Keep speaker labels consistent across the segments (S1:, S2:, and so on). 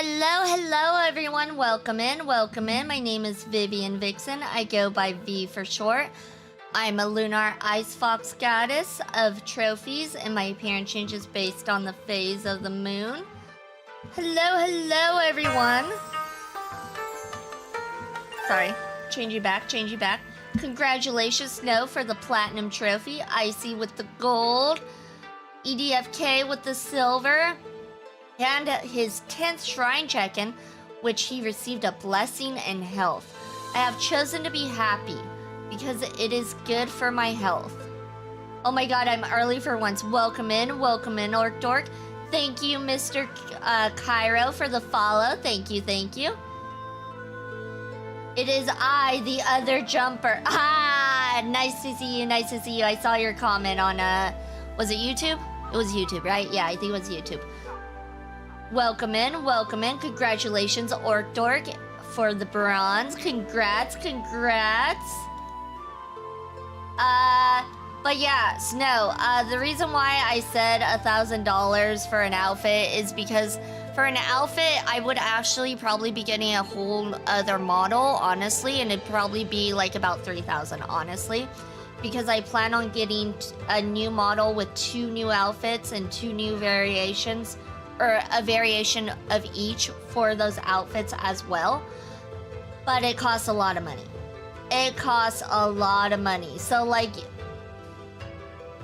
S1: Hello everyone. Welcome in. My name is Vivian Vixen. I go by V for short. I'm a lunar ice fox goddess of trophies, and my appearance changes based on the phase of the moon. Hello everyone. Sorry, change you back. Congratulations, Snow, for the platinum trophy. Icy with the gold. EDFK with the silver. And his 10th shrine check-in, which he received a blessing and health. I have chosen to be happy because it is good for my health. Oh my god, I'm early for once. Welcome in, Orc Dork. Thank you, Mr. Cairo, for the follow. Thank you. It is I, the other jumper. Ah, nice to see you. I saw your comment on, was it YouTube? It was YouTube, right? Yeah, I think it was YouTube. Welcome in. Congratulations, Orc Dork, for the bronze. Congrats. But yeah, Snow, the reason why I said $1,000 for an outfit is because for an outfit, I would actually probably be getting a whole other model, honestly, and it'd probably be like about 3,000, honestly, because I plan on getting a new model with 2 new outfits and 2 new variations, or a variation of each for those outfits as well. But it costs a lot of money. So like,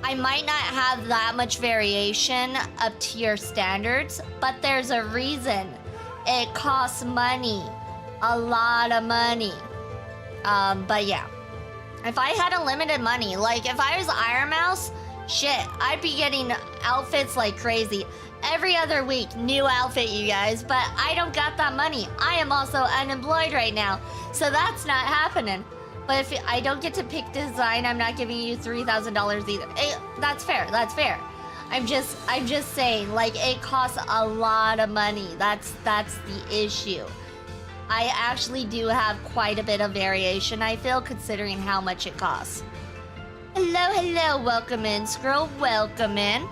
S1: I might not have that much variation up to your standards, but there's a reason. It costs money. A lot of money. But yeah. If I had unlimited money, like if I was Iron Mouse, shit, I'd be getting outfits like crazy. Every other week, new outfit, you guys, but I don't got that money. I am also unemployed right now, so that's not happening. But if I don't get to pick design, I'm not giving you $3,000 either. That's fair. I'm just saying, like, it costs a lot of money. That's the issue. I actually do have quite a bit of variation, I feel, considering how much it costs. Hello, welcome in, Scroll, welcome in.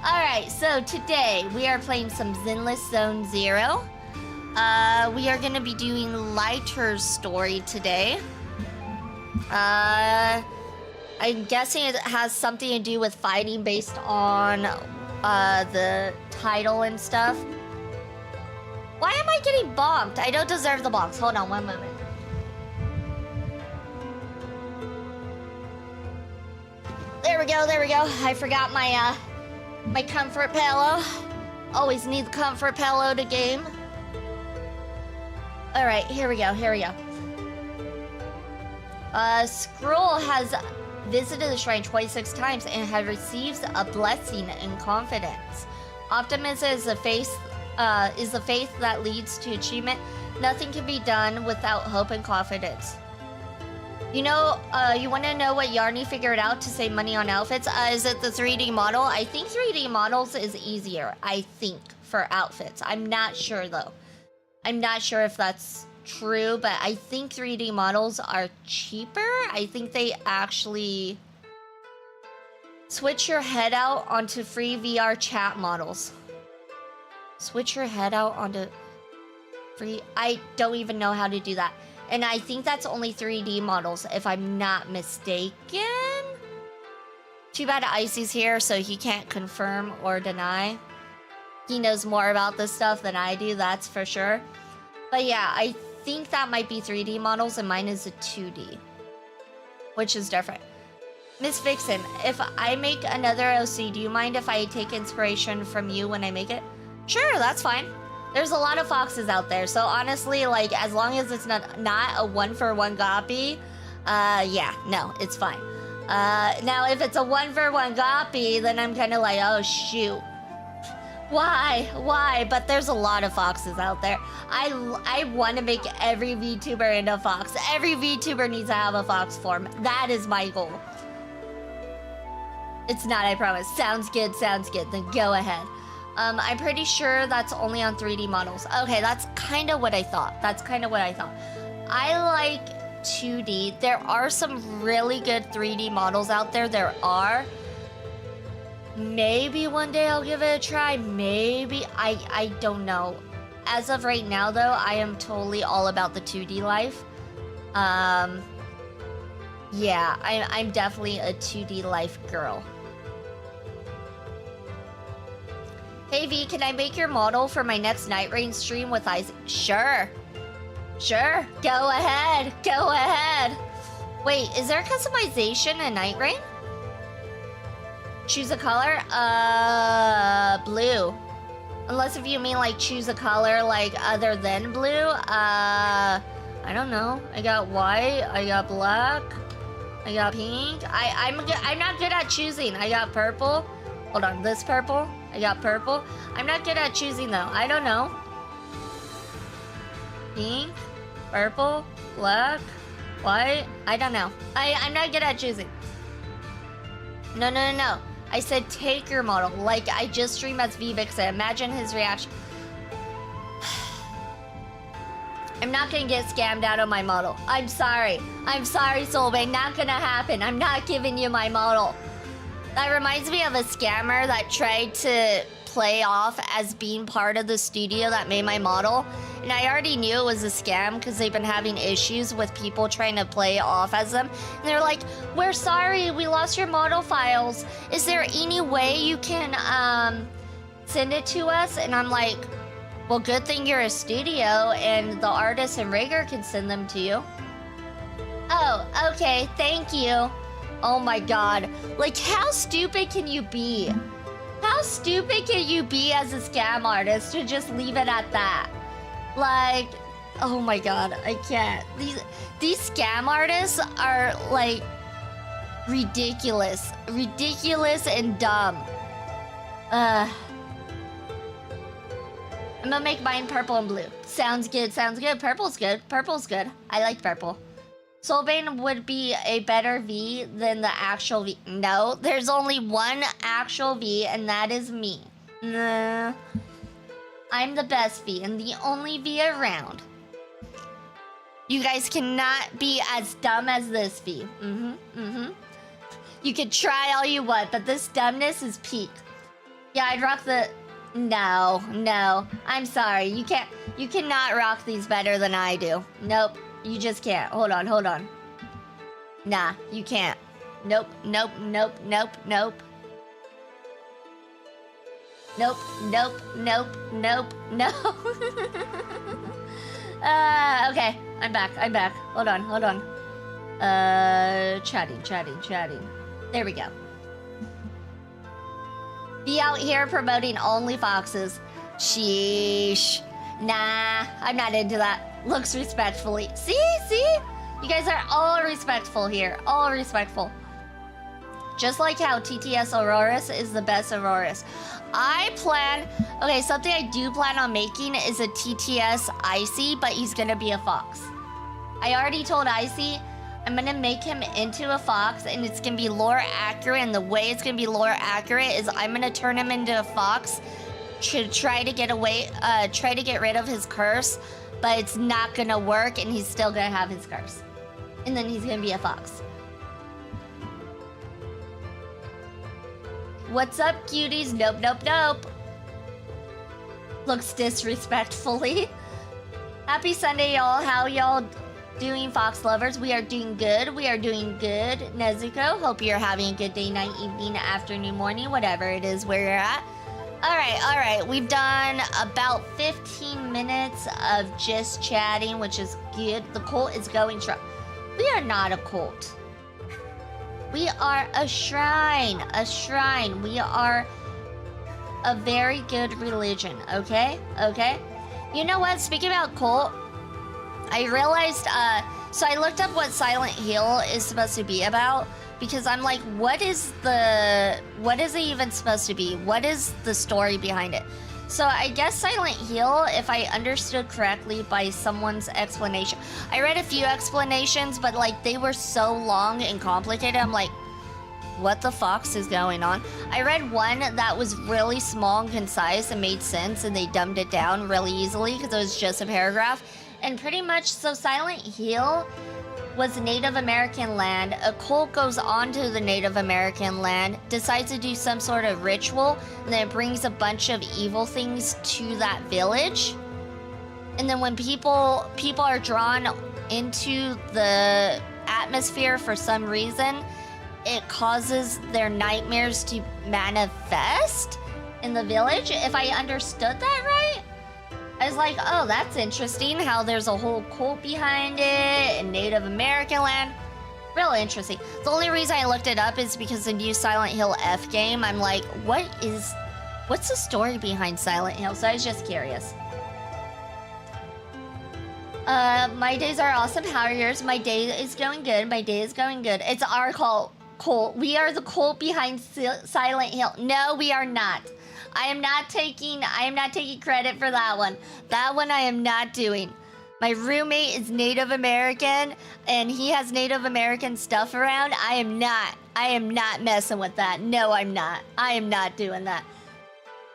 S1: Alright, so today we are playing some Zenless Zone Zero. We are going to be doing Lighter's story today. I'm guessing it has something to do with fighting based on the title and stuff. Why am I getting bonked? I don't deserve the bonks. Hold on one moment. There we go. I forgot my my comfort pillow. Always need the comfort pillow to game. Alright, here we go. Scroll has visited the shrine 26 times and has received a blessing and confidence. Optimism is the faith that leads to achievement. Nothing can be done without hope and confidence. You know, you want to know what Yarny figured out to save money on outfits? Is it the 3D model? I think 3D models is easier, for outfits. I'm not sure, though. I'm not sure if that's true, but I think 3D models are cheaper. I think they actually switch your head out onto free VR chat models. Switch your head out onto free... I don't even know how to do that. And I think that's only 3D models, if I'm not mistaken. Too bad Icy's here, so he can't confirm or deny. He knows more about this stuff than I do, that's for sure. But yeah, I think that might be 3D models, and mine is a 2D. Which is different. Miss Vixen, if I make another OC, do you mind if I take inspiration from you when I make it? Sure, that's fine. There's a lot of foxes out there, so honestly, like, as long as it's not a 1-for-1 copy, yeah, no, it's fine. Now, if it's a 1-for-1 copy, then I'm kind of like, oh, shoot. Why? But there's a lot of foxes out there. I want to make every VTuber into a fox. Every VTuber needs to have a fox form. That is my goal. It's not, I promise. Sounds good, then go ahead. I'm pretty sure that's only on 3D models. Okay, that's kind of what I thought. I like 2D. There are some really good 3D models out there. Maybe one day I'll give it a try. Maybe. I don't know. as of right now, though, I am totally all about the 2D life. Yeah, I'm definitely a 2D life girl. Hey V, can I make your model for my next Night Rain stream with Isaac? Sure. Sure, go ahead, go ahead. Wait, is there customization in Night Rain? Choose a color? Blue. Unless if you mean like choose a color like other than blue. I don't know. I got white, I got black, I got pink. I'm not good at choosing. I got purple. Hold on, this purple. I got purple. I'm not good at choosing though. I don't know. Pink, purple, black, white. I don't know. I'm not good at choosing. No. I said take your model. Like I just streamed as Vivix. Imagine his reaction. I'm not gonna get scammed out of my model. I'm sorry. I'm sorry, Soulbane. Not gonna happen. I'm not giving you my model. That reminds me of a scammer that tried to play off as being part of the studio that made my model. And I already knew it was a scam because they've been having issues with people trying to play off as them. And they're like, we're sorry, we lost your model files. Is there any way you can send it to us? And I'm like, well, good thing you're a studio and the artist and rigger can send them to you. Oh, okay, thank you. Oh my god. Like, how stupid can you be? How stupid can you be as a scam artist to just leave it at that? Like, oh my god, I can't. These scam artists are like ridiculous. Ridiculous and dumb. I'm gonna make mine purple and blue. Sounds good, sounds good. Purple's good. Purple's good. I like purple. Soulbane would be a better V than the actual V. No, there's only one actual V, and that is me. Nah. I'm the best V and the only V around. You guys cannot be as dumb as this V. You could try all you want, but this dumbness is peak. Yeah, I'd rock the... No. I'm sorry. You cannot rock these better than I do. Nope. You just can't. Hold on. Nah, you can't. Nope. Nope. Okay. I'm back. Hold on. Chatting. There we go. Be out here promoting only foxes. Sheesh. Nah, I'm not into that. Looks respectfully. See? You guys are all respectful here. All respectful. Just like how TTS Auroras is the best Auroras. Okay, something I do plan on making is a TTS Icy, but he's gonna be a fox. I already told Icy I'm gonna make him into a fox, and it's gonna be lore accurate, and the way it's gonna be lore accurate is I'm gonna turn him into a fox to try to get rid of his curse, but it's not gonna work, and he's still gonna have his curse. And then he's gonna be a fox. What's up, cuties? Nope. Looks disrespectfully. Happy Sunday, y'all. How y'all doing, fox lovers? We are doing good. Nezuko, hope you're having a good day, night, evening, afternoon, morning, whatever it is where you're at. All right. We've done about 15 minutes of just chatting, which is good. The cult is going strong. We are not a cult. We are a shrine. We are a very good religion, okay? You know what? Speaking about cult, I realized, so I looked up what Silent Hill is supposed to be about, because I'm like, what is it even supposed to be? What is the story behind it? So I guess Silent Hill, if I understood correctly by someone's explanation, I read a few explanations, but like they were so long and complicated, I'm like, what the fox is going on? I read one that was really small and concise and made sense, and they dumbed it down really easily because it was just a paragraph. And pretty much, so Silent Hill was Native American land. A cult goes onto the Native American land, decides to do some sort of ritual, and then it brings a bunch of evil things to that village. And then when people are drawn into the atmosphere for some reason, it causes their nightmares to manifest in the village. If I understood that right, I was like, oh, that's interesting how there's a whole cult behind it in Native American land. Real interesting. The only reason I looked it up is because the new Silent Hill F game, I'm like, what's the story behind Silent Hill? So I was just curious. My days are awesome. How are yours? My day is going good. My day is going good. It's our cult. We are the cult behind Silent Hill. No, we are not. I am not taking credit for that one. That one I am not doing. My roommate is Native American and he has Native American stuff around. I am not messing with that. No, I'm not. I am not doing that.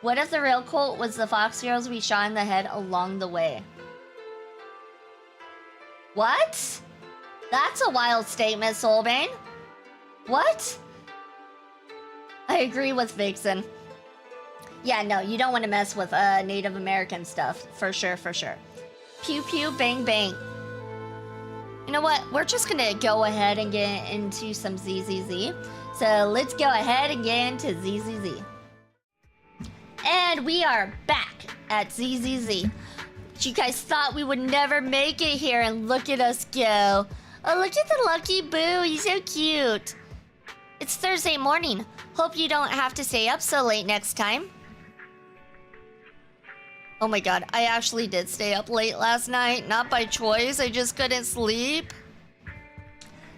S1: What if the real cult was the Fox girls we shot in the head along the way? What? That's a wild statement, Soulbane. What? I agree with Vixen. Yeah, no, you don't want to mess with Native American stuff. For sure, for sure. Pew pew, bang bang. You know what? We're just gonna go ahead and get into some ZZZ. So let's go ahead and get into ZZZ. And we are back at ZZZ. You guys thought we would never make it here, and look at us go. Oh, look at the lucky boo. He's so cute. It's Thursday morning. Hope you don't have to stay up so late next time. Oh my god, I actually did stay up late last night. Not by choice, I just couldn't sleep.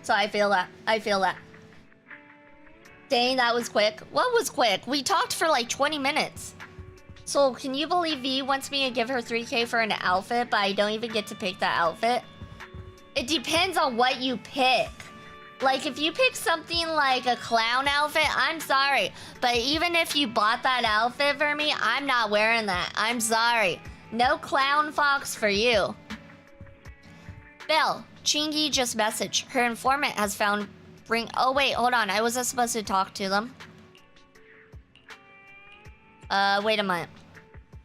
S1: So I feel that. I feel that. Dang, that was quick. What was quick? We talked for like 20 minutes. So can you believe V wants me to give her 3K for an outfit, but I don't even get to pick that outfit? It depends on what you pick. Like, if you pick something like a clown outfit, I'm sorry. But even if you bought that outfit for me, I'm not wearing that. I'm sorry. No clown fox for you. Belle, Chingy just messaged. Her informant has found... Oh, wait, hold on. I wasn't supposed to talk to them. Wait a minute.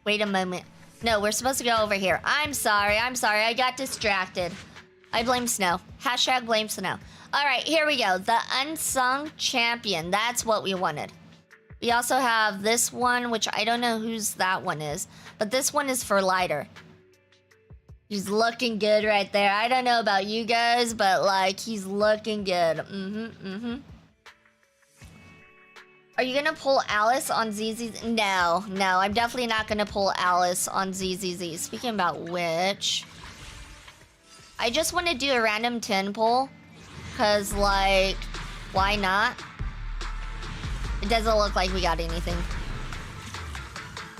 S1: Wait a moment. No, we're supposed to go over here. I'm sorry. I got distracted. I blame Snow. Hashtag blame Snow. Alright, here we go. The Unsung Champion. That's what we wanted. We also have this one, which I don't know whose that one is. But this one is for Lighter. He's looking good right there. I don't know about you guys, but like, he's looking good. Are you gonna pull Alice on ZZZ? No, I'm definitely not gonna pull Alice on ZZZ. Speaking about which... I just want to do a random 10 pull. Because, like, why not? It doesn't look like we got anything.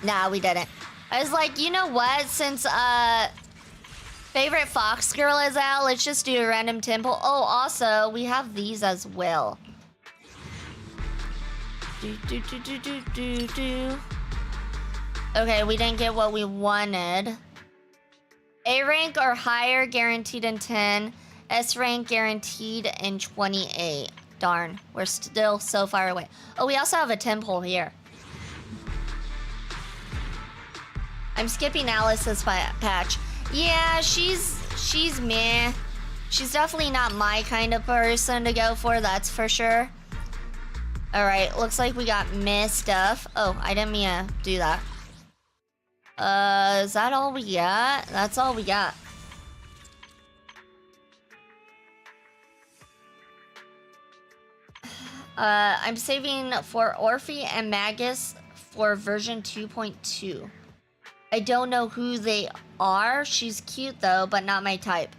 S1: Nah, we didn't. I was like, you know what? Since, favorite Fox girl is out, let's just do a random 10 pull. Oh, also, we have these as well. Okay, we didn't get what we wanted. A rank or higher guaranteed in 10. S rank guaranteed in 28. Darn, we're still so far away. Oh, we also have a 10 pull here. I'm skipping Alice's patch. Yeah, she's meh. She's definitely not my kind of person to go for, that's for sure. Alright, looks like we got meh stuff. Oh, I didn't mean to do that. Is that all we got? That's all we got. I'm saving for Orphe and Magus for version 2.2. I don't know who they are. She's cute though, but not my type.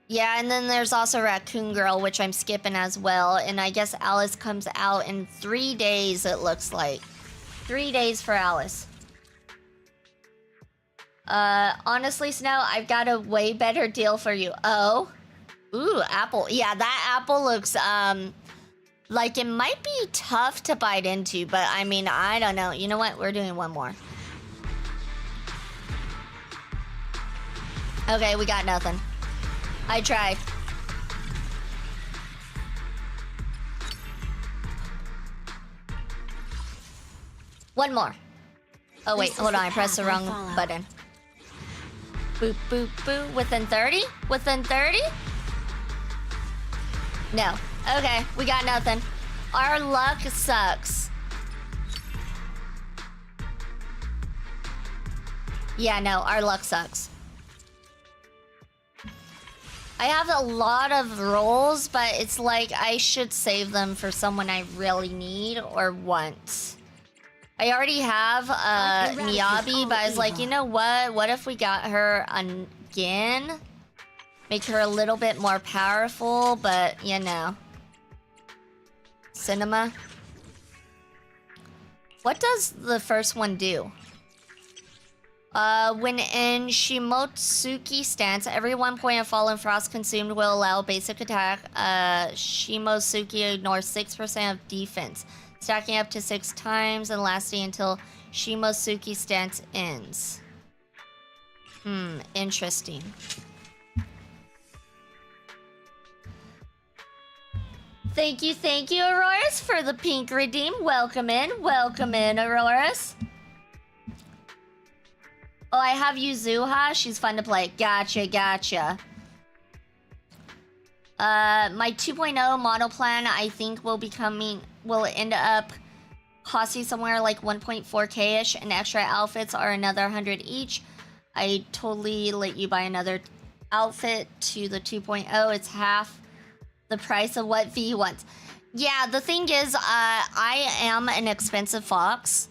S1: Yeah, and then there's also Raccoon Girl, which I'm skipping as well. And I guess Alice comes out in 3 days, it looks like. 3 days for Alice. Honestly, Snow, I've got a way better deal for you. Oh? Ooh, apple. Yeah, that apple looks, like it might be tough to bite into, but I mean, I don't know. You know what? We're doing one more. Okay, we got nothing. I tried. One more. Oh wait, hold on, I pressed the wrong button. Boop, boop, boop. Within 30? Within 30? No. Okay, we got nothing. Our luck sucks. Yeah, no, our luck sucks. I have a lot of rolls, but it's like I should save them for someone I really need or want. I already have Miyabi, but I was like, you know what? What if we got her again? Make her a little bit more powerful, but you know. Cinema. What does the first one do? When in Shimotsuki stance, every 1 point of Fallen Frost consumed will allow basic attack. Shimotsuki ignores 6% of defense, stacking up to 6 times and lasting until Shimotsuki stance ends. Interesting. Thank you, Auroras, for the pink redeem. Welcome in, Auroras. Oh, I have Yuzuha. She's fun to play. Gotcha. My 2.0 model plan, I think, will end up costing somewhere like 1.4k-ish, and extra outfits are another 100 each. I totally let you buy another outfit to the 2.0. It's half the price of what V wants. Yeah, the thing is, I am an expensive fox,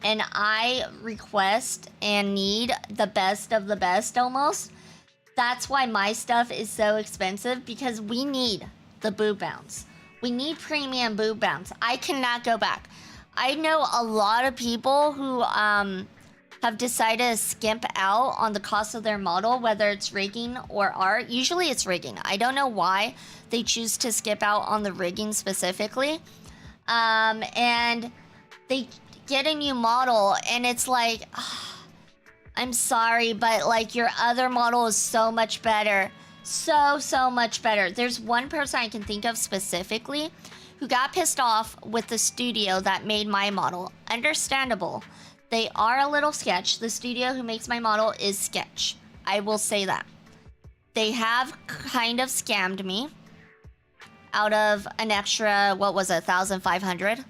S1: and I request and need the best of the best almost. That's why my stuff is so expensive, because we need the boob bounce. We need premium boob bounce. I cannot go back. I know a lot of people who have decided to skimp out on the cost of their model, whether it's rigging or art. Usually it's rigging. I don't know why they choose to skip out on the rigging specifically. And they get a new model and it's like, I'm sorry, but like your other model is so much better. So much better. There's one person I can think of specifically who got pissed off with the studio that made my model. Understandable. They are a little sketch. The studio who makes my model is sketch. I will say that. They have kind of scammed me out of an extra, what was it, 1,500?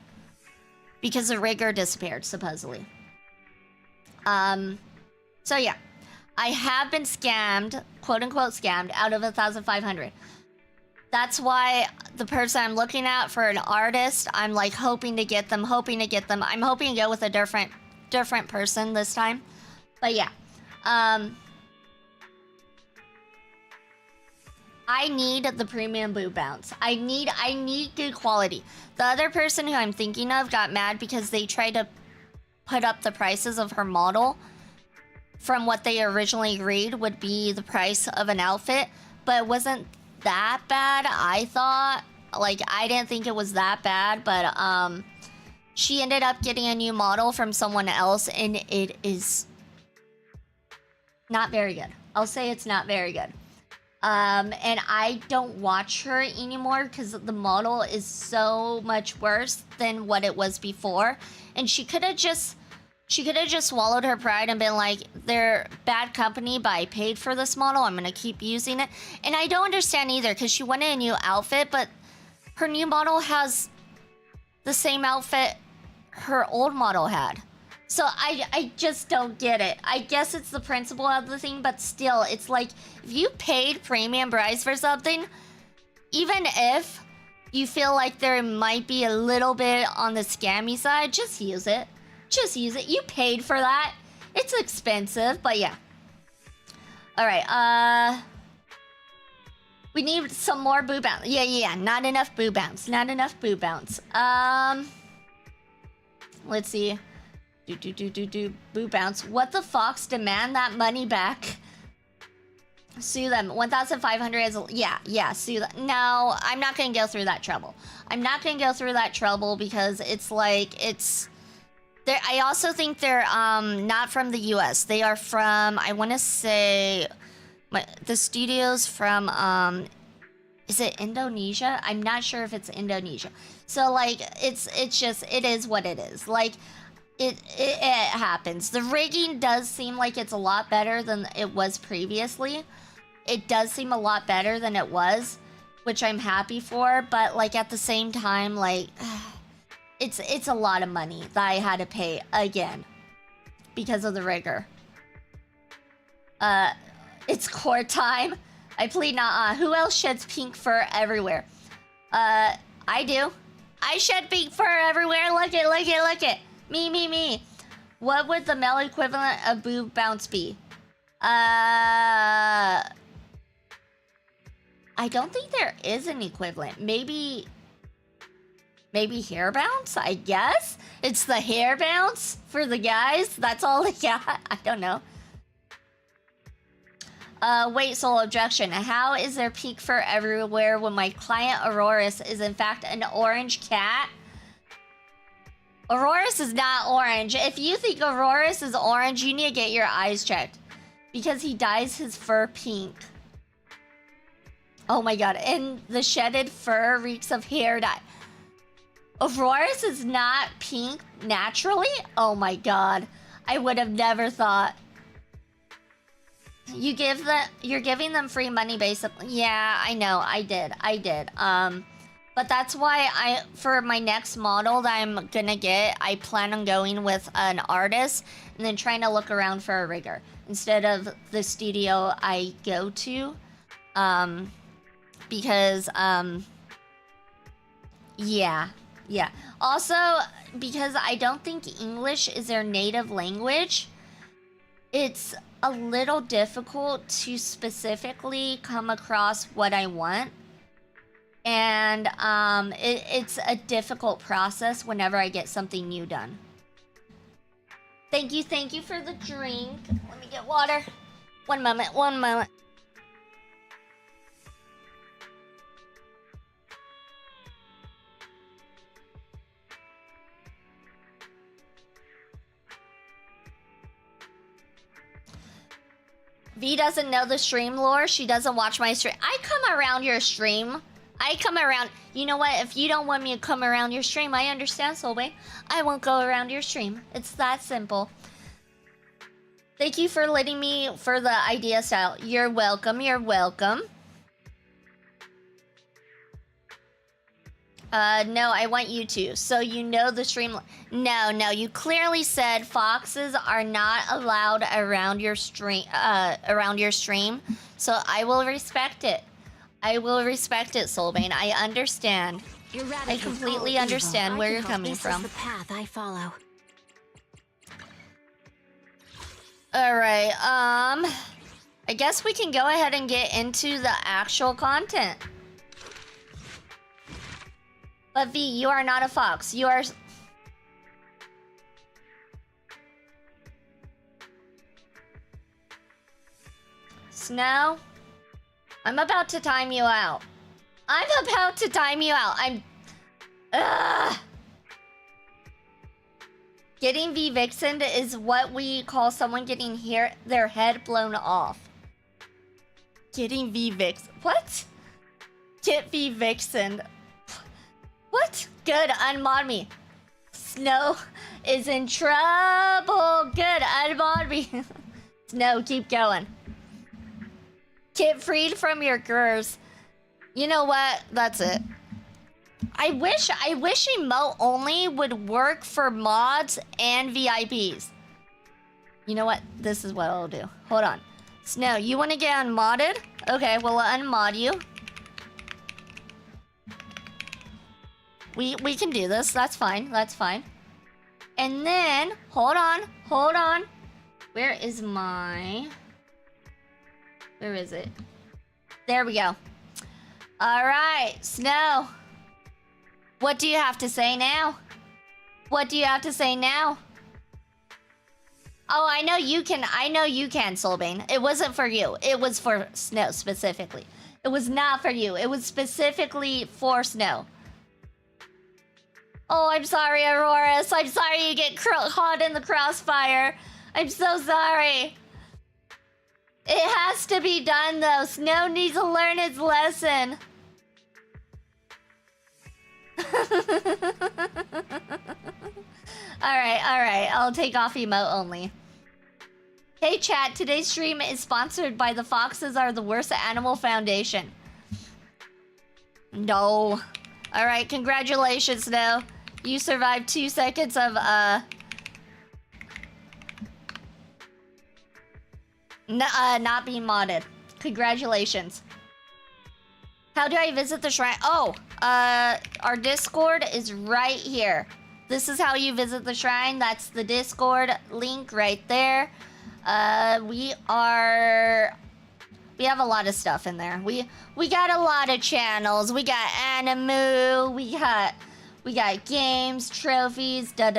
S1: Because the rigger disappeared, supposedly. So yeah. I have been scammed, quote unquote scammed, out of 1,500. That's why the person I'm looking at for an artist, I'm like hoping to get them. I'm hoping to go with a different person this time. But yeah. I need the premium boob bounce. I need good quality. The other person who I'm thinking of got mad because they tried to put up the prices of her model from what they originally agreed would be the price of an outfit, but it wasn't that bad, I thought. Like, I didn't think it was that bad, but she ended up getting a new model from someone else, and it is not very good. I'll say it's not very good. And I don't watch her anymore because the model is so much worse than what it was before. And she could have just swallowed her pride and been like, they're bad company, but I paid for this model. I'm going to keep using it. And I don't understand either because she wanted a new outfit, but her new model has the same outfit her old model had. So I just don't get it. I guess it's the principle of the thing, but still, it's like, if you paid premium price for something, even if you feel like there might be a little bit on the scammy side, just use it. Just use it. You paid for that. It's expensive, but yeah. Alright, we need some more boob bounce. Yeah, not enough boob bounce. Let's see. Boob bounce. What the fox? Demand that money back. Sue them. 1,500 is... Yeah, sue them. No, I'm not gonna go through that trouble. Because it's like, it's... I also think they're not from the US. They are from, I want to say, the studio's from, is it Indonesia? I'm not sure if it's Indonesia. So like, it is what it is. Like, it happens. The rigging does seem like it's a lot better than it was previously. It does seem a lot better than it was, which I'm happy for, but like at the same time, like it's a lot of money that I had to pay again because of the rigger. It's court time. I plead not. Who else sheds pink fur everywhere? I do. I shed pink fur everywhere. Look it, look it, look it. Me. What would the male equivalent of boob bounce be? I don't think there is an equivalent. Maybe hair bounce, I guess? It's the hair bounce for the guys. That's all they got. I don't know. Wait, sole objection. How is there pink fur everywhere when my client Auroras is in fact an orange cat? Auroras is not orange. If you think Auroras is orange, you need to get your eyes checked. Because he dyes his fur pink. Oh my god, and the shedded fur reeks of hair dye. Auroras is not pink naturally? Oh my god. I would have never thought. You're giving them free money basically. Yeah, I know, I did. But that's why for my next model that I'm gonna get, I plan on going with an artist and then trying to look around for a rigger instead of the studio I go to. Because, yeah. Also, because I don't think English is their native language, it's a little difficult to specifically come across what I want. And it's a difficult process whenever I get something new done. Thank you for the drink. Let me get water. One moment. V doesn't know the stream lore. She doesn't watch my stream. I come around your stream. You know what? If you don't want me to come around your stream, I understand, Soulbane. I won't go around your stream. It's that simple. Thank you for letting me for the idea style. You're welcome. No, I want you to. So you know the stream. No, you clearly said foxes are not allowed around your stream. So I will respect it. Soulbane. I understand. I completely understand where you're coming from.
S2: This is the path I follow.
S1: All right. I guess we can go ahead and get into the actual content. But V, you are not a fox. You are... Snow? I'm about to time you out. Ugh. Getting V-Vixened is what we call someone getting their head blown off. Getting V-Vixened. What? Get V-Vixened. What? Good, unmod me. Snow is in trouble. Good, unmod me. Snow, keep going. Get freed from your curves. You know what? That's it. I wish emote only would work for mods and VIPs. You know what? This is what I'll do. Hold on. Snow, you want to get unmodded? Okay, we'll unmod you. We can do this. That's fine. And then, hold on. Where is it? There we go. All right, Snow. What do you have to say now? Oh, I know you can, Soulbane. It wasn't for you. It was for Snow specifically. It was not for you. It was specifically for Snow. Oh, I'm sorry, Aurora. I'm sorry you get caught in the crossfire. I'm so sorry. It has to be done, though. Snow needs to learn his lesson. Alright. I'll take off emote only. Hey chat, today's stream is sponsored by the Foxes Are the Worst Animal Foundation. No. Alright, congratulations, Snow. You survived 2 seconds of, not being modded. Congratulations. How do I visit the shrine? Oh, our Discord is right here. This is how you visit the shrine. That's the Discord link right there. We have a lot of stuff in there. We got a lot of channels. We got Animu. We got games, trophies, da.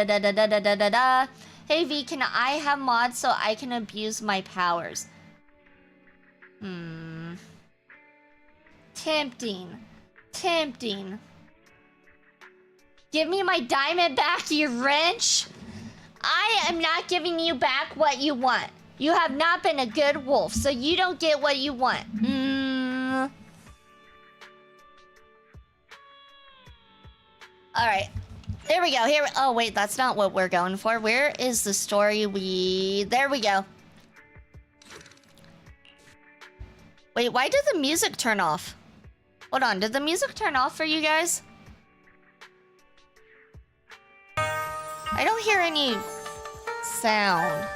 S1: Hey V, can I have mods so I can abuse my powers? Tempting. Give me my diamond back, you wrench. I am not giving you back what you want. You have not been a good wolf, so you don't get what you want. Alright. There we go. Oh, wait, that's not what we're going for. Where is the story There we go. Wait, why did the music turn off? Hold on, did the music turn off for you guys? I don't hear any sound.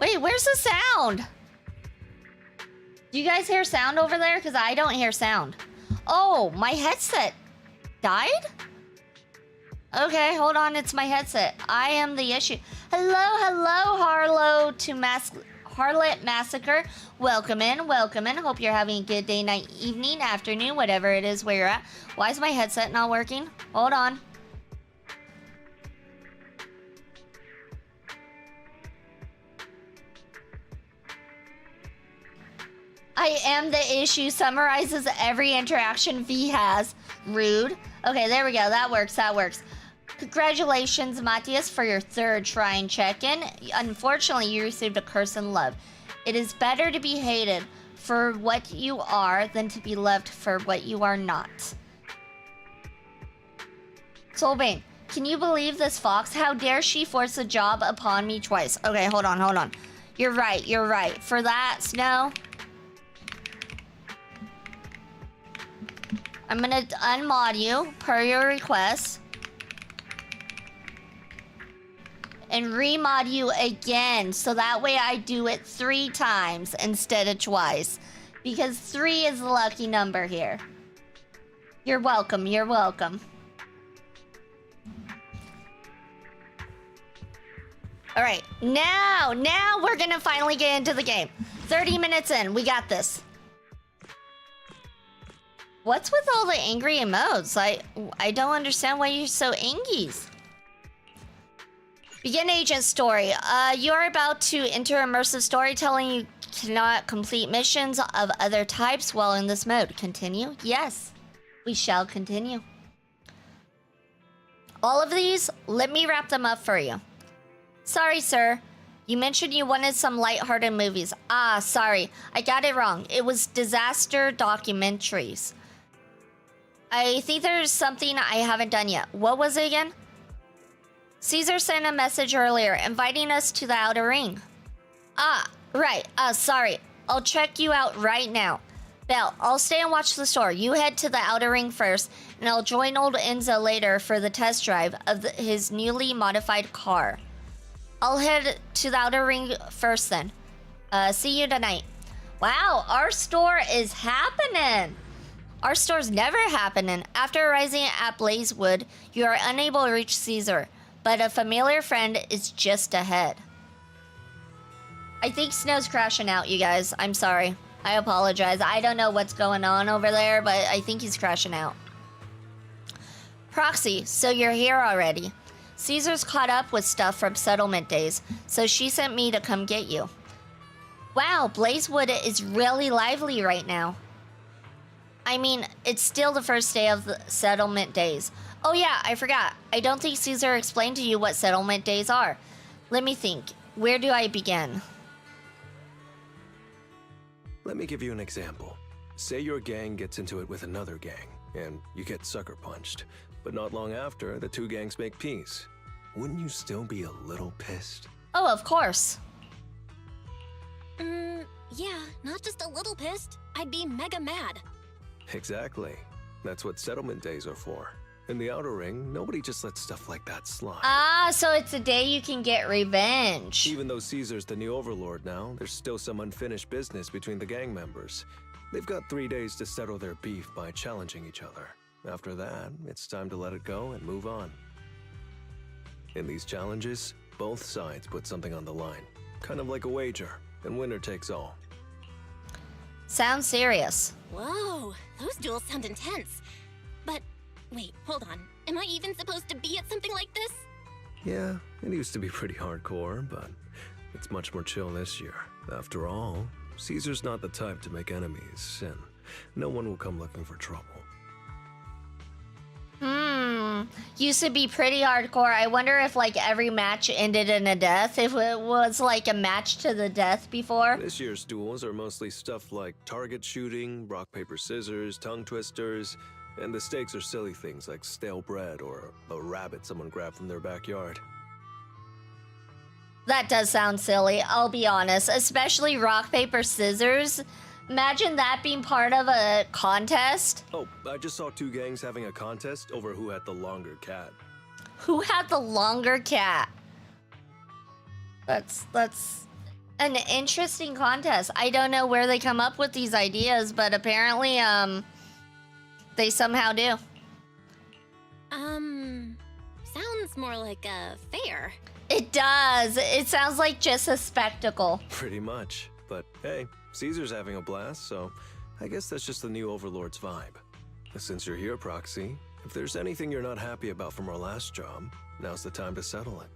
S1: Wait, where's the sound? Do you guys hear sound over there? Because I don't hear sound. Oh, my headset died? Okay, hold on, it's my headset. I am the issue. Hello, Harlot Massacre. Welcome in. Hope you're having a good day, night, evening, afternoon, whatever it is where you're at. Why is my headset not working? Hold on. I am the issue. Summarizes every interaction V has. Rude. Okay, there we go. That works. Congratulations, Matthias, for your 3rd shrine check-in. Unfortunately, you received a curse in love. It is better to be hated for what you are than to be loved for what you are not. Soulbane, can you believe this fox? How dare she force a job upon me twice? Okay, hold on. You're right. For that, Snow, I'm gonna unmod you per your request. And remod you again, so that way I do it 3 times instead of twice. Because 3 is the lucky number here. You're welcome. Alright, now we're gonna finally get into the game. 30 minutes in, we got this. What's with all the angry emotes? I don't understand why you're so angies. Begin agent story. You are about to enter immersive storytelling. You cannot complete missions of other types while in this mode. Continue? Yes, we shall continue. All of these, let me wrap them up for you. Sorry, sir. You mentioned you wanted some lighthearted movies. Sorry. I got it wrong. It was disaster documentaries. I think there's something I haven't done yet. What was it again? Caesar sent a message earlier, inviting us to the outer ring. Right. Sorry. I'll check you out right now. Belle, I'll stay and watch the store. You head to the outer ring first, and I'll join old Enzo later for the test drive of his newly modified car. I'll head to the outer ring first then. See you tonight. Wow, our store is happening. Our store's never happening. After arriving at Blazewood, you are unable to reach Caesar, but a familiar friend is just ahead. I think Snow's crashing out, you guys. I'm sorry. I apologize. I don't know what's going on over there, but I think he's crashing out. Proxy, so you're here already. Caesar's caught up with stuff from settlement days, so she sent me to come get you. Wow, Blazewood is really lively right now. I mean, it's still the first day of the settlement days. Oh yeah, I forgot. I don't think Caesar explained to you what settlement days are. Let me think. Where do I begin?
S2: Let me give you an example. Say your gang gets into it with another gang, and you get sucker punched. But not long after, the two gangs make peace. Wouldn't you still be a little pissed?
S1: Oh, of course.
S3: Yeah, not just a little pissed. I'd be mega mad.
S2: Exactly. That's what settlement days are for. In the Outer Ring, nobody just lets stuff like that slide.
S1: Ah, so it's a day you can get revenge.
S2: Even though Caesar's the new overlord now, there's still some unfinished business between the gang members. They've got 3 days to settle their beef by challenging each other. After that, it's time to let it go and move on. In these challenges, both sides put something on the line. Kind of like a wager, and winner takes all.
S1: Sounds serious.
S3: Whoa, those duels sound intense. But, wait, hold on. Am I even supposed to be at something like this?
S2: Yeah, it used to be pretty hardcore, but it's much more chill this year. After all, Caesar's not the type to make enemies, and no one will come looking for trouble.
S1: Used to be pretty hardcore. I wonder if like every match ended in a death. If it was like a match to the death before.
S2: This year's duels are mostly stuff like target shooting, rock, paper, scissors, tongue twisters, and the stakes are silly things like stale bread or a rabbit someone grabbed from their backyard.
S1: That does sound silly, I'll be honest. Especially rock, paper, scissors. Imagine that being part of a contest.
S2: Oh, I just saw 2 gangs having a contest over who had the longer cat.
S1: Who had the longer cat? That's an interesting contest. I don't know where they come up with these ideas, but apparently, they somehow do.
S3: Sounds more like a fair.
S1: It does. It sounds like just a spectacle.
S2: Pretty much. But hey, Caesar's having a blast, so I guess that's just the new Overlord's vibe. Since you're here, Proxy, if there's anything you're not happy about from our last job, now's the time to settle it.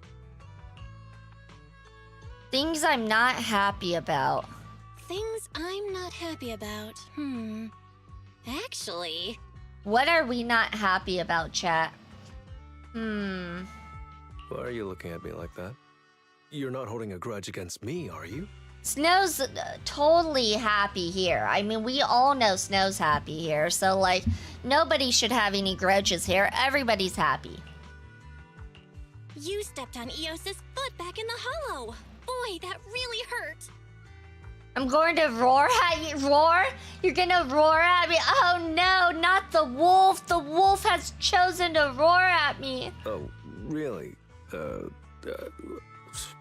S1: Things I'm not happy about.
S3: Things I'm not happy about. Actually...
S1: What are we not happy about, chat?
S2: Why are you looking at me like that? You're not holding a grudge against me, are you?
S1: Snow's totally happy here. I mean, we all know Snow's happy here, so like, nobody should have any grudges here. Everybody's happy.
S3: You stepped on Eos's foot back in the hollow. Boy, that really hurt.
S1: I'm going to roar at you. Roar? You're gonna roar at me? Oh no, not the wolf. The wolf has chosen to roar at me.
S2: Oh, really?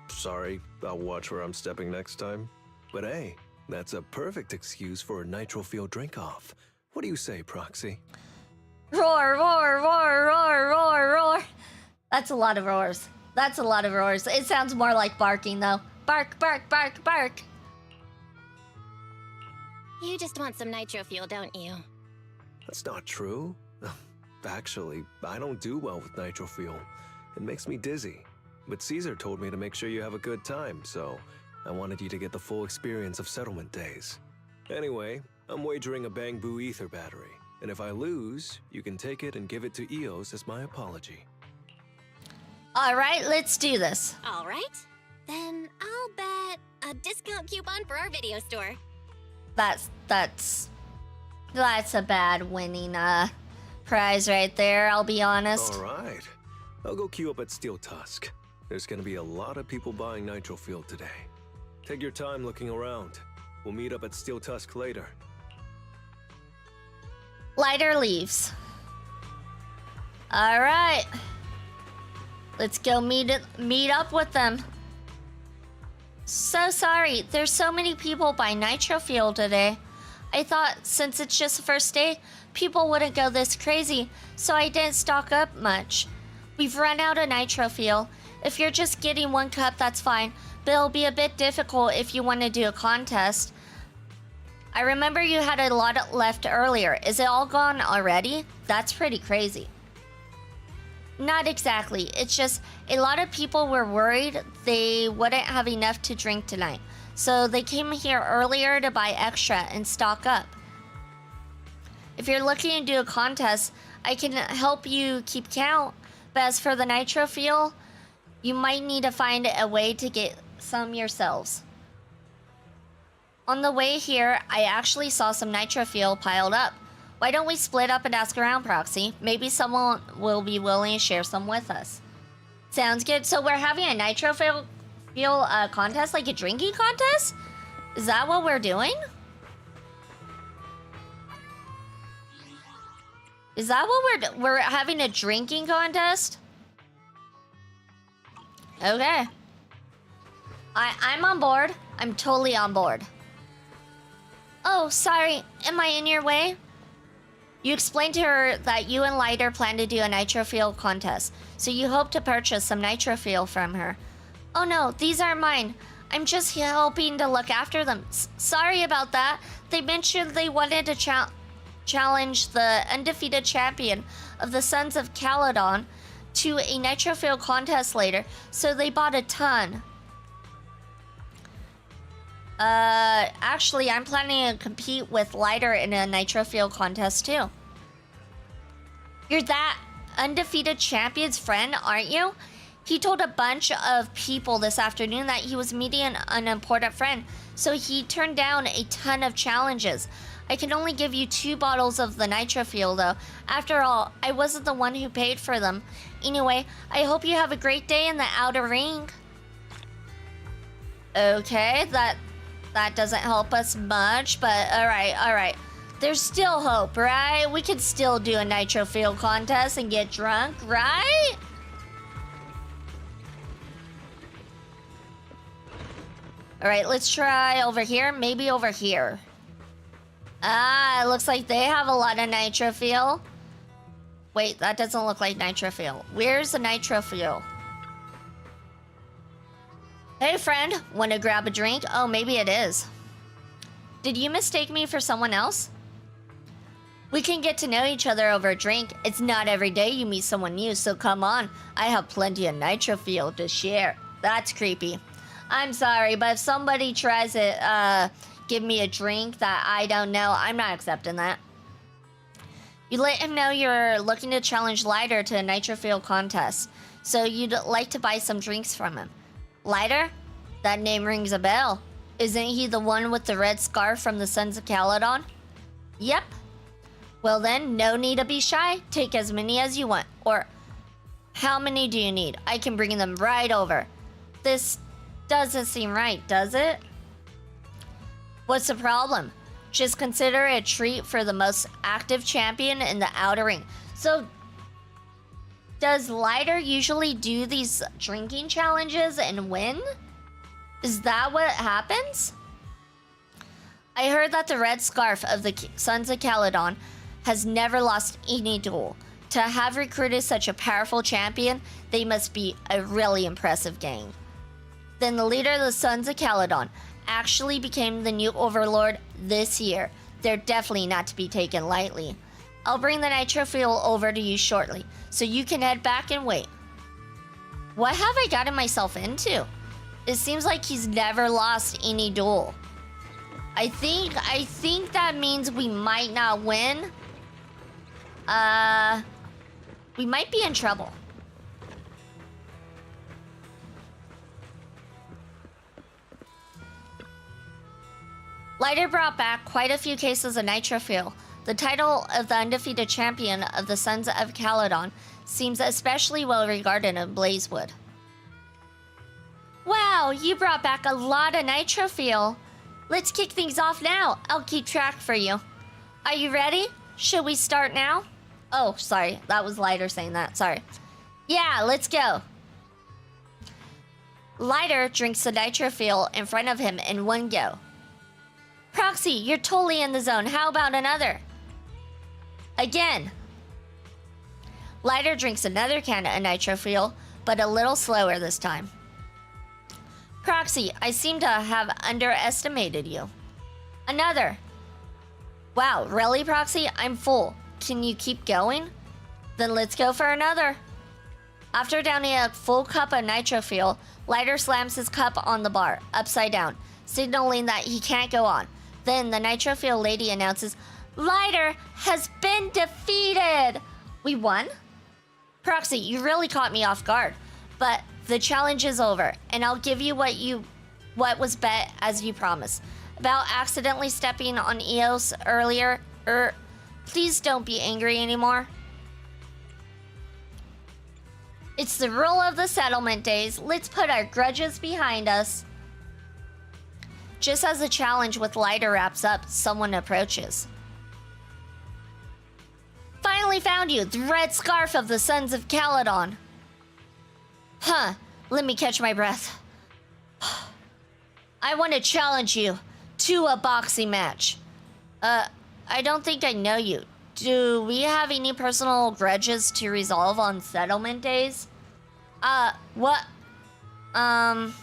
S2: Sorry, I'll watch where I'm stepping next time. But hey, that's a perfect excuse for a nitro-fuel drink-off. What do you say, Proxy?
S1: Roar, roar, roar, roar, roar, roar. That's a lot of roars. That's a lot of roars. It sounds more like barking, though. Bark, bark, bark, bark.
S3: You just want some nitro fuel, don't you?
S2: That's not true. Actually, I don't do well with nitro fuel. It makes me dizzy. But Caesar told me to make sure you have a good time, so I wanted you to get the full experience of settlement days. Anyway, I'm wagering a Bang Boo ether battery, and if I lose, you can take it and give it to Eos as my apology.
S1: All right, let's do this.
S3: All right. Then I'll bet a discount coupon for our video store.
S1: That's a bad winning prize right there, I'll be honest.
S2: All right. I'll go queue up at Steel Tusk. There's gonna be a lot of people buying nitro fuel today. Take your time looking around. We'll meet up at Steel Tusk later.
S1: Lighter leaves. All right. Let's go meet up with them. So sorry, there's so many people buying nitro fuel today. I thought since it's just the first day, people wouldn't go this crazy, so I didn't stock up much. We've run out of nitro fuel. If you're just getting 1 cup, that's fine, but it'll be a bit difficult if you want to do a contest. I remember you had a lot left earlier. Is it all gone already? That's pretty crazy. Not exactly. It's just a lot of people were worried they wouldn't have enough to drink tonight. So they came here earlier to buy extra and stock up. If you're looking to do a contest, I can help you keep count. But as for the nitro fuel, you might need to find a way to get some yourselves. On the way here, I actually saw some nitro fuel piled up. Why don't we split up and ask around, Proxy? Maybe someone will be willing to share some with us. Sounds good. So we're having a nitro fuel contest, like a drinking contest? Is that what we're doing? Is that what we're having a drinking contest? Okay. I'm on board. I'm totally on board. Oh, sorry. Am I in your way? You explained to her that you and Lighter plan to do a nitro fuel contest, so you hope to purchase some nitro fuel from her. Oh no, these aren't mine. I'm just helping to look after them. Sorry about that. They mentioned they wanted to challenge the undefeated champion of the Sons of Caledon to a nitro fuel contest later, so they bought a ton. Actually, I'm planning to compete with Lighter in a nitro fuel contest too. You're that undefeated champion's friend, aren't you? He told a bunch of people this afternoon that he was meeting an important friend, so he turned down a ton of challenges. I can only give you 2 bottles of the nitro fuel though. After all, I wasn't the one who paid for them. Anyway, I hope you have a great day in the outer ring. Okay, that doesn't help us much, but alright. There's still hope, right? We could still do a nitro fuel contest and get drunk, right? Alright, let's try over here. Maybe over here. Ah, it looks like they have a lot of nitro fuel. Wait, that doesn't look like nitro fuel. Where's the nitro fuel? Hey friend, wanna grab a drink? Oh, maybe it is. Did you mistake me for someone else? We can get to know each other over a drink. It's not every day you meet someone new, so come on. I have plenty of nitro fuel to share. That's creepy. I'm sorry, but if somebody tries to give me a drink that I don't know, I'm not accepting that. You let him know you're looking to challenge Lighter to a nitro fuel contest, so you'd like to buy some drinks from him. Lighter? That name rings a bell. Isn't he the one with the red scarf from the Sons of Caledon? Yep. Well then, no need to be shy. Take as many as you want. Or, how many do you need? I can bring them right over. This doesn't seem right, does it? What's the problem? Just consider it a treat for the most active champion in the outer ring. So, does Lighter usually do these drinking challenges and win? Is that what happens? I heard that the red scarf of the Sons of Caledon has never lost any duel. To have recruited such a powerful champion, they must be a really impressive gang. Then the leader of the Sons of Caledon actually became the new overlord this year. They're definitely not to be taken lightly. I'll bring the nitro fuel over to you shortly, so you can head back and wait. What have I gotten myself into? It seems like he's never lost any duel. I think that means we might not win. We might be in trouble. Lighter brought back quite a few cases of nitro fuel. The title of the undefeated champion of the Sons of Caledon seems especially well regarded in Blazewood. Wow, you brought back a lot of nitro fuel. Let's kick things off now. I'll keep track for you. Are you ready? Should we start now? Oh, sorry. That was Lighter saying that. Sorry. Yeah, let's go. Lighter drinks the nitro fuel in front of him in one go. Proxy, you're totally in the zone. How about another? Again. Lighter drinks another can of nitro fuel, but a little slower this time. Proxy, I seem to have underestimated you. Another. Wow, really, Proxy? I'm full. Can you keep going? Then let's go for another. After downing a full cup of nitro fuel, Lighter slams his cup on the bar, upside down, signaling that he can't go on. Then the nitro fuel lady announces, Lighter has been defeated! We won? Proxy, you really caught me off guard. But the challenge is over, and I'll give you what was bet as you promised. about accidentally stepping on Eos earlier. Please don't be angry anymore. It's the rule of the settlement days. Let's put our grudges behind us. Just as the challenge with Lighter wraps up, someone approaches. Finally found you, the red scarf of the Sons of Caledon. Huh, let me catch my breath. I want to challenge you to a boxing match. I don't think I know you. Do we have any personal grudges to resolve on settlement days? What? Well,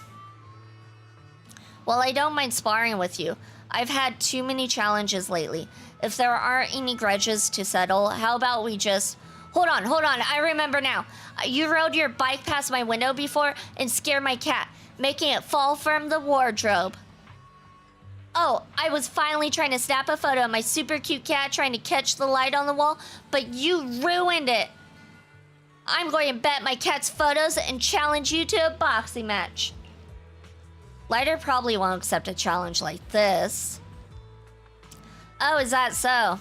S1: I don't mind sparring with you. I've had too many challenges lately. If there aren't any grudges to settle, how about we just... Hold on, I remember now. You rode your bike past my window before and scared my cat, making it fall from the wardrobe. Oh, I was finally trying to snap a photo of my super cute cat trying to catch the light on the wall, but you ruined it. I'm going to bet my cat's photos and challenge you to a boxing match. Lighter probably won't accept a challenge like this. Oh, is that so?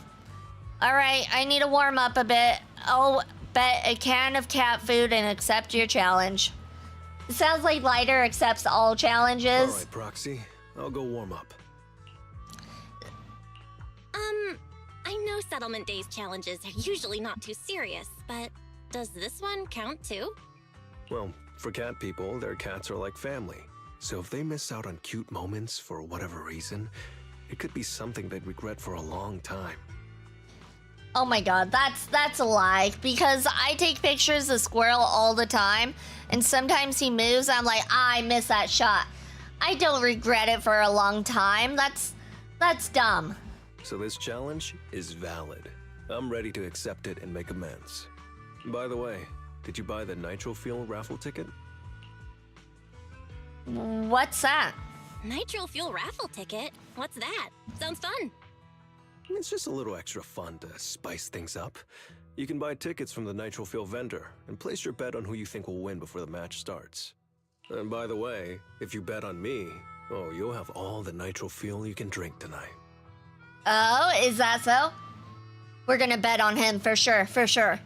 S1: Alright, I need to warm up a bit. I'll bet a can of cat food and accept your challenge. It sounds like Lighter accepts all challenges.
S2: Alright, Proxy. I'll go warm up.
S3: I know Settlement Days challenges are usually not too serious, but does this one count too?
S2: Well, for cat people, their cats are like family. So if they miss out on cute moments for whatever reason, it could be something they'd regret for a long time.
S1: Oh my god, that's a lie. Because I take pictures of Squirrel all the time, and sometimes he moves, I'm like, I missed that shot. I don't regret it for a long time. That's dumb.
S2: So this challenge is valid. I'm ready to accept it and make amends. By the way, did you buy the Nitro Fuel raffle ticket?
S1: What's that?
S3: Nitro Fuel raffle ticket? What's that? Sounds fun.
S2: It's just a little extra fun to spice things up. You can buy tickets from the Nitro Fuel vendor and place your bet on who you think will win before the match starts. And by the way, if you bet on me, oh, you'll have all the Nitro Fuel you can drink tonight.
S1: Oh, is that so? We're gonna bet on him for sure, for sure.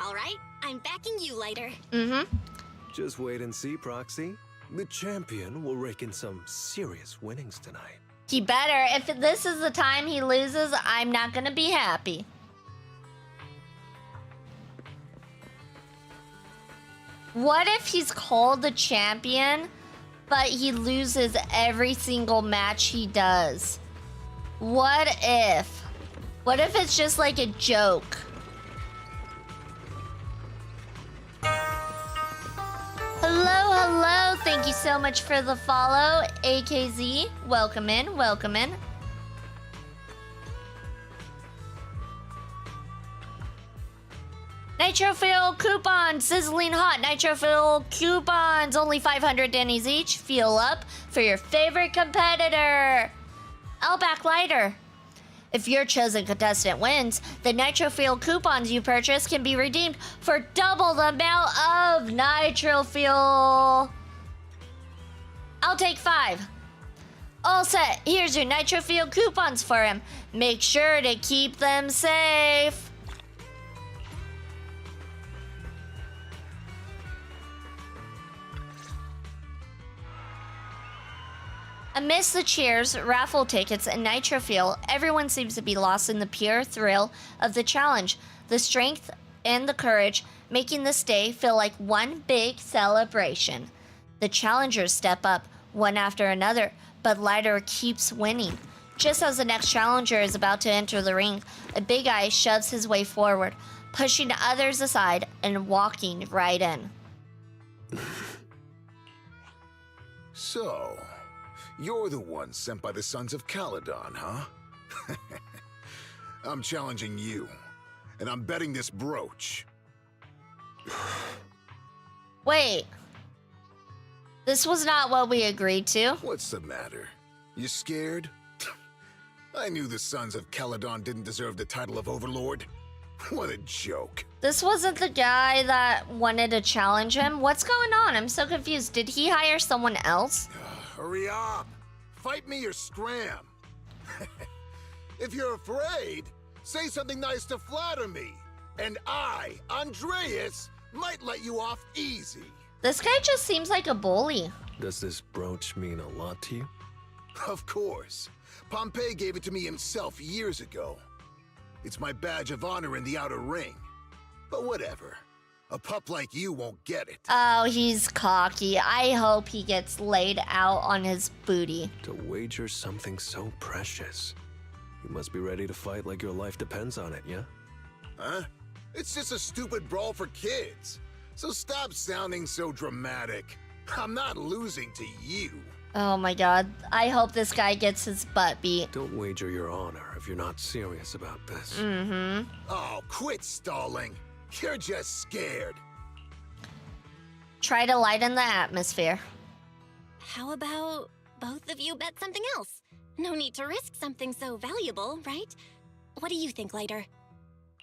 S3: All right, I'm backing you, Lighter.
S1: Mm-hmm.
S2: Just wait and see, Proxy. The champion will rake in some serious winnings tonight.
S1: He better. If this is the time he loses, I'm not gonna be happy. What if he's called the champion, but he loses every single match he does? What if? What if it's just like a joke? Hello. Thank you so much for the follow, AKZ. Welcome in, welcome in. Nitro Fuel coupons, sizzling hot. Nitro Fuel coupons, only 500 dennies each. Fuel up for your favorite competitor. I'll back Lighter. If your chosen contestant wins, the Nitro Fuel coupons you purchase can be redeemed for double the amount of Nitro Fuel. I'll take 5. All set. Here's your Nitro Fuel coupons for him. Make sure to keep them safe. Amidst the cheers, raffle tickets, and Nitro Fuel, everyone seems to be lost in the pure thrill of the challenge, the strength and the courage, making this day feel like one big celebration. The challengers step up, one after another, but Lighter keeps winning. Just as the next challenger is about to enter the ring, a big eye shoves his way forward, pushing others aside and walking right in.
S4: So, you're the one sent by the Sons of Caledon, huh? I'm challenging you, and I'm betting this brooch.
S1: Wait. This was not what we agreed to.
S4: What's the matter? You scared? I knew the Sons of Caledon didn't deserve the title of Overlord. What a joke.
S1: This wasn't the guy that wanted to challenge him. What's going on? I'm so confused. Did he hire someone else?
S4: Hurry up. Fight me or scram. If you're afraid, say something nice to flatter me. And I, Andreas, might let you off easy.
S1: This guy just seems like a bully.
S2: Does this brooch mean a lot to you?
S4: Of course. Pompey gave it to me himself years ago. It's my badge of honor in the outer ring. But whatever. A pup like you won't get it.
S1: Oh, he's cocky. I hope he gets laid out on his booty.
S2: To wager something so precious. You must be ready to fight like your life depends on it, yeah?
S4: Huh? It's just a stupid brawl for kids. So stop sounding so dramatic. I'm not losing to you.
S1: Oh my god. I hope this guy gets his butt beat.
S2: Don't wager your honor if you're not serious about this.
S1: Mm-hmm.
S4: Oh, quit stalling. You're just scared.
S1: Try to lighten the atmosphere.
S3: How about both of you bet something else? No need to risk something so valuable, right? What do you think, Lighter?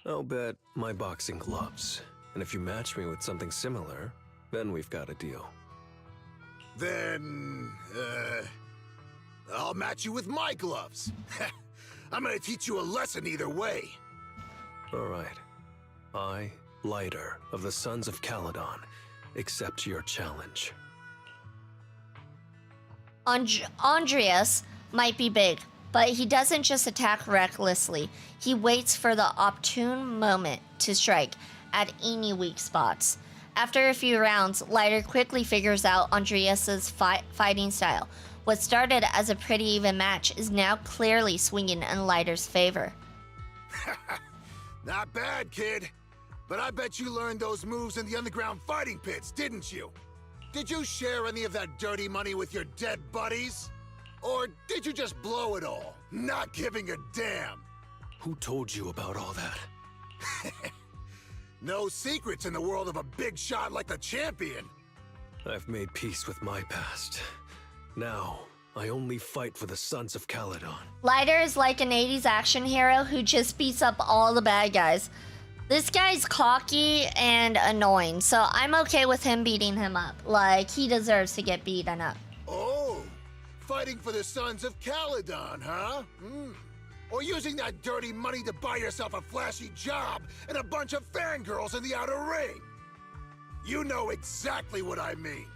S2: I'll bet my boxing gloves. And if you match me with something similar, then we've got a deal.
S4: Then, I'll match you with my gloves. I'm gonna teach you a lesson either way.
S2: All right. I, Lighter, of the Sons of Caledon, accept your challenge.
S1: Andreas might be big, but he doesn't just attack recklessly. He waits for the opportune moment to strike at any weak spots. After a few rounds, Lighter quickly figures out Andreas's fighting style. What started as a pretty even match is now clearly swinging in Lighter's favor.
S4: Not bad, kid. But I bet you learned those moves in the underground fighting pits, didn't you? Did you share any of that dirty money with your dead buddies? Or did you just blow it all, not giving a damn?
S2: Who told you about all that?
S4: No secrets in the world of a big shot like the champion.
S2: I've made peace with my past. Now, I only fight for the Sons of Caledon.
S1: Lighter is like an 80s action hero who just beats up all the bad guys. This guy's cocky and annoying, so I'm okay with him beating him up. Like, he deserves to get beaten up.
S4: Oh, fighting for the Sons of Caledon, huh? Or using that dirty money to buy yourself a flashy job and a bunch of fangirls in the outer ring. You know exactly what I mean.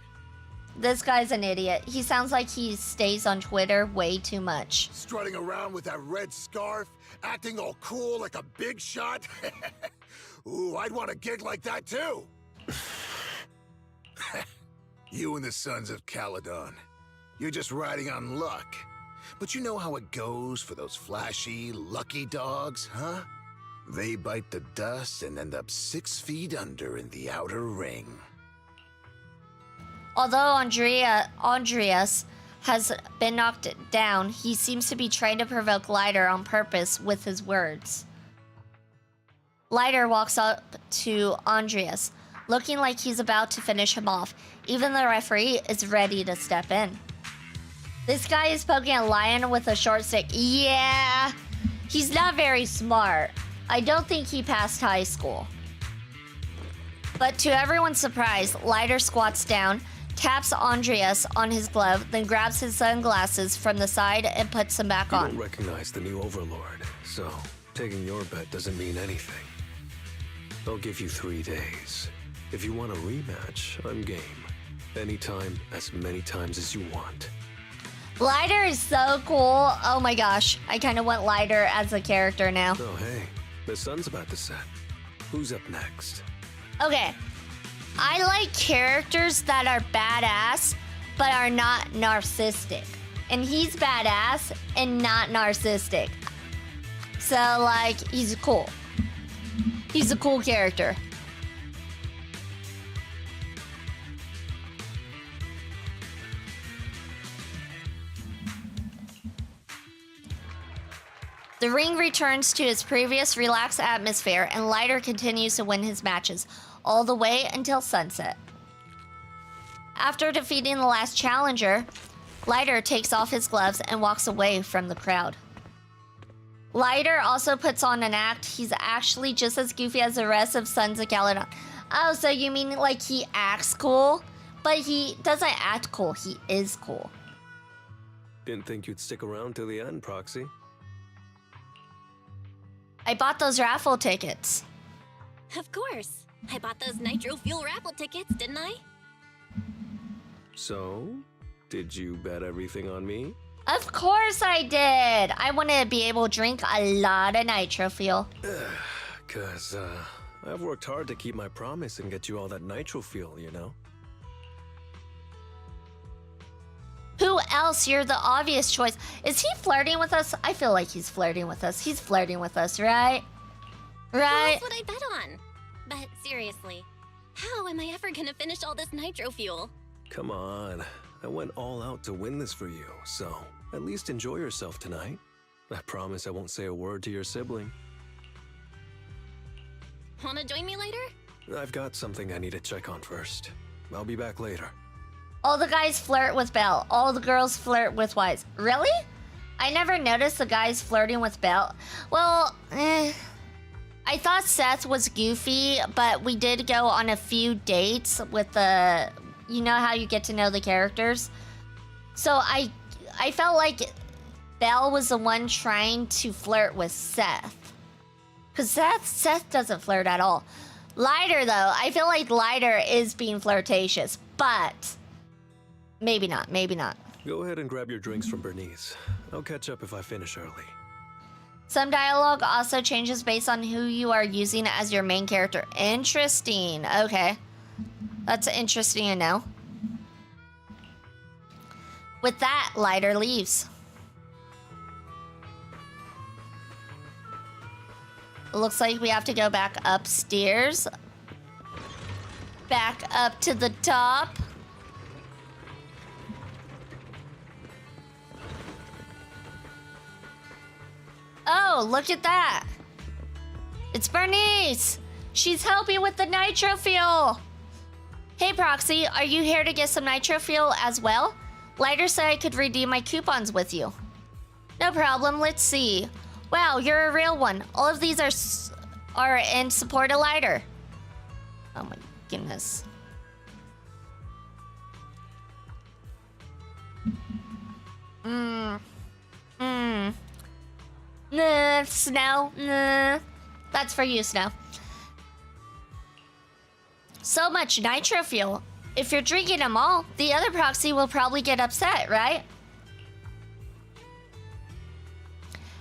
S1: This guy's an idiot. He sounds like he stays on Twitter way too much.
S4: Strutting around with that red scarf, acting all cool like a big shot. Ooh, I'd want a gig like that too. You and the Sons of Caledon. You're just riding on luck. But you know how it goes for those flashy, lucky dogs, huh? They bite the dust and end up 6 feet under in the outer ring.
S1: Although Andreas has been knocked down, he seems to be trying to provoke Lighter on purpose with his words. Lighter walks up to Andreas, looking like he's about to finish him off. Even the referee is ready to step in. This guy is poking a lion with a short stick. Yeah, he's not very smart. I don't think he passed high school. But to everyone's surprise, Lighter squats down, taps Andreas on his glove, then grabs his sunglasses from the side and puts them back on.
S2: You don't recognize the new overlord, so taking your bet doesn't mean anything. I'll give you 3 days. If you want a rematch, I'm game. Anytime, as many times as you want.
S1: Lighter is so cool. Oh my gosh, I kind of want Lighter as a character now.
S2: Oh hey, the sun's about to set. Who's up next?
S1: Okay, I like characters that are badass, but are not narcissistic. And he's badass and not narcissistic. So, like, he's cool. He's a cool character. The ring returns to its previous relaxed atmosphere, and Lighter continues to win his matches, all the way until sunset. After defeating the last challenger, Lighter takes off his gloves and walks away from the crowd. Lighter also puts on an act. He's actually just as goofy as the rest of Sons of Caledon. Oh, so you mean like he acts cool? But he doesn't act cool, he is cool.
S2: Didn't think you'd stick around till the end, Proxy.
S1: I bought those raffle tickets.
S3: Of course. I bought those nitro fuel raffle tickets, didn't I?
S2: So, did you bet everything on me?
S1: Of course I did. I want to be able to drink a lot of nitro fuel.
S2: Cause, I've worked hard to keep my promise and get you all that nitro fuel, you know?
S1: Who else? You're the obvious choice. Is he flirting with us? I feel like he's flirting with us. He's flirting with us, right?
S3: Well,
S1: Right?
S3: that's what I bet on. But seriously, how am I ever gonna finish all this nitro fuel?
S2: Come on. I went all out to win this for you, so at least enjoy yourself tonight. I promise I won't say a word to your sibling.
S3: Wanna join me later?
S2: I've got something I need to check on first. I'll be back later.
S1: All the guys flirt with Belle. All the girls flirt with Wise. Really? I never noticed the guys flirting with Belle. Well, I thought Seth was goofy, but we did go on a few dates with the... You know how you get to know the characters? So I felt like Belle was the one trying to flirt with Seth. Because Seth doesn't flirt at all. Lighter, though, I feel like Lighter is being flirtatious, but... Maybe not, maybe not.
S2: Go ahead and grab your drinks from Bernice. I'll catch up if I finish early.
S1: Some dialogue also changes based on who you are using as your main character. Interesting. Okay. That's interesting to know. With that, Lighter leaves. It looks like we have to go back upstairs. Back up to the top. Oh, look at that. It's Bernice. She's helping with the nitro fuel. Hey, Proxy, are you here to get some nitro fuel as well? Lighter said I could redeem my coupons with you. No problem, let's see. Wow, you're a real one. All of these are in support of Lighter. Oh my goodness. Nah, Snow. Nah. That's for you, Snow. So much nitro fuel. If you're drinking them all, the other Proxy will probably get upset, right?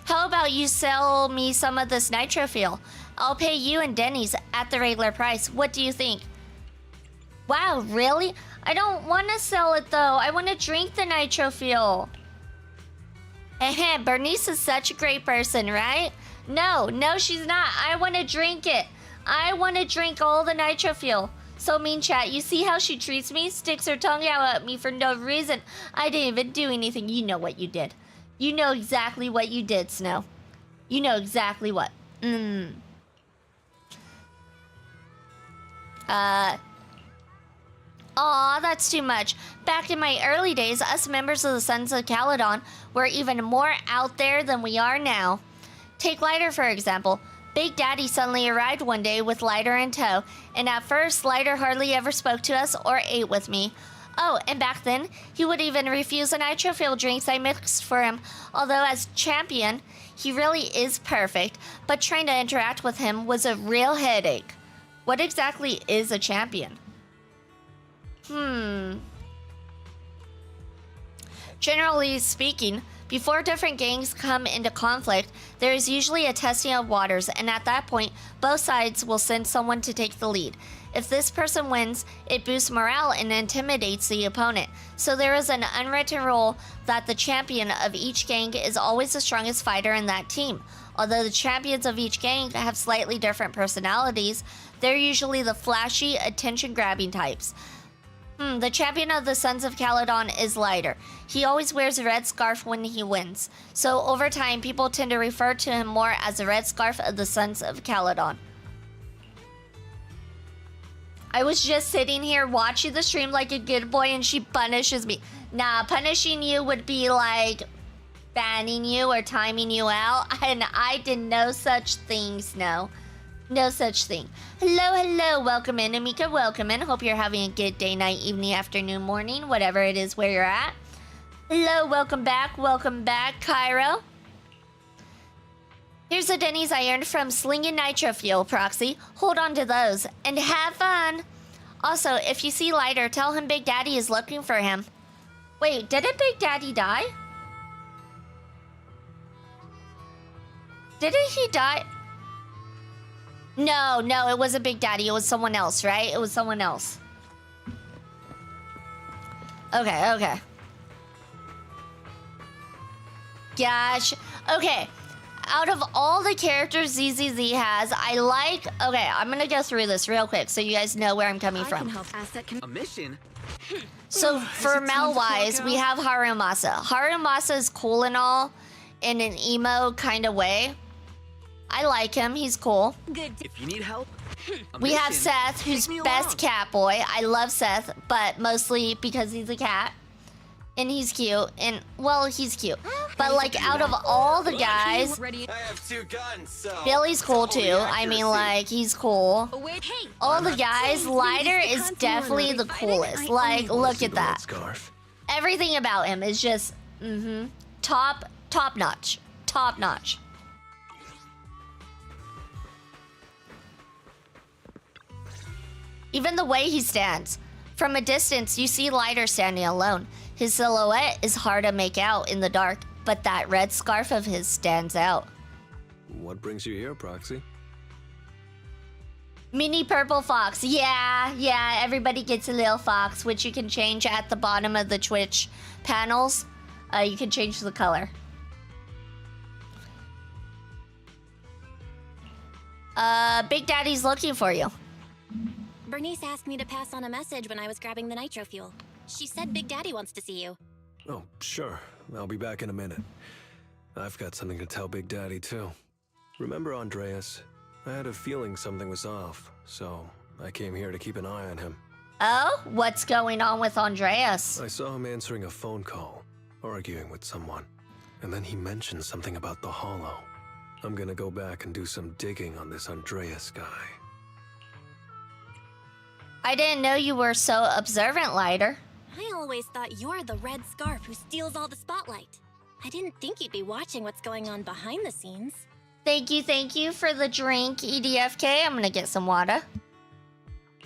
S1: How about you sell me some of this nitro fuel? I'll pay you and Denny's at the regular price. What do you think? Wow, really? I don't want to sell it, though. I want to drink the nitro fuel. Bernice is such a great person, right? No, she's not. I want to drink it. I want to drink all the nitro fuel. So mean, chat. You see how she treats me? Sticks her tongue out at me for no reason. I didn't even do anything. You know what you did. You know exactly what you did, Snow. You know exactly what. Aw, that's too much. Back in my early days, us members of the Sons of Caledon were even more out there than we are now. Take Lighter, for example. Big Daddy suddenly arrived one day with Lighter in tow, and at first, Lighter hardly ever spoke to us or ate with me. Oh, and back then, he would even refuse the nitro fuel drinks I mixed for him, although as champion, he really is perfect, but trying to interact with him was a real headache. What exactly is a champion? Generally speaking, before different gangs come into conflict, there is usually a testing of waters, and at that point, both sides will send someone to take the lead. If this person wins, it boosts morale and intimidates the opponent. So there is an unwritten rule that the champion of each gang is always the strongest fighter in that team. Although the champions of each gang have slightly different personalities, they're usually the flashy, attention-grabbing types. The champion of the Sons of Caledon is Lighter. He always wears a red scarf when he wins. So over time, people tend to refer to him more as the red scarf of the Sons of Caledon. I was just sitting here watching the stream like a good boy and she punishes me. Nah, punishing you would be like fanning you or timing you out, and I did no such things, no. No such thing. Hello, welcome in, Amika, welcome in. Hope you're having a good day, night, evening, afternoon, morning, whatever it is where you're at. Hello, welcome back, Cairo. Here's the Denny's I earned from slinging nitro fuel, Proxy. Hold on to those, and have fun. Also, if you see Lighter, tell him Big Daddy is looking for him. Wait, didn't Big Daddy die? Didn't he die? No, it wasn't Big Daddy. It was someone else, right? It was someone else. Okay. Gosh. Okay. Out of all the characters ZZZ has, I like... Okay, I'm gonna go through this real quick so you guys know where I'm coming from.
S5: A mission?
S1: So, for Mel-wise, we have Harumasa. Harumasa is cool and all, in an emo kind of way. I like him. He's cool.
S3: Good.
S5: If you need help,
S1: We have Seth, who's best cat boy. I love Seth, but mostly because he's a cat. And he's cute. And, well, he's cute. But, like, out of all the guys,
S5: I have 2 guns, so
S1: Billy's cool, too. I mean, like, he's cool.
S3: Hey,
S1: All the guys, Lighter is definitely the coolest. Like, look at that.
S2: Scarf.
S1: Everything about him is just, top notch. Top notch. Even the way he stands. From a distance, you see Lighter standing alone. His silhouette is hard to make out in the dark, but that red scarf of his stands out.
S2: What brings you here, Proxy?
S1: Mini purple fox. Yeah, everybody gets a little fox, which you can change at the bottom of the Twitch panels. You can change the color. Big Daddy's looking for you.
S3: Bernice asked me to pass on a message when I was grabbing the nitro fuel. She said Big Daddy wants to see you.
S2: Oh, sure. I'll be back in a minute. I've got something to tell Big Daddy, too. Remember Andreas? I had a feeling something was off, so I came here to keep an eye on him.
S1: Oh? What's going on with Andreas?
S2: I saw him answering a phone call, arguing with someone. And then he mentioned something about the Hollow. I'm gonna go back and do some digging on this Andreas guy.
S1: I didn't know you were so observant, Lighter.
S3: I always thought you're the red scarf who steals all the spotlight. I didn't think you'd be watching what's going on behind the scenes.
S1: Thank you for the drink, EDFK. I'm gonna get some water.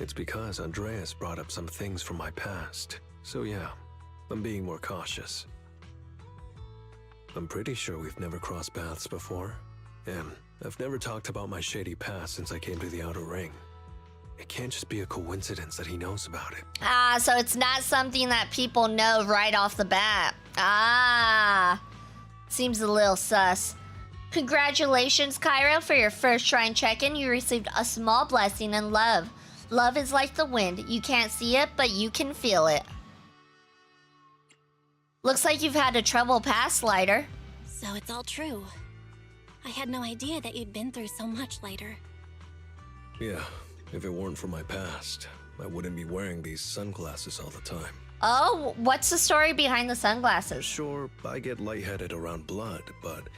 S2: It's because Andreas brought up some things from my past. So yeah, I'm being more cautious. I'm pretty sure we've never crossed paths before. And I've never talked about my shady past since I came to the Outer Ring. It can't just be a coincidence that he knows about it.
S1: Ah, so it's not something that people know right off the bat. Ah, seems a little sus. Congratulations, Cairo, for your first shrine check-in. You received a small blessing in love. Love is like the wind. You can't see it, but you can feel it. Looks like you've had a troubled past, Lighter.
S3: So it's all true. I had no idea that you'd been through so much, Lighter.
S2: Yeah, if it weren't for my past, I wouldn't be wearing these sunglasses all the time.
S1: Oh, what's the story behind the sunglasses?
S2: Sure, I get lightheaded around blood, but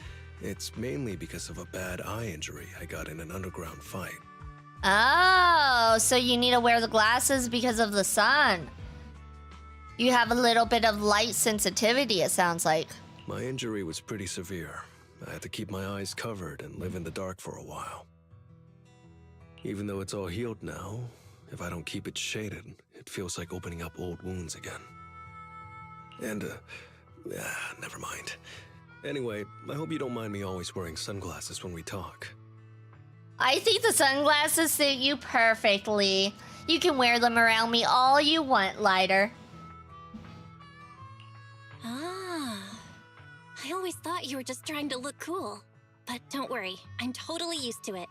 S2: it's mainly because of a bad eye injury I got in an underground fight.
S1: Oh, so you need to wear the glasses because of the sun. You have a little bit of light sensitivity, it sounds like.
S2: My injury was pretty severe. I had to keep my eyes covered and live in the dark for a while. Even though it's all healed now, if I don't keep it shaded, it feels like opening up old wounds again. And, never mind. Anyway, I hope you don't mind me always wearing sunglasses when we talk.
S1: I think the sunglasses suit you perfectly. You can wear them around me all you want, Lighter.
S3: Ah. I always thought you were just trying to look cool. But don't worry, I'm totally used to it.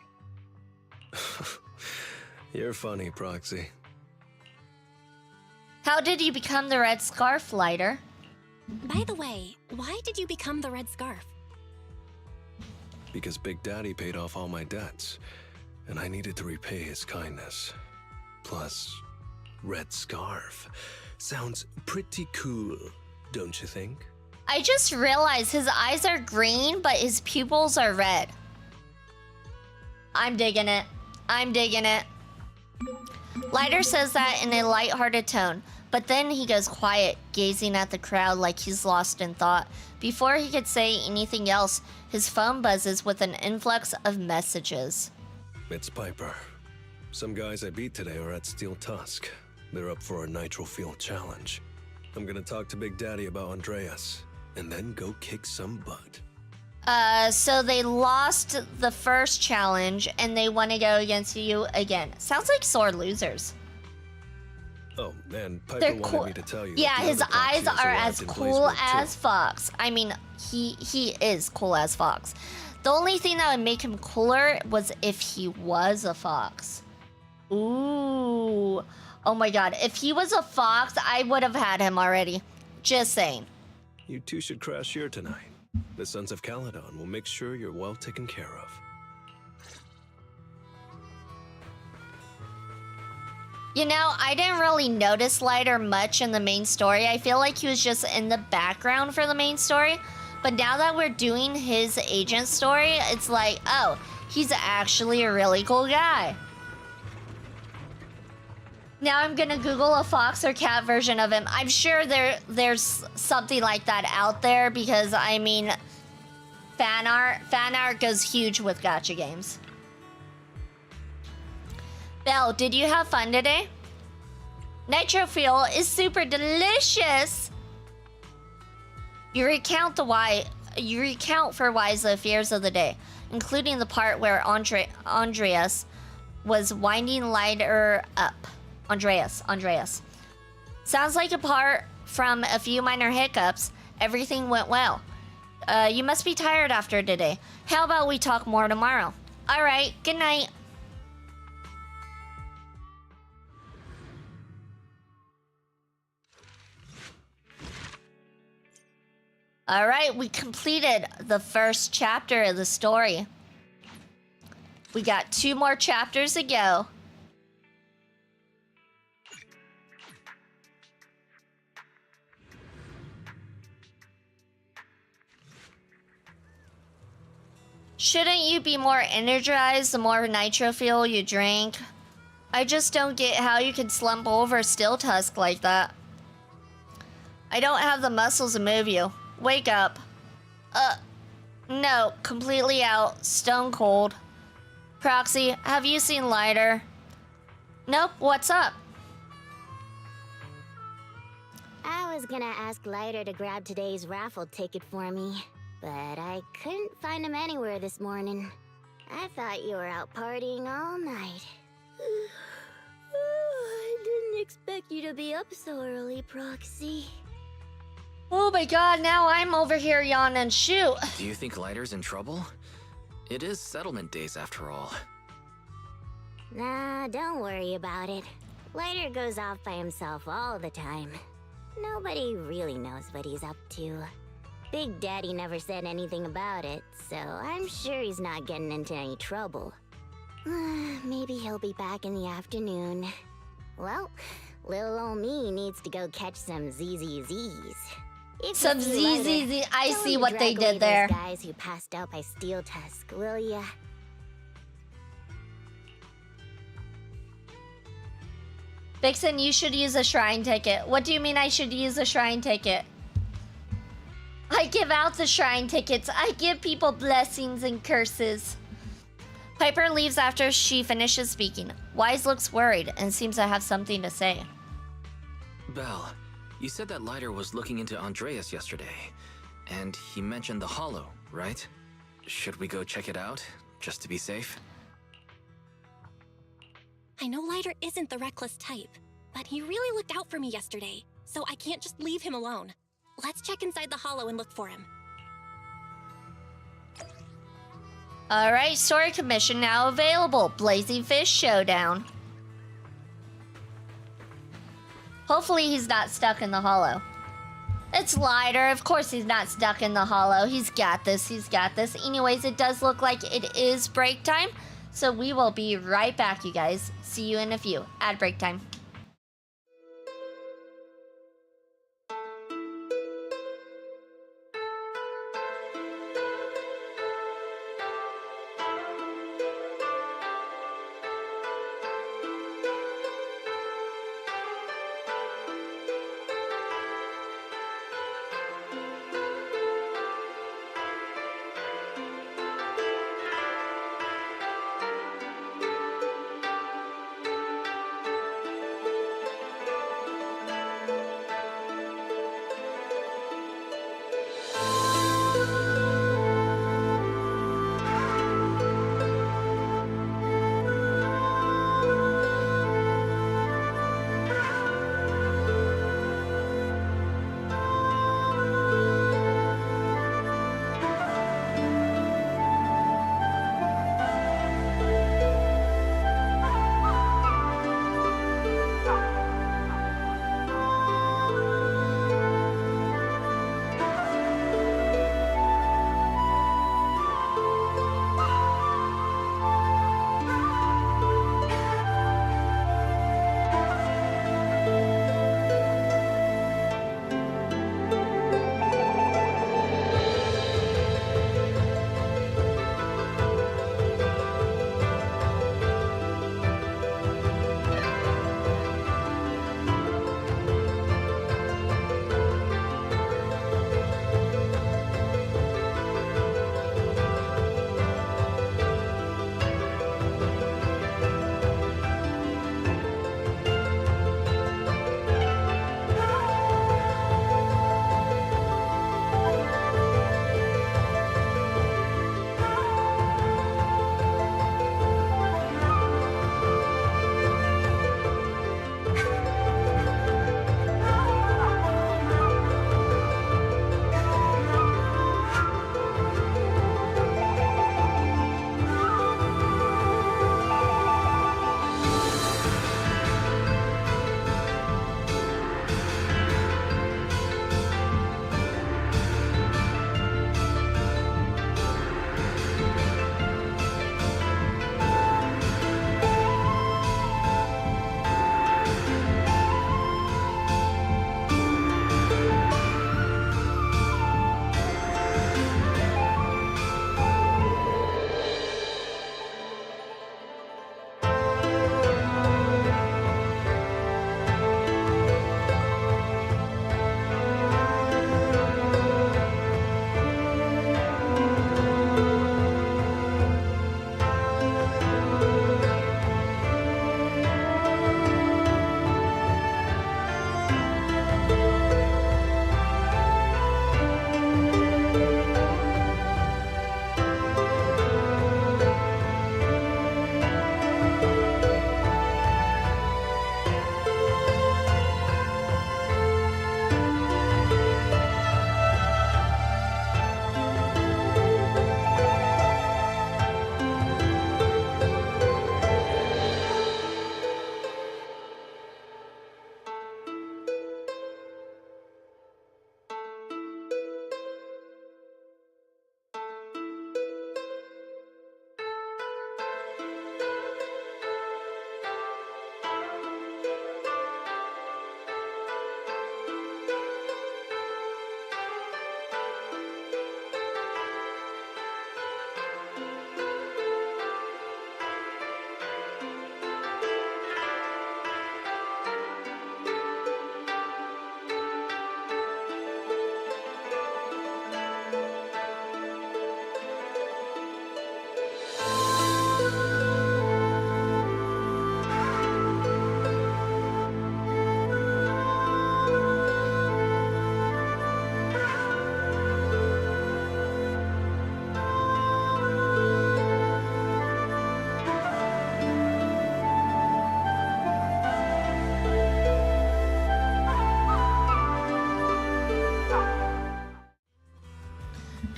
S2: You're funny, Proxy.
S1: How did you become the red scarf, Lighter?
S3: By the way, why did you become the red scarf?
S2: Because Big Daddy paid off all my debts, and I needed to repay his kindness. Plus, red scarf. Sounds pretty cool, don't you think?
S1: I just realized his eyes are green, but his pupils are red. I'm digging it. I'm digging it. Lighter says that in a lighthearted tone, but then he goes quiet, gazing at the crowd like he's lost in thought. Before he could say anything else, his phone buzzes with an influx of messages.
S2: It's Piper. Some guys I beat today are at Steel Tusk. They're up for a Nitro Field challenge. I'm gonna talk to Big Daddy about Andreas, and then go kick some butt.
S1: So they lost the first challenge, and they want to go against you again. Sounds like sore losers.
S2: Oh, and Piper
S1: They're
S2: wanted
S1: cool.
S2: me to tell you.
S1: Yeah,
S2: that the
S1: his
S2: other proxy
S1: eyes
S2: has
S1: are
S2: arrived
S1: as
S2: in
S1: cool
S2: Blazeburg,
S1: as
S2: too.
S1: Fox. I mean, he is cool as Fox. The only thing that would make him cooler was if he was a fox. Ooh. Oh my god. If he was a fox, I would have had him already. Just saying.
S2: You two should crash here tonight. The Sons of Caledon will make sure you're well taken care of.
S1: You know, I didn't really notice Lighter much in the main story. I feel like he was just in the background for the main story. But now that we're doing his agent story, it's like, oh, he's actually a really cool guy. Now I'm gonna Google a fox or cat version of him. I'm sure there's something like that out there because, I mean, fan art goes huge with gacha games. Belle, did you have fun today? Nitro Fuel is super delicious. You recount for Wise the fears of the day, including the part where Andreas was winding Lighter up. Andreas. Sounds like apart from a few minor hiccups, everything went well. You must be tired after today. How about we talk more tomorrow? All right, good night. All right, we completed the first chapter of the story. We got 2 more chapters to go. Shouldn't you be more energized the more nitro fuel you drink? I just don't get how you can slump over Steel Tusk like that. I don't have the muscles to move you. Wake up. No, completely out. Stone cold. Proxy, have you seen Lighter? Nope, what's up?
S6: I was gonna ask Lighter to grab today's raffle ticket for me, but I couldn't find him anywhere this morning. I thought you were out partying all night. I didn't expect you to be up so early, Proxy.
S1: Oh my god, now I'm over here yawning. Shoot.
S5: Do you think Lighter's in trouble? It is settlement days after all.
S6: Nah, don't worry about it. Lighter goes off by himself all the time. Nobody really knows what he's up to. Big Daddy never said anything about it, so I'm sure he's not getting into any trouble. Maybe he'll be back in the afternoon. Well, little ol' me needs to go catch some ZZZs. If
S1: Some
S6: you see Lighter,
S1: ZZZ. I
S6: tell
S1: see
S6: him to
S1: what they
S6: drag away
S1: did there.
S6: those guys who passed out by Steel Tusk, will ya?
S1: Vixen, you should use a shrine ticket. What do you mean I should use a shrine ticket? I give out the shrine tickets. I give people blessings and curses. Piper leaves after she finishes speaking. Wise looks worried and seems to have something to say.
S5: Belle, you said that Lighter was looking into Andreas yesterday, and he mentioned the Hollow, right? Should we go check it out, just to be safe?
S3: I know Lighter isn't the reckless type, but he really looked out for me yesterday, so I can't just leave him alone. Let's check inside the Hollow and look for him.
S1: Alright, story commission now available. Blazing Fish Showdown. Hopefully he's not stuck in the hollow. It's Lighter. Of course he's not stuck in the hollow. He's got this. He's got this. Anyways, it does look like it is break time. So we will be right back, you guys. See you in a few. Ad break time.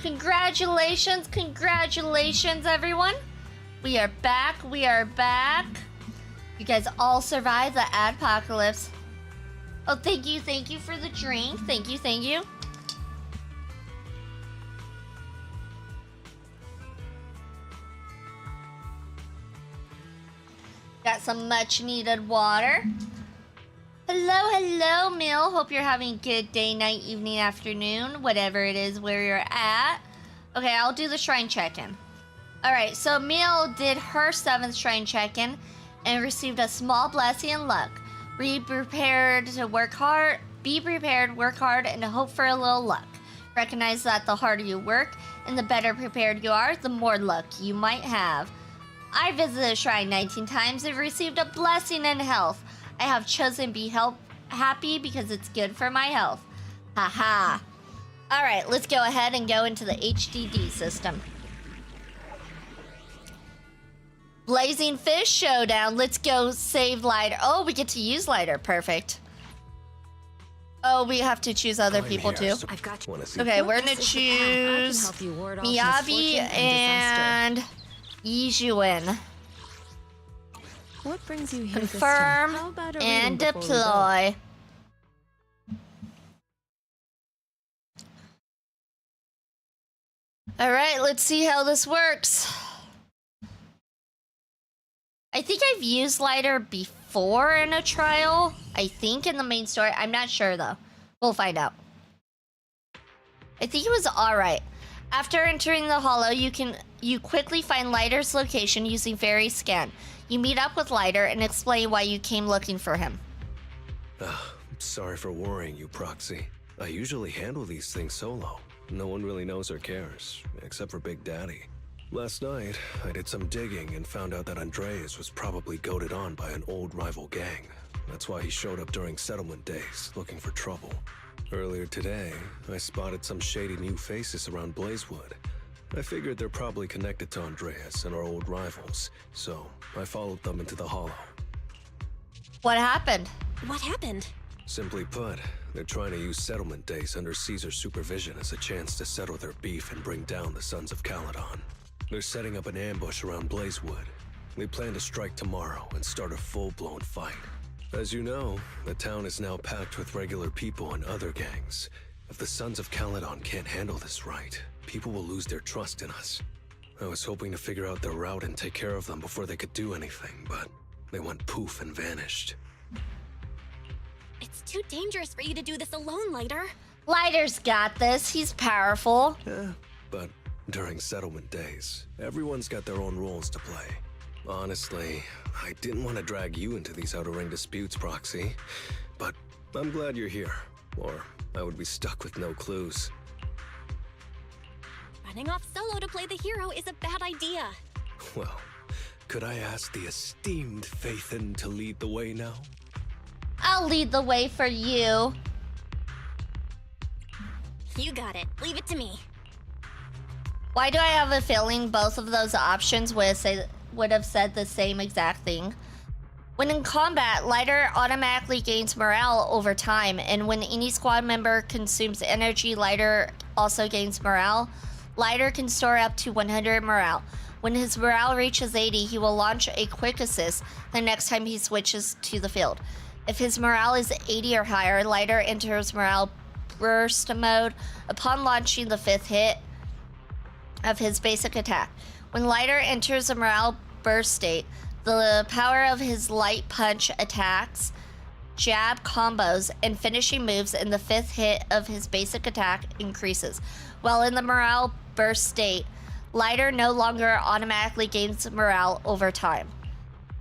S1: Congratulations, congratulations, everyone. We are back, we are back. You guys all survived the adpocalypse. Oh, thank you for the drink. Thank you. Got some much needed water. Hello, Mill. Hope you're having a good day, night, evening, afternoon, whatever it is where you're at. Okay, I'll do the shrine check-in. Alright, so Mill did her 7th shrine check-in and received a small blessing and luck. Be prepared, work hard, and hope for a little luck. Recognize that the harder you work and the better prepared you are, the more luck you might have. I visited the shrine 19 times and received a blessing in health. I have chosen be happy because it's good for my health. Haha. Alright, let's go ahead and go into the HDD system. Blazing Fish Showdown. Let's go save Lighter. Oh, we get to use Lighter. Perfect. Oh, we have to choose other people too.
S7: I've got you.
S1: Okay, we're gonna choose Miyabi and Yijuan.
S7: What brings you here
S1: Confirm
S7: this time? How about a
S1: and
S7: reading before we go?
S1: deploy. All right, let's see how this works. I think I've used Lighter before in a trial. I think in the main story. I'm not sure though. We'll find out. I think it was alright. After entering the hollow, you quickly find Lighter's location using Fairy Scan. You meet up with Lighter and explain why you came looking for him.
S2: Sorry for worrying you, Proxy. I usually handle these things solo. No one really knows or cares, except for Big Daddy. Last night, I did some digging and found out that Andreas was probably goaded on by an old rival gang. That's why he showed up during settlement days, looking for trouble. Earlier today, I spotted some shady new faces around Blazewood. I figured they're probably connected to Andreas and our old rivals, so I followed them into the hollow.
S1: What happened?
S3: What happened?
S2: Simply put, they're trying to use settlement days under Caesar's supervision as a chance to settle their beef and bring down the Sons of Caledon. They're setting up an ambush around Blazewood. They plan to strike tomorrow and start a full-blown fight. As you know, the town is now packed with regular people and other gangs. If the Sons of Caledon can't handle this right, people will lose their trust in us. I was hoping to figure out their route and take care of them before they could do anything, but they went poof and vanished.
S3: It's too dangerous for you to do this alone, Lighter.
S1: Lighter's got this. He's powerful.
S2: Yeah, but during settlement days, everyone's got their own roles to play. Honestly, I didn't want to drag you into these outer ring disputes, Proxy, but I'm glad you're here, or I would be stuck with no clues.
S3: Running off solo to play the hero is a bad idea.
S2: Well, could I ask the esteemed Phaethon to lead the way now?
S1: I'll lead the way for you.
S3: You got it. Leave it to me.
S1: Why do I have a feeling both of those options would have said the same exact thing? When in combat, Lighter automatically gains morale over time, and when any squad member consumes energy, Lighter also gains morale. Lighter can store up to 100 morale. When his morale reaches 80, he will launch a quick assist the next time he switches to the field. If his morale is 80 or higher, Lighter enters morale burst mode upon launching the 5th hit of his basic attack. When Lighter enters a morale burst state, the power of his light punch attacks, jab combos, and finishing moves in the 5th hit of his basic attack increases. While in the morale burst state, Lighter no longer automatically gains morale over time.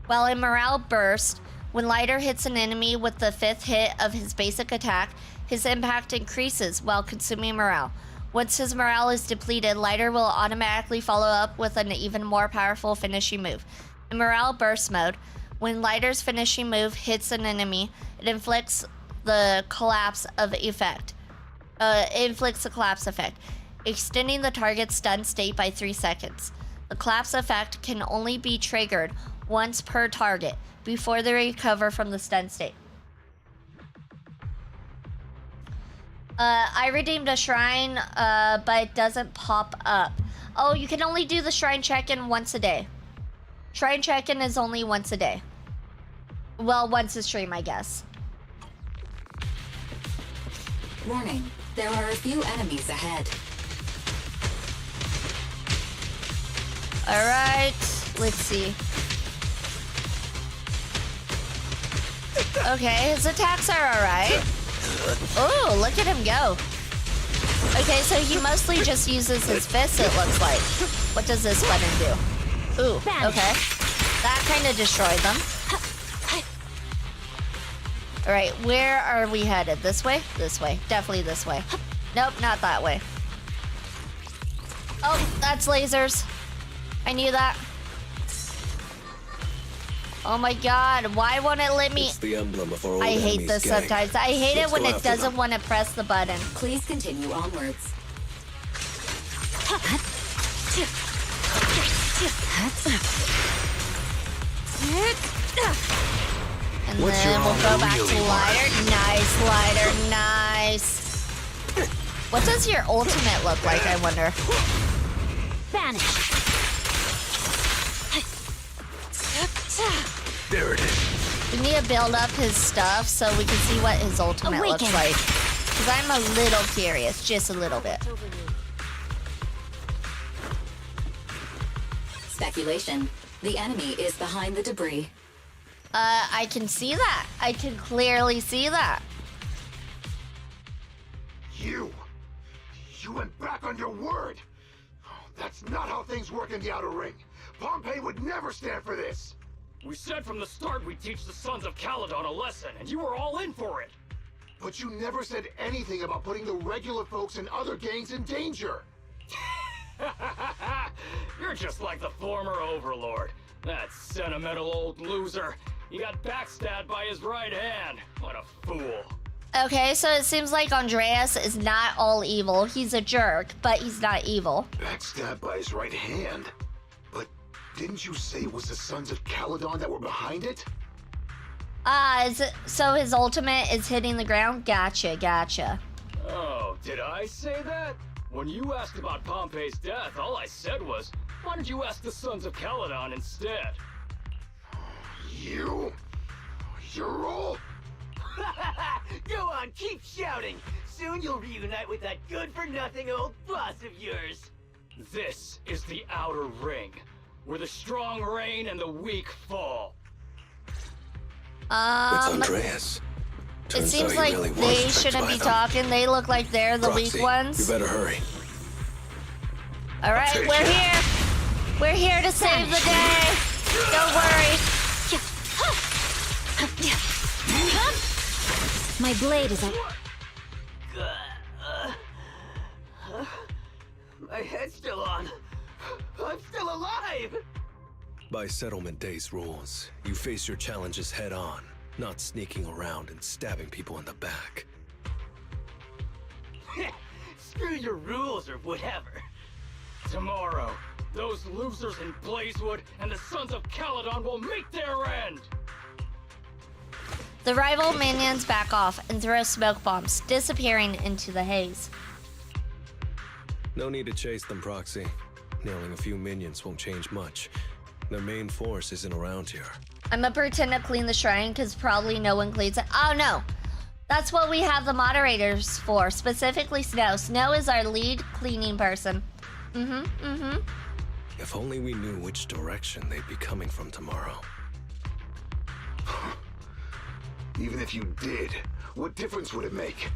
S1: While in morale burst, when Lighter hits an enemy with the 5th hit of his basic attack, his impact increases while consuming morale. Once his morale is depleted, Lighter will automatically follow up with an even more powerful finishing move. In morale burst mode, when Lighter's finishing move hits an enemy, it inflicts the collapse effect, extending the target's stun state by 3 seconds. The collapse effect can only be triggered once per target before they recover from the stun state. I redeemed a shrine, but it doesn't pop up. Oh, you can only do the shrine check-in once a day. Shrine check-in is only once a day. Well, once a stream, I guess.
S8: Warning, there are a few enemies ahead.
S1: Alright, let's see. Okay, his attacks are alright. Oh, look at him go. Okay, so he mostly just uses his fists, it looks like. What does this button do? Ooh, okay. That kind of destroyed them. Alright, where are we headed? This way? This way. Definitely this way. Nope, not that way. Oh, that's lasers. I knew that. Oh my god, why won't it let me?
S2: It's the emblem of our old
S1: I hate
S2: enemy's
S1: this
S2: gang.
S1: sometimes. I hate
S2: Let's
S1: it when
S2: go
S1: it
S2: after
S1: doesn't
S2: them.
S1: want to press the button.
S8: Please continue onwards.
S1: And
S4: What's
S1: then
S4: your
S1: we'll go
S4: armor
S1: back
S4: really
S1: to lighter. Nice, lighter, nice. What does your ultimate look like, I wonder?
S6: Vanish.
S4: There it is.
S1: We need to build up his stuff so we can see what his ultimate looks
S6: Awaken.
S1: like. Because I'm a little curious, just a little bit.
S8: Speculation. The enemy is behind the debris.
S1: I can see that. I can clearly see that.
S4: You went back on your word. That's not how things work in the Outer Ring. Pompeii would never stand for this.
S9: We said from the start we'd teach the Sons of Caledon a lesson, and you were all in for it.
S4: But you never said anything about putting the regular folks and other gangs in danger.
S9: You're just like the former Overlord. That sentimental old loser. He got backstabbed by his right hand. What a fool.
S1: Okay, so it seems like Andreas is not all evil. He's a jerk, but he's not evil.
S4: Backstabbed by his right hand. But didn't you say it was the Sons of Caledon that were behind it?
S1: So his ultimate is hitting the ground? Gotcha.
S9: Oh, did I say that? When you asked about Pompey's death, all I said was, why don't you ask the Sons of Caledon instead?
S4: You're all...
S10: Go on, keep shouting. Soon you'll reunite with that good-for-nothing old boss of yours.
S9: This is the Outer Ring, where the strong reign and the weak fall.
S2: It's Andreas.
S1: It
S2: Turns
S1: seems
S2: out he
S1: like
S2: really was
S1: they
S2: tricked
S1: shouldn't
S2: by
S1: be
S2: them.
S1: talking. They look like they're the
S2: Proxy,
S1: weak ones.
S2: You better hurry.
S1: All right,
S2: take
S1: we're
S2: it.
S1: here. We're here to save the day. Don't worry.
S6: My blade is up.
S10: My head's still on. I'm still alive!
S2: By Settlement Day's rules, you face your challenges head on, not sneaking around and stabbing people in the back.
S10: Screw your rules or whatever.
S9: Tomorrow, those losers in Blazewood and the Sons of Caledon will meet their end!
S1: The rival minions back off and throw smoke bombs, disappearing into the haze.
S2: No need to chase them, Proxy. Nailing a few minions won't change much. Their main force isn't around here.
S1: I'm gonna pretend to clean the shrine because probably no one cleans it. Oh no! That's what we have the moderators for, specifically Snow. Snow is our lead cleaning person.
S2: If only we knew which direction they'd be coming from tomorrow.
S4: Even if you did, what difference would it make?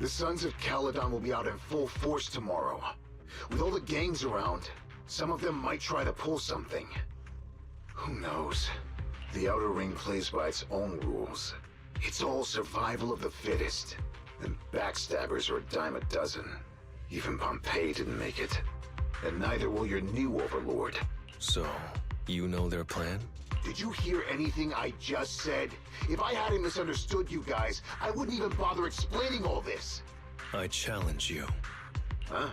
S4: The Sons of Caledon will be out in full force tomorrow. With all the gangs around, some of them might try to pull something. Who knows? The Outer Ring plays by its own rules. It's all survival of the fittest. And backstabbers are a dime a dozen. Even Pompeii didn't make it. And neither will your new overlord.
S2: So, you know their plan?
S4: Did you hear anything I just said? If I hadn't misunderstood you guys, I wouldn't even bother explaining all this.
S2: I challenge you.
S4: Huh?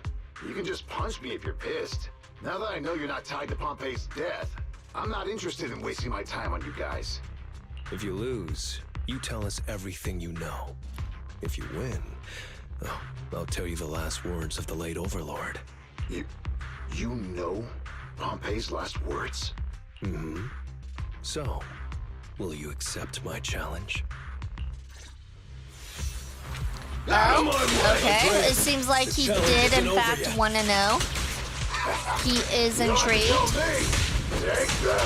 S4: You can just punch me if you're pissed. Now that I know you're not tied to Pompeii's death, I'm not interested in wasting my time on you guys.
S2: If you lose, you tell us everything you know. If you win, oh, I'll tell you the last words of the late Overlord.
S4: You know Pompey's last words?
S2: Mm-hmm. So, will you accept my challenge?
S1: Oh, okay. It seems like he did, in fact, want to know. He is intrigued.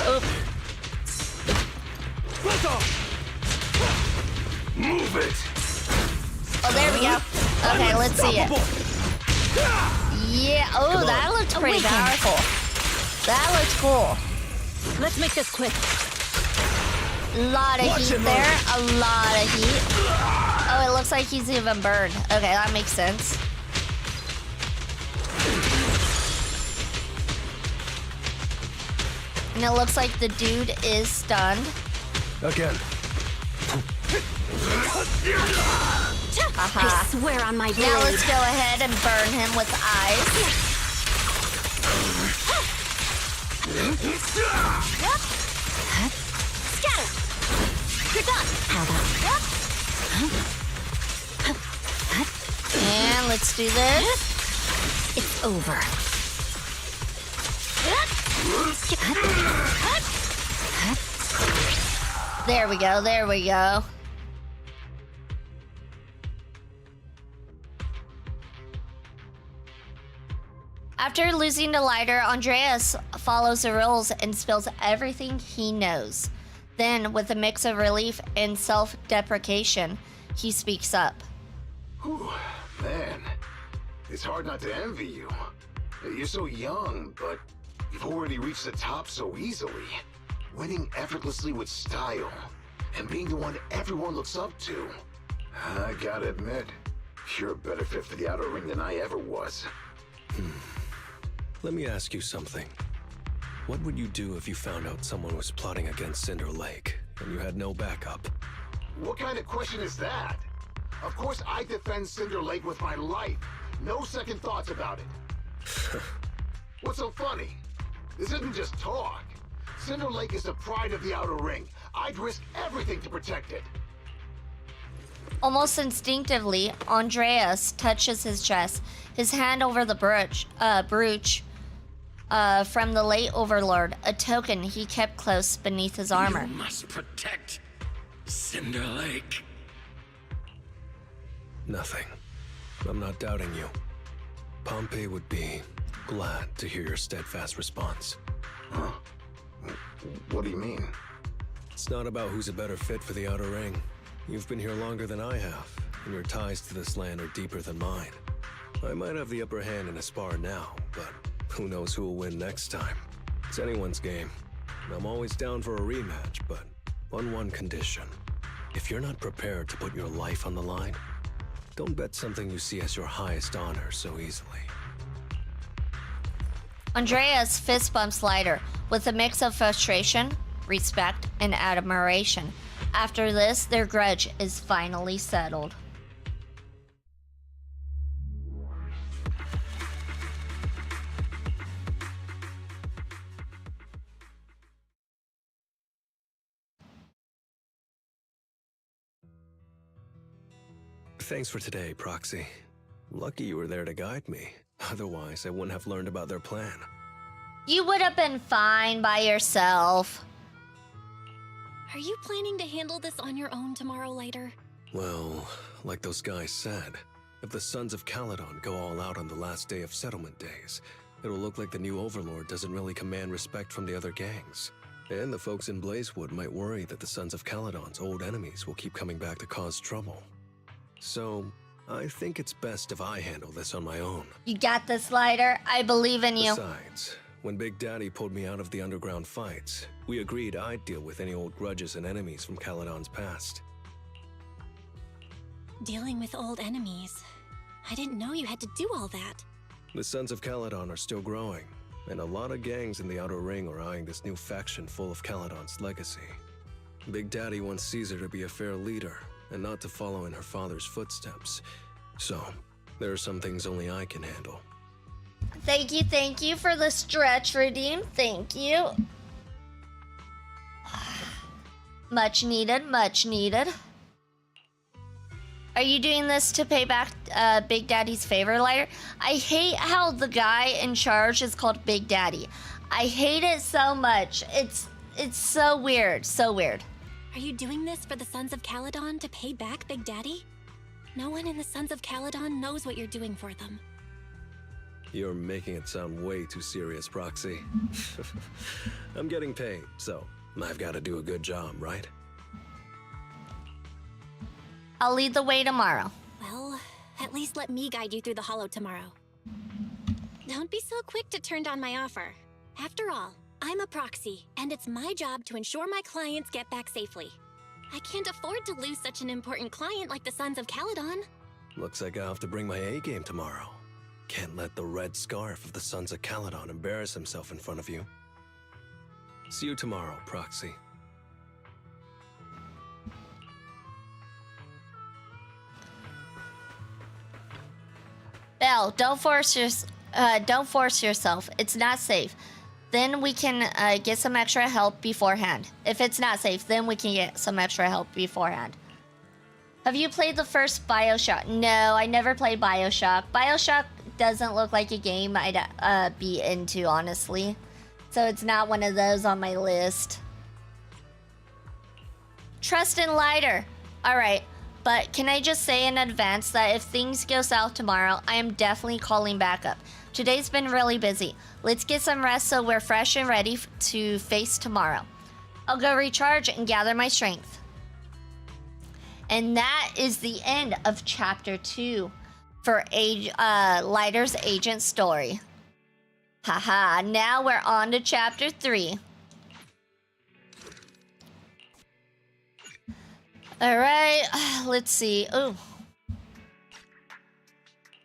S1: Oop.
S4: Move it!
S1: Oh, there we go. Okay, let's see it. Yeah. Oh, that looks pretty powerful. That looks cool.
S7: Let's make this quick.
S1: A lot of heat there. A lot of heat. Oh, it looks like he's even burned. Okay, that makes sense. And it looks like the dude is stunned.
S2: Again.
S1: Aha.
S7: I swear on my blade.
S1: Now let's go ahead and burn him with eyes.
S7: Scatter. You're done. How about?
S1: And let's do this.
S7: It's over.
S1: There we go, there we go. After losing the lighter, Andreas follows the rules and spills everything he knows. Then, with a mix of relief and self-deprecation, he speaks up.
S4: Whew, man, it's hard not to envy you. You're so young, but you've already reached the top so easily. Winning effortlessly with style, and being the one everyone looks up to. I gotta admit, you're a better fit for the outer ring than I ever was.
S2: Let me ask you something. What would you do if you found out someone was plotting against Cinder Lake, and you had no backup?
S4: What kind of question is that? Of course I defend Cinder Lake with my life. No second thoughts about it. What's so funny? This isn't just talk. Cinder Lake is the pride of the outer ring. I'd risk everything to protect it.
S1: Almost instinctively, Andreas touches his chest, his hand over the brooch from the late Overlord, a token he kept close beneath his armor.
S11: You must protect Cinder Lake.
S2: Nothing. I'm not doubting you. Pompey would be glad to hear your steadfast response.
S4: Huh? What do you mean?
S2: It's not about who's a better fit for the outer ring. You've been here longer than I have, and your ties to this land are deeper than mine. I might have the upper hand in a spar now, but who knows who will win next time. It's anyone's game. And I'm always down for a rematch, but on one condition. If you're not prepared to put your life on the line, don't bet something you see as your highest honor so easily.
S1: Andreas fist bumps lighter with a mix of frustration, respect, and admiration. After this, their grudge is finally settled.
S2: Thanks for today, Proxy. Lucky you were there to guide me. Otherwise, I wouldn't have learned about their plan.
S1: You would have been fine by yourself.
S3: Are you planning to handle this on your own tomorrow, Lighter?
S2: Well, like those guys said, if the Sons of Caledon go all out on the last day of settlement days, it'll look like the new Overlord doesn't really command respect from the other gangs. And the folks in Blazewood might worry that the Sons of Caledon's old enemies will keep coming back to cause trouble. So, I think it's best if I handle this on my own.
S1: You got this, Lighter. I believe in you.
S2: Besides, when Big Daddy pulled me out of the underground fights, we agreed I'd deal with any old grudges and enemies from Caledon's past.
S3: Dealing with old enemies. I didn't know you had to do all that.
S2: The Sons of Caledon are still growing, and a lot of gangs in the Outer Ring are eyeing this new faction full of Caledon's legacy. Big Daddy wants Caesar to be a fair leader, and not to follow in her father's footsteps. So, there are some things only I can handle.
S1: Thank you for the stretch redeem. Thank you. Much needed, much needed. Are you doing this to pay back Big Daddy's favor, Lighter? I hate how the guy in charge is called Big Daddy. I hate it so much. It's so weird, so weird.
S3: Are you doing this for the Sons of Caledon to pay back Big Daddy? No one in the Sons of Caledon knows what you're doing for them.
S2: You're making it sound way too serious, Proxy. I'm getting paid, so I've got to do a good job, right?
S1: I'll lead the way tomorrow.
S3: Well, at least let me guide you through the hollow tomorrow. Don't be so quick to turn down my offer. After all, I'm a proxy, and it's my job to ensure my clients get back safely. I can't afford to lose such an important client like the Sons of Caledon.
S2: Looks like I'll have to bring my A-game tomorrow. Can't let the red scarf of the Sons of Caledon embarrass himself in front of you. See you tomorrow, Proxy.
S1: Belle, don't force yourself. It's not safe. Then we can get some extra help beforehand. If it's not safe, then we can get some extra help beforehand. Have you played the first BioShock? No, I never played BioShock. BioShock doesn't look like a game I'd be into, honestly. So it's not one of those on my list. Trust in Lighter. All right. But can I just say in advance that if things go south tomorrow, I am definitely calling backup. Today's been really busy. Let's get some rest so we're fresh and ready to face tomorrow. I'll go recharge and gather my strength. And that is the end of Chapter 2 for Lighter's agent story. Haha, now we're on to Chapter 3. All right, let's see.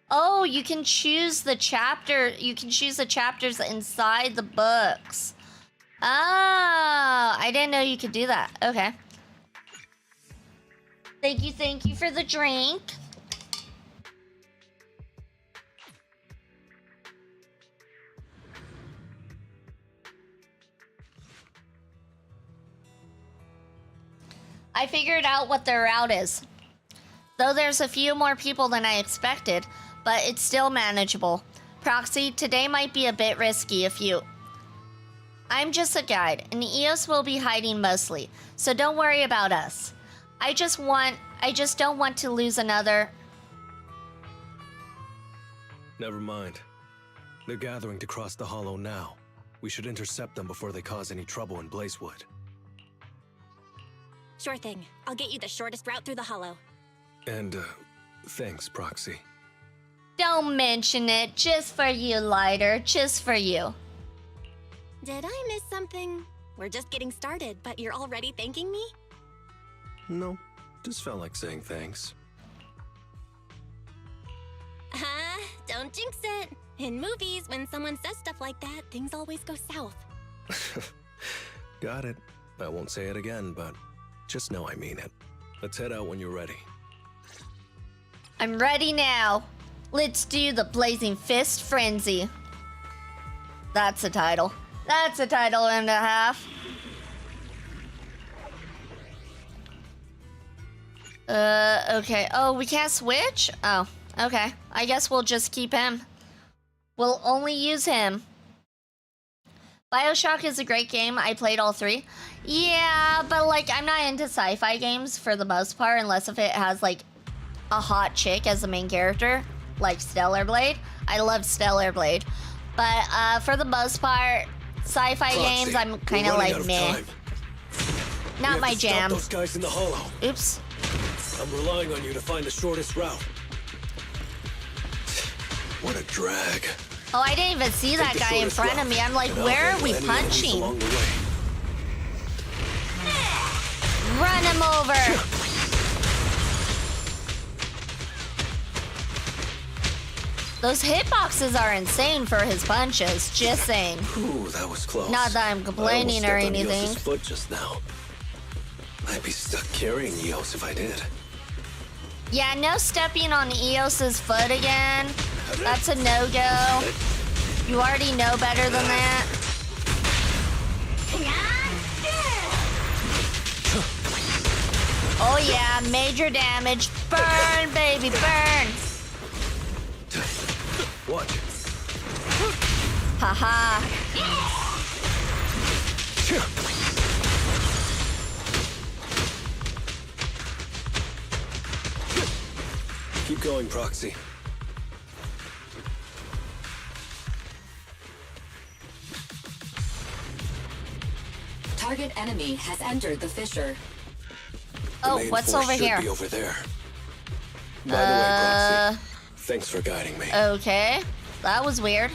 S1: Oh, you can choose the chapter. You can choose the chapters inside the books. Oh, I didn't know you could do that. Okay. Thank you for the drink. I figured out what their route is. Though there's a few more people than I expected, but it's still manageable. Proxy, today might be a bit risky if you... I'm just a guide, and Eos will be hiding mostly, so don't worry about us. I just don't want to lose another...
S2: Never mind. They're gathering to cross the hollow now. We should intercept them before they cause any trouble in Blazewood.
S3: Sure thing. I'll get you the shortest route through the hollow.
S2: And, thanks, Proxy.
S1: Don't mention it. Just for you, Lighter. Just for you.
S3: Did I miss something? We're just getting started, but you're already thanking me?
S2: No, just felt like saying thanks.
S3: Don't jinx it. In movies, when someone says stuff like that, things always go south.
S2: Got it. I won't say it again, but just know I mean it. Let's head out when you're ready.
S1: I'm ready now. Let's do the Blazing Fist Frenzy. That's a title. That's a title and a half. Okay. Oh, we can't switch? Oh, okay. I guess we'll just keep him. We'll only use him. BioShock is a great game. I played all 3. Yeah, but like I'm not into sci-fi games for the most part unless if it has like a hot chick as the main character, like Stellar Blade. I love Stellar Blade. But for the most part, sci-fi games I'm kind of like meh. Not my jam.
S2: Stop those guys in the hollow.
S1: Oops.
S2: I'm relying on you to find the shortest route. What a drag.
S1: Oh, I didn't even see that guy in front of me. I'm like, where are we punching? Run him over. Those hitboxes are insane for his punches. Just saying.
S2: Ooh, that was close.
S1: Not that I'm complaining or anything.
S2: His foot just now. I'd be stuck carrying Eos if I did.
S1: Yeah, no stepping on Eos's foot again. That's a no-go. You already know better than that. Oh yeah, major damage. Burn, baby, burn.
S2: Watch it.
S1: Haha.
S2: Keep going, Proxy.
S8: Target enemy has entered the fissure.
S2: The
S1: Oh,
S2: main
S1: what's
S2: force
S1: over
S2: should
S1: here?
S2: be over there. By the way, Proxy, thanks for guiding me.
S1: Okay, that was weird.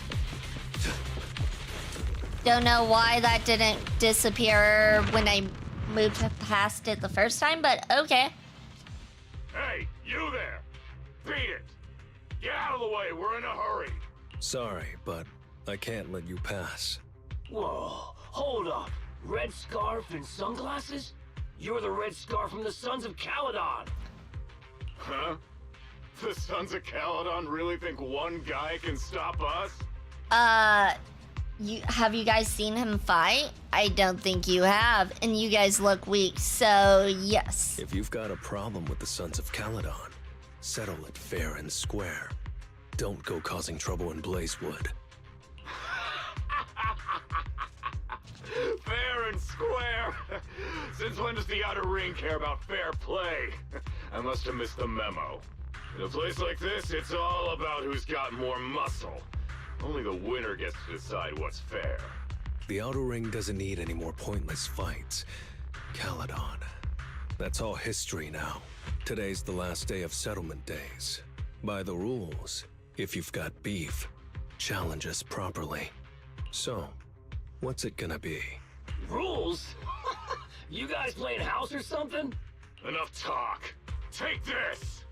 S1: Don't know why that didn't disappear when I moved past it the first time, but okay.
S9: Hey, you there! Beat it! Get out of the way, we're in a hurry!
S2: Sorry, but I can't let you pass.
S10: Whoa, hold up. Red scarf and sunglasses? You're the red scarf from the Sons of Caledon.
S9: Huh? The Sons of Caledon really think one guy can stop us?
S1: Have you guys seen him fight? I don't think you have, and you guys look weak, so yes.
S2: If you've got a problem with the Sons of Caledon, settle it fair and square. Don't go causing trouble in Blazewood.
S9: Fair and square? Since when does the Outer Ring care about fair play? I must have missed the memo. In a place like this, it's all about who's got more muscle. Only the winner gets to decide what's fair.
S2: The Outer Ring doesn't need any more pointless fights. Caledon. That's all history now. Today's the last day of settlement days. By the rules, if you've got beef, challenge us properly. So, what's it gonna be?
S10: Rules? You guys playing house or something?
S9: Enough talk. Take this!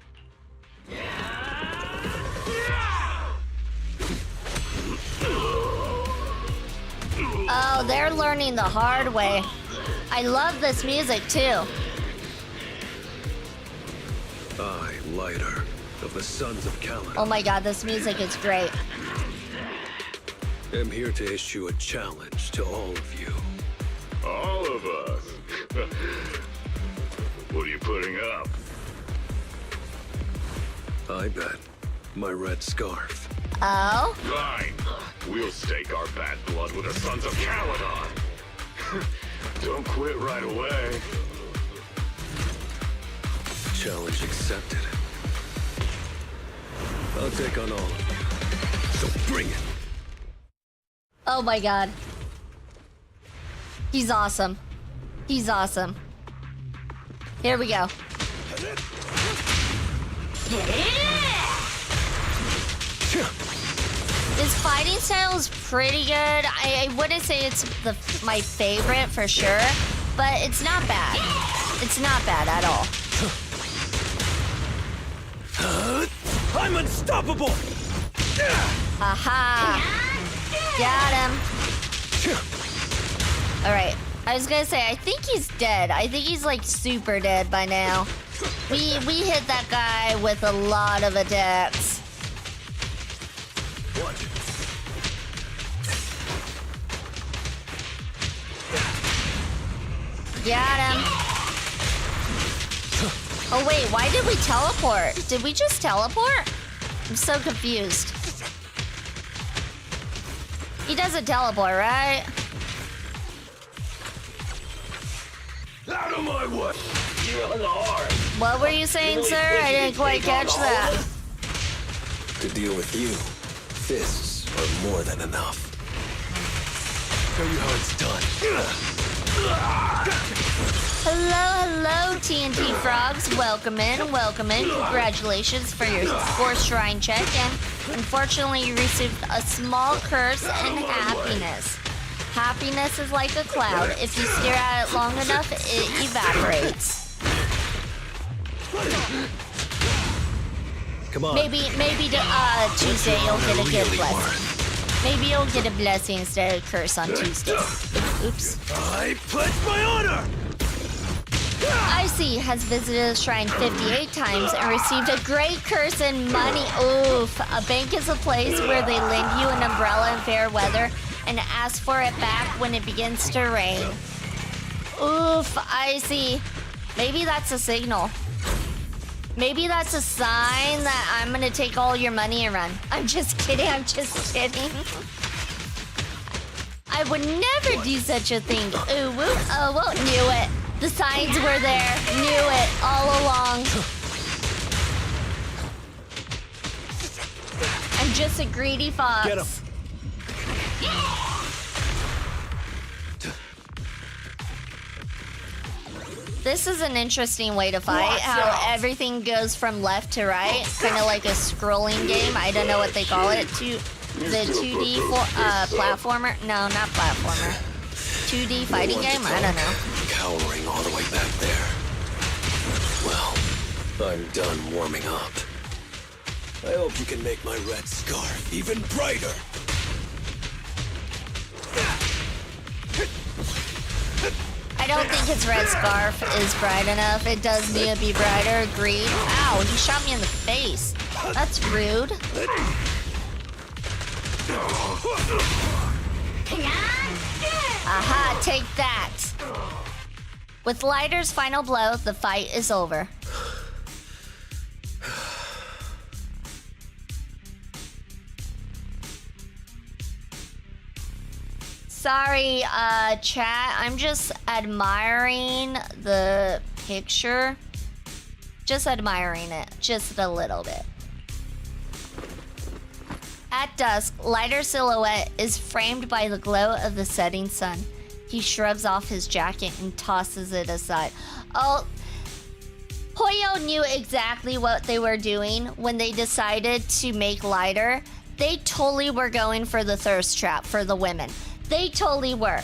S1: Oh, they're learning the hard way. I love this music too.
S2: I, Lighter, of the Sons of Caledon,
S1: Oh my god, this music is great.
S2: am here to issue a challenge to all of you.
S9: All of us? What are you putting up?
S2: I bet my red scarf.
S1: Oh?
S9: Fine. We'll stake our bad blood with the Sons of Caledon. Don't quit right away.
S2: Challenge accepted. I'll take on all of you. So bring it.
S1: Oh my god. He's awesome. He's awesome. Here we go. His fighting style is pretty good. I wouldn't say it's my favorite for sure, but it's not bad. It's not bad at all.
S2: I'm unstoppable!
S1: Aha! Got him. Alright. I was gonna say, I think he's dead. I think he's like super dead by now. We hit that guy with a lot of attacks.
S2: Watch it.
S1: Got him. Oh wait, why did we teleport? Did we just teleport? I'm so confused. He doesn't teleport, right?
S9: Out of my way!
S10: You're on the hard.
S1: What were you saying, sir? I didn't quite catch that.
S2: To deal with you, fists are more than enough. Show you how it's done.
S1: Hello, TNT frogs. Welcome in, welcome in. Congratulations for your Force Shrine check, and unfortunately you received a small curse and happiness. Happiness is like a cloud. If you stare at it long enough, it evaporates.
S2: Come on.
S1: Maybe Tuesday you'll get a good blessing. Maybe you'll get a blessing instead of a curse on Tuesday. Oops.
S2: I pledge my honor!
S1: Icy has visited the shrine 58 times and received a great curse and money. Oof. A bank is a place where they lend you an umbrella in fair weather and ask for it back when it begins to rain. Oof, Icy. Maybe that's a signal. Maybe that's a sign that I'm gonna take all your money and run. I'm just kidding, I'm just kidding. I would never do such a thing. Ooh, woo. Oh, well, knew it. The signs were there. Knew it all along. I'm just a greedy fox.
S2: Get him.
S1: This is an interesting way to fight. How everything goes from left to right. Kind of like a scrolling game. I don't know what they call it. The 2D platformer. No, not platformer. 2D fighting game? I don't know.
S2: Cowering all the way back there. Well, I'm done warming up. I hope you can make my red scarf even brighter.
S1: I don't think his red scarf is bright enough. It does need to be brighter. Agreed. Ow, he shot me in the face. That's rude. Aha, take that. With Lighter's final blow, the fight is over. Sorry, chat. I'm just admiring the picture. Just admiring it. Just a little bit. At dusk, Lighter's silhouette is framed by the glow of the setting sun. He shrugs off his jacket and tosses it aside. Oh, Hoyo knew exactly what they were doing when they decided to make Lighter. They totally were going for the thirst trap for the women. They totally were.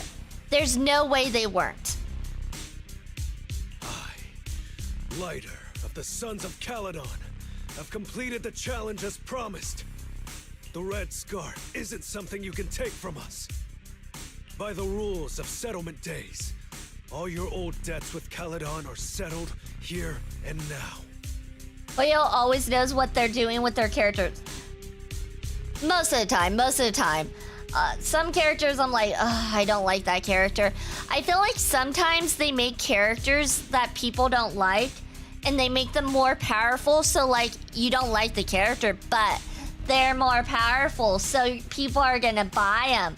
S1: There's no way they weren't.
S2: I, Lighter of the Sons of Caledon, have completed the challenge as promised. The red scarf isn't something you can take from us. By the rules of settlement days, all your old debts with Caledon are settled here and now.
S1: Hoyo always knows what they're doing with their characters. Most of the time. Some characters I'm like, ugh, I don't like that character. I feel like sometimes they make characters that people don't like and they make them more powerful, so like you don't like the character, but they're more powerful, so people are gonna buy them.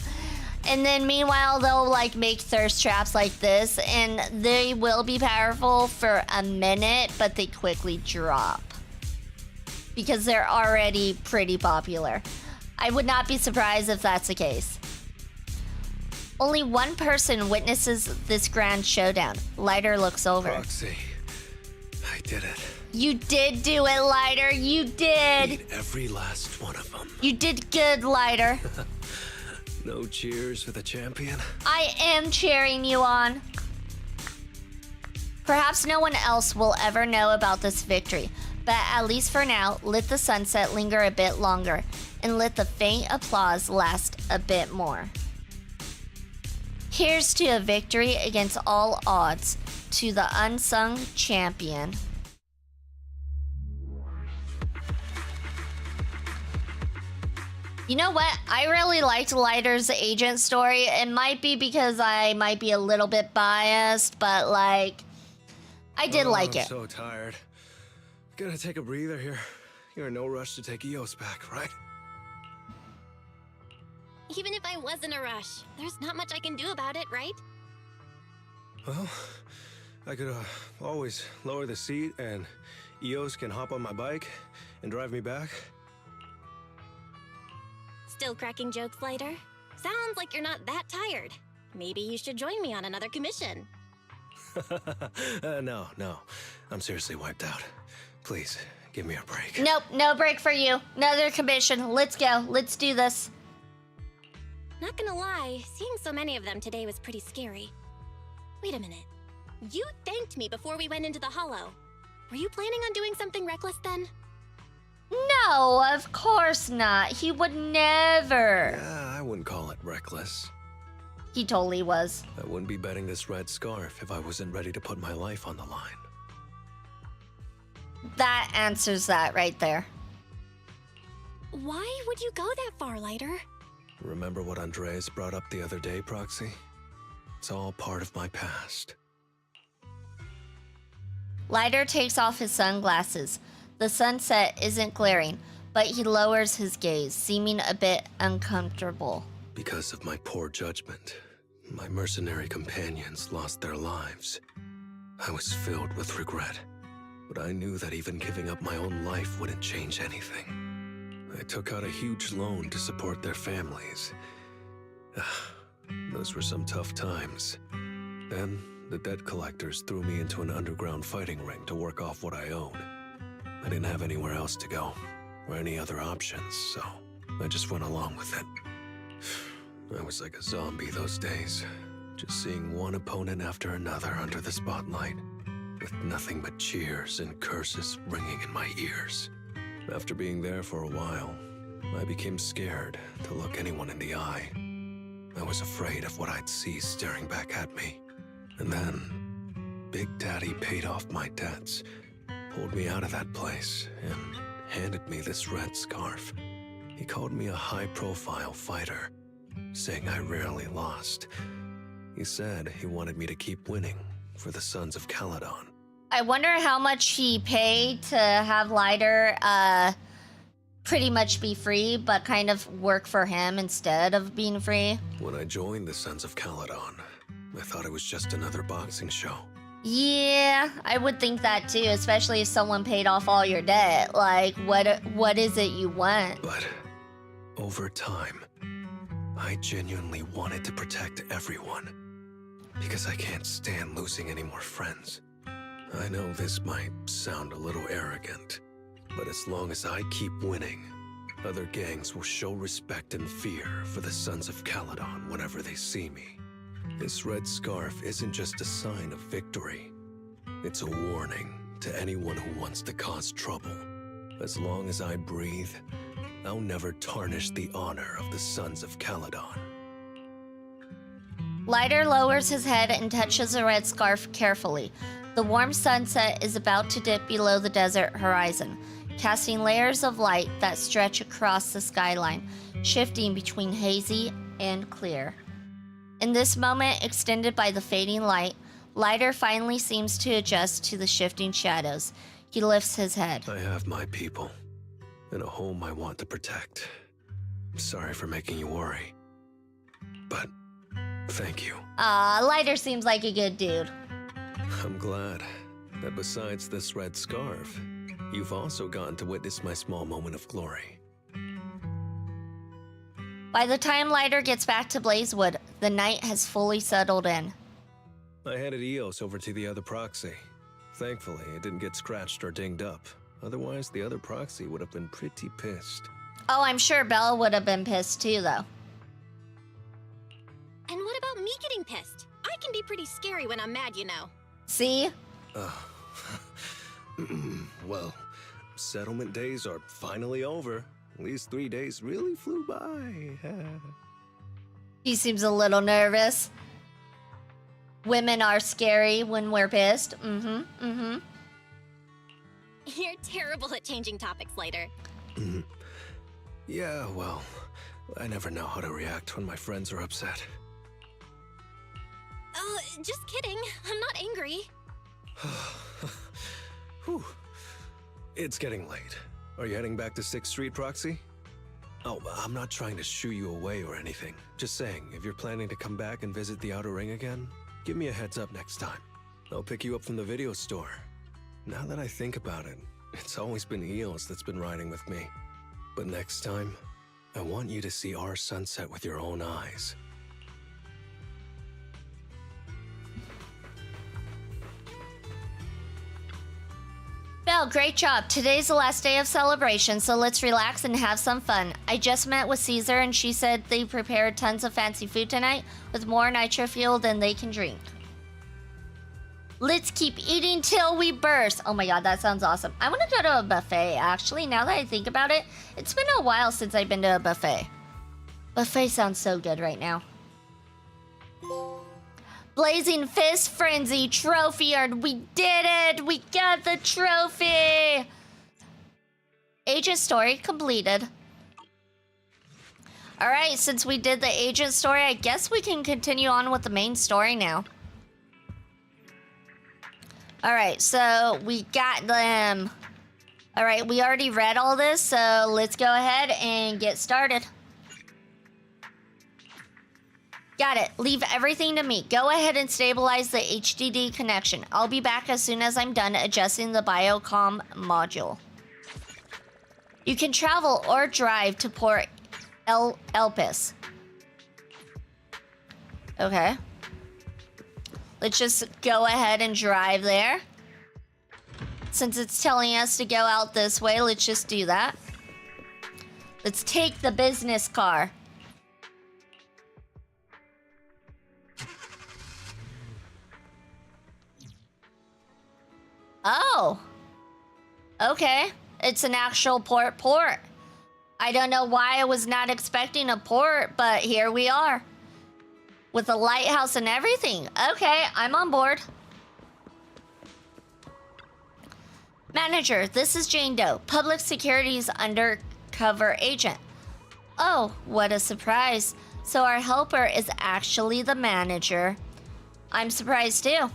S1: And then meanwhile, they'll like make thirst traps like this and they will be powerful for a minute, but they quickly drop because they're already pretty popular. I would not be surprised if that's the case. Only one person witnesses this grand showdown. Lighter looks over.
S2: Proxy, I did it.
S1: You did do it, Lighter. You did.
S2: Beat every last one of them.
S1: You did good, Lighter.
S2: No cheers for the champion?
S1: I am cheering you on. Perhaps no one else will ever know about this victory, but at least for now, let the sunset linger a bit longer and let the faint applause last a bit more. Here's to a victory against all odds, to the unsung champion. You know what? I really liked Lighter's agent story. It might be because I might be a little bit biased, but like, I did like it.
S2: I'm so tired. Gonna take a breather here. You're in no rush to take Eos back, right?
S3: Even if I was in a rush, there's not much I can do about it, right?
S2: Well, I could always lower the seat and Eos can hop on my bike and drive me back.
S3: Still cracking jokes, Lighter? Sounds like you're not that tired. Maybe you should join me on another commission.
S2: No. I'm seriously wiped out. Please, give me a break.
S1: Nope, no break for you. Another commission. Let's go. Let's do this.
S3: Not gonna lie, seeing so many of them today was pretty scary. Wait a minute. You thanked me before we went into the Hollow. Were you planning on doing something reckless then?
S1: No, of course not. He would never.
S2: Yeah, I wouldn't call it reckless.
S1: He totally was.
S2: I wouldn't be betting this red scarf if I wasn't ready to put my life on the line.
S1: That answers that right there.
S3: Why would you go that far, Lighter?
S2: Remember what Andreas brought up the other day, Proxy? It's all part of my past.
S1: Lighter takes off his sunglasses. The sunset isn't glaring, but he lowers his gaze, seeming a bit uncomfortable.
S2: Because of my poor judgment, my mercenary companions lost their lives. I was filled with regret, but I knew that even giving up my own life wouldn't change anything. I took out a huge loan to support their families. Those were some tough times. Then, the debt collectors threw me into an underground fighting ring to work off what I owed. I didn't have anywhere else to go, or any other options, so I just went along with it. I was like a zombie those days, just seeing one opponent after another under the spotlight, with nothing but cheers and curses ringing in my ears. After being there for a while, I became scared to look anyone in the eye. I was afraid of what I'd see staring back at me. And then, Big Daddy paid off my debts, pulled me out of that place, and handed me this red scarf. He called me a high-profile fighter, saying I rarely lost. He said he wanted me to keep winning for the Sons of Caledon.
S1: I wonder how much he paid to have Lighter pretty much be free, but kind of work for him instead of being free.
S2: When I joined the Sons of Caledon, I thought it was just another boxing show.
S1: Yeah, I would think that too, especially if someone paid off all your debt. Like, what is it you want?
S2: But over time, I genuinely wanted to protect everyone, because I can't stand losing any more friends. I know this might sound a little arrogant, but as long as I keep winning, other gangs will show respect and fear for the Sons of Caledon whenever they see me. This red scarf isn't just a sign of victory. It's a warning to anyone who wants to cause trouble. As long as I breathe, I'll never tarnish the honor of the Sons of Caledon.
S1: Lighter lowers his head and touches the red scarf carefully. The warm sunset is about to dip below the desert horizon, casting layers of light that stretch across the skyline, shifting between hazy and clear. In this moment, extended by the fading light, Lighter finally seems to adjust to the shifting shadows. He lifts his head.
S2: I have my people, and a home I want to protect. Sorry for making you worry, but thank you.
S1: Lighter seems like a good dude.
S2: I'm glad that besides this red scarf, you've also gotten to witness my small moment of glory.
S1: By the time Lighter gets back to Blazewood, the night has fully settled in.
S2: I handed Eos over to the other proxy. Thankfully, it didn't get scratched or dinged up. Otherwise, the other proxy would have been pretty pissed.
S1: Oh, I'm sure Bella would have been pissed too, though.
S3: And what about me getting pissed? I can be pretty scary when I'm mad, you know.
S1: See?
S2: Well, settlement days are finally over. These 3 days really flew by.
S1: He seems a little nervous. Women are scary when we're pissed.
S3: You're terrible at changing topics later.
S2: Yeah, well, I never know how to react when my friends are upset.
S3: Just kidding. I'm not angry.
S2: Whew. It's getting late. Are you heading back to 6th Street, Proxy? Oh, I'm not trying to shoo you away or anything. Just saying, if you're planning to come back and visit the Outer Ring again, give me a heads up next time. I'll pick you up from the video store. Now that I think about it, it's always been Eos that's been riding with me. But next time, I want you to see our sunset with your own eyes.
S1: Belle, great job. Today's the last day of celebration, so let's relax and have some fun. I just met with Caesar and she said they prepared tons of fancy food tonight with more nitro fuel than they can drink. Let's keep eating till we burst. Oh my god, that sounds awesome. I want to go to a buffet, actually. Now that I think about it, it's been a while since I've been to a buffet. Buffet sounds so good right now. Blazing Fist Frenzy trophy earned. We did it! We got the trophy! Agent story completed. Alright, since we did the agent story, I guess we can continue on with the main story now. All right, so we got them. All right, we already read all this, so let's go ahead and get started. Got it. Leave everything to me. Go ahead and stabilize the HDD connection. I'll be back as soon as I'm done adjusting the biocom module. You can travel or drive to Port Elpis. Okay. Let's just go ahead and drive there. Since it's telling us to go out this way, let's just do that. Let's take the business car. Oh. Okay. It's an actual port. I don't know why I was not expecting a port, but here we are. With a lighthouse and everything. Okay, I'm on board. Manager, this is Jane Doe, Public Security's undercover agent. Oh, what a surprise. So our helper is actually the manager. I'm surprised too.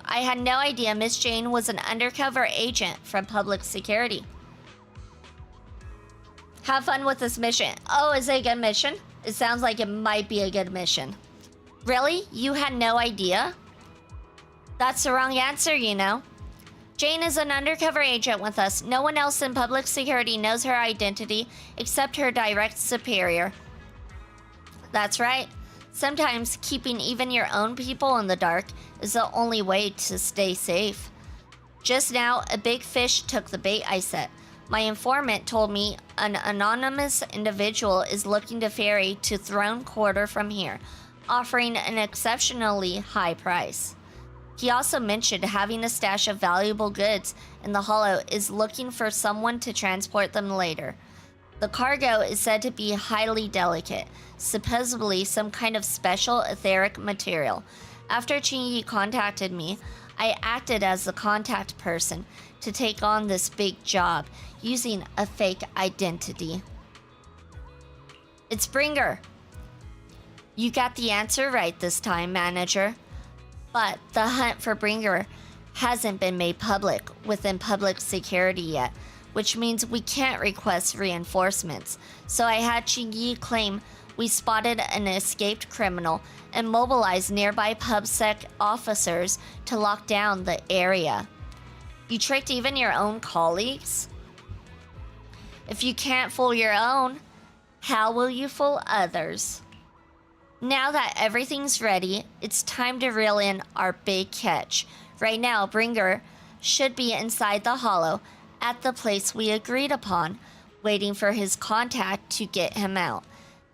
S1: I had no idea Miss Jane was an undercover agent from Public Security. Have fun with this mission. Oh, is it a good mission? It sounds like it might be a good mission. Really? You had no idea? That's the wrong answer, you know. Jane is an undercover agent with us. No one else in Public Security knows her identity except her direct superior. That's right. Sometimes keeping even your own people in the dark is the only way to stay safe. Just now, a big fish took the bait I set. My informant told me an anonymous individual is looking to ferry to Throne Quarter from here, offering an exceptionally high price. He also mentioned having a stash of valuable goods in the Hollow is looking for someone to transport them later. The cargo is said to be highly delicate, supposedly some kind of special etheric material. After Chingy contacted me, I acted as the contact person to take on this big job using a fake identity. It's Bringer. You got the answer right this time, manager. But the hunt for Bringer hasn't been made public within Public Security yet, which means we can't request reinforcements. So I had Chingy claim we spotted an escaped criminal and mobilized nearby PubSec officers to lock down the area. You tricked even your own colleagues? If you can't fool your own, how will you fool others? Now that everything's ready, it's time to reel in our big catch. Right now, Bringer should be inside the Hollow at the place we agreed upon, waiting for his contact to get him out.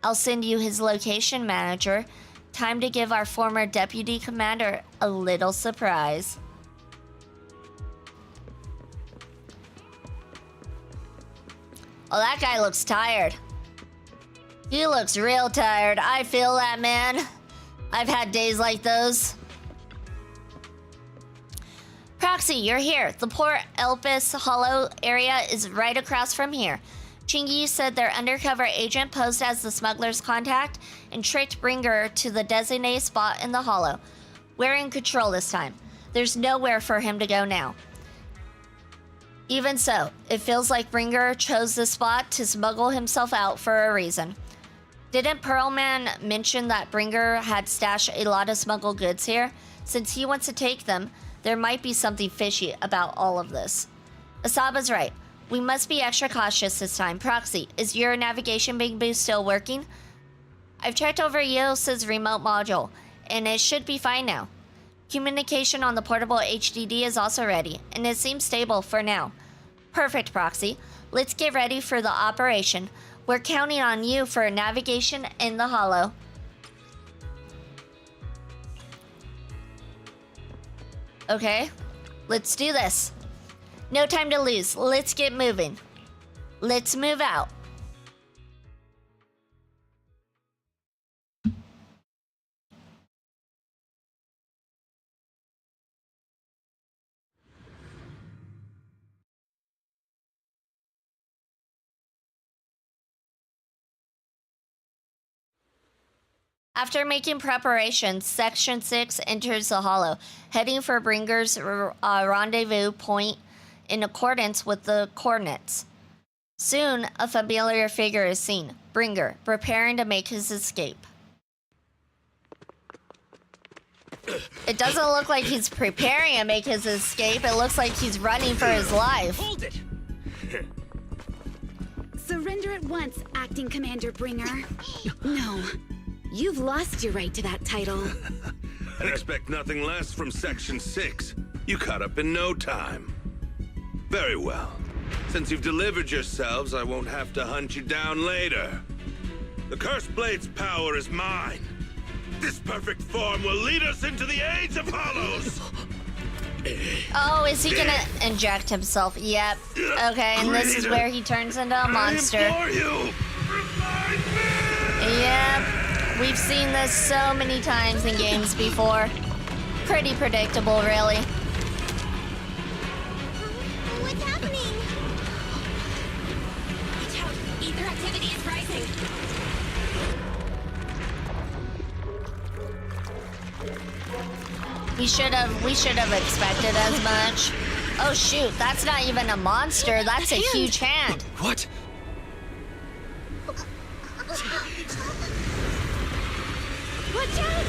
S1: I'll send you his location, manager. Time to give our former deputy commander a little surprise. Oh, that guy looks tired. He looks real tired. I feel that, man. I've had days like those. Proxy, you're here. The Port Elpis Hollow area is right across from here. Chingy said their undercover agent posed as the smuggler's contact and tricked Bringer to the designated spot in the Hollow. We're in control this time. There's nowhere for him to go now. Even so, it feels like Bringer chose this spot to smuggle himself out for a reason. Didn't Pearlman mention that Bringer had stashed a lot of smuggled goods here? Since he wants to take them, there might be something fishy about all of this. Asaba's right. We must be extra cautious this time. Proxy, is your navigation big boost still working? I've checked over Eos's remote module, and it should be fine now. Communication on the portable HDD is also ready, and it seems stable for now. Perfect, Proxy. Let's get ready for the operation. We're counting on you for navigation in the Hollow. Okay, let's do this. No time to lose. Let's get moving. Let's move out. After making preparations, Section 6 enters the Hollow, heading for Bringer's rendezvous point in accordance with the coordinates. Soon, a familiar figure is seen, Bringer, preparing to make his escape. It doesn't look like he's preparing to make his escape. It looks like he's running for his life.
S11: Hold it!
S7: Surrender at once, Acting Commander Bringer. No, you've lost your right to that title.
S12: I'd expect nothing less from Section 6. You caught up in no time. Very well. Since you've delivered yourselves, I won't have to hunt you down later. The Cursed Blade's power is mine. This perfect form will lead us into the Age of Hollows!
S1: Oh, is he gonna inject himself? Yep. Okay, and this is where he turns into a monster.
S12: I implore you! Revive me!
S1: Yep. We've seen this so many times in games before. Pretty predictable, really.
S3: What's happening? Watch out! Ether activity is rising.
S1: We should have expected as much. Oh shoot, that's not even a monster, that's a huge hand.
S5: What?
S3: Watch out!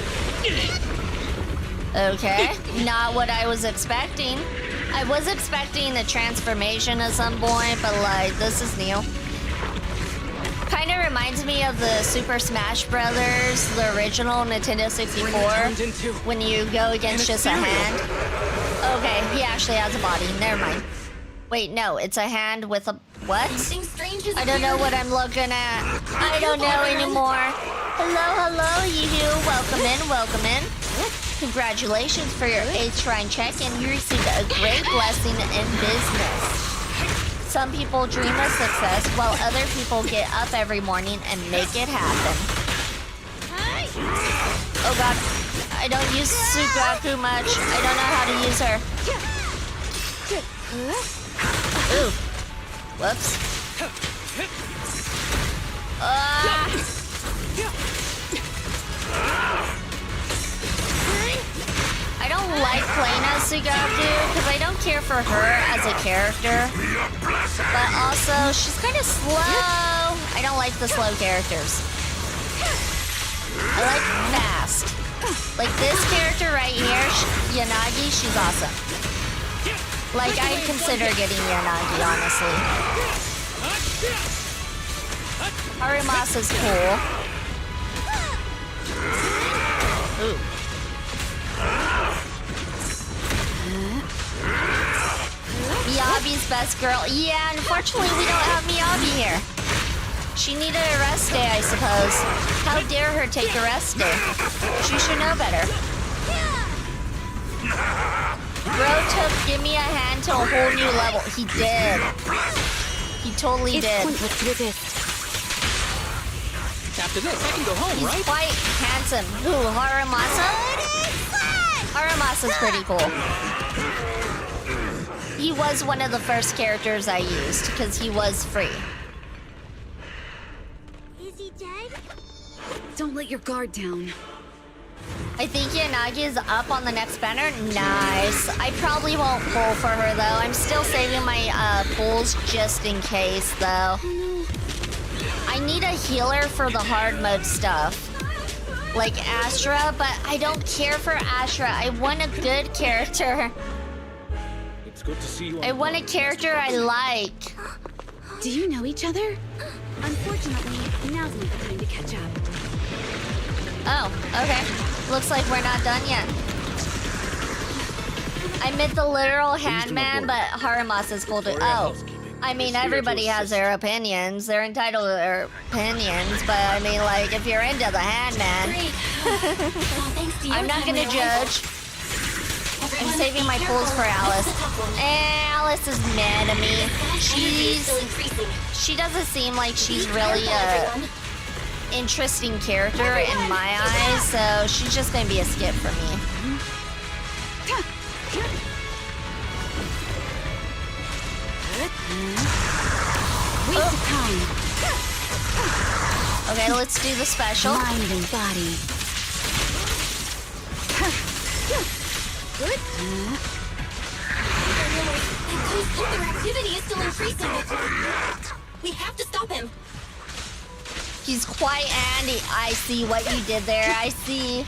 S1: Okay, not what I was expecting. I was expecting a transformation at some point, but like, this is new. Kind of reminds me of the Super Smash Brothers, the original Nintendo 64, when you go against just a hand. Okay, he actually has a body, never mind. Wait, no, it's a hand with a... what? I don't know what I'm looking at. I don't know anymore. Hello, you. Welcome in. Congratulations for your 8th shrine check, and you received a great blessing in business. Some people dream of success, while other people get up every morning and make it happen. Oh god, I don't use Sugaku much. I don't know how to use her. Ooh. Whoops. I don't like playing as Sugaku because I don't care for her as a character. But also, she's kind of slow. I don't like the slow characters. I like fast. Like this character right here, Yanagi, she's awesome. Like, I'd consider getting Yanagi, honestly. Harimasa's cool. Ooh. Miyabi's best girl. Yeah, unfortunately we don't have Miyabi here. She needed a rest day, I suppose. How dare her take a rest day? She should know better. Bro took Give Me a Hand to a whole new level. He did. He totally did.
S5: After this, I can go home, right?
S1: He's quite handsome. Who, Haramasa? Haramasa's pretty cool. He was one of the first characters I used, because he was free.
S3: Is he dead?
S7: Don't let your guard down.
S1: I think Yanagi is up on the next banner. Nice. I probably won't pull for her, though. I'm still saving my pulls just in case, though. I need a healer for the hard mode stuff. Like Astra, but I don't care for Astra. I want a good character.
S11: It's good to see you.
S1: I want a character I like.
S7: Do you know each other? Unfortunately, now's not the time to catch up.
S1: Oh, okay. Looks like we're not done yet. I meant the literal handman, but Haramasa's cool too. Oh. I mean, everybody has their opinions. They're entitled to their opinions, but I mean, like, if you're into the handman, I'm not gonna judge. I'm saving my pulls for Alice. Alice is mad at me. She doesn't seem like she's really a interesting character in my eyes, so she's just gonna be a skip for me.
S7: Waste of time.
S1: Okay, let's do the special.
S7: Mind and body. good.
S3: Their activity is still increasing. We have to stop him.
S1: He's quite handy. I see what you did there. I see.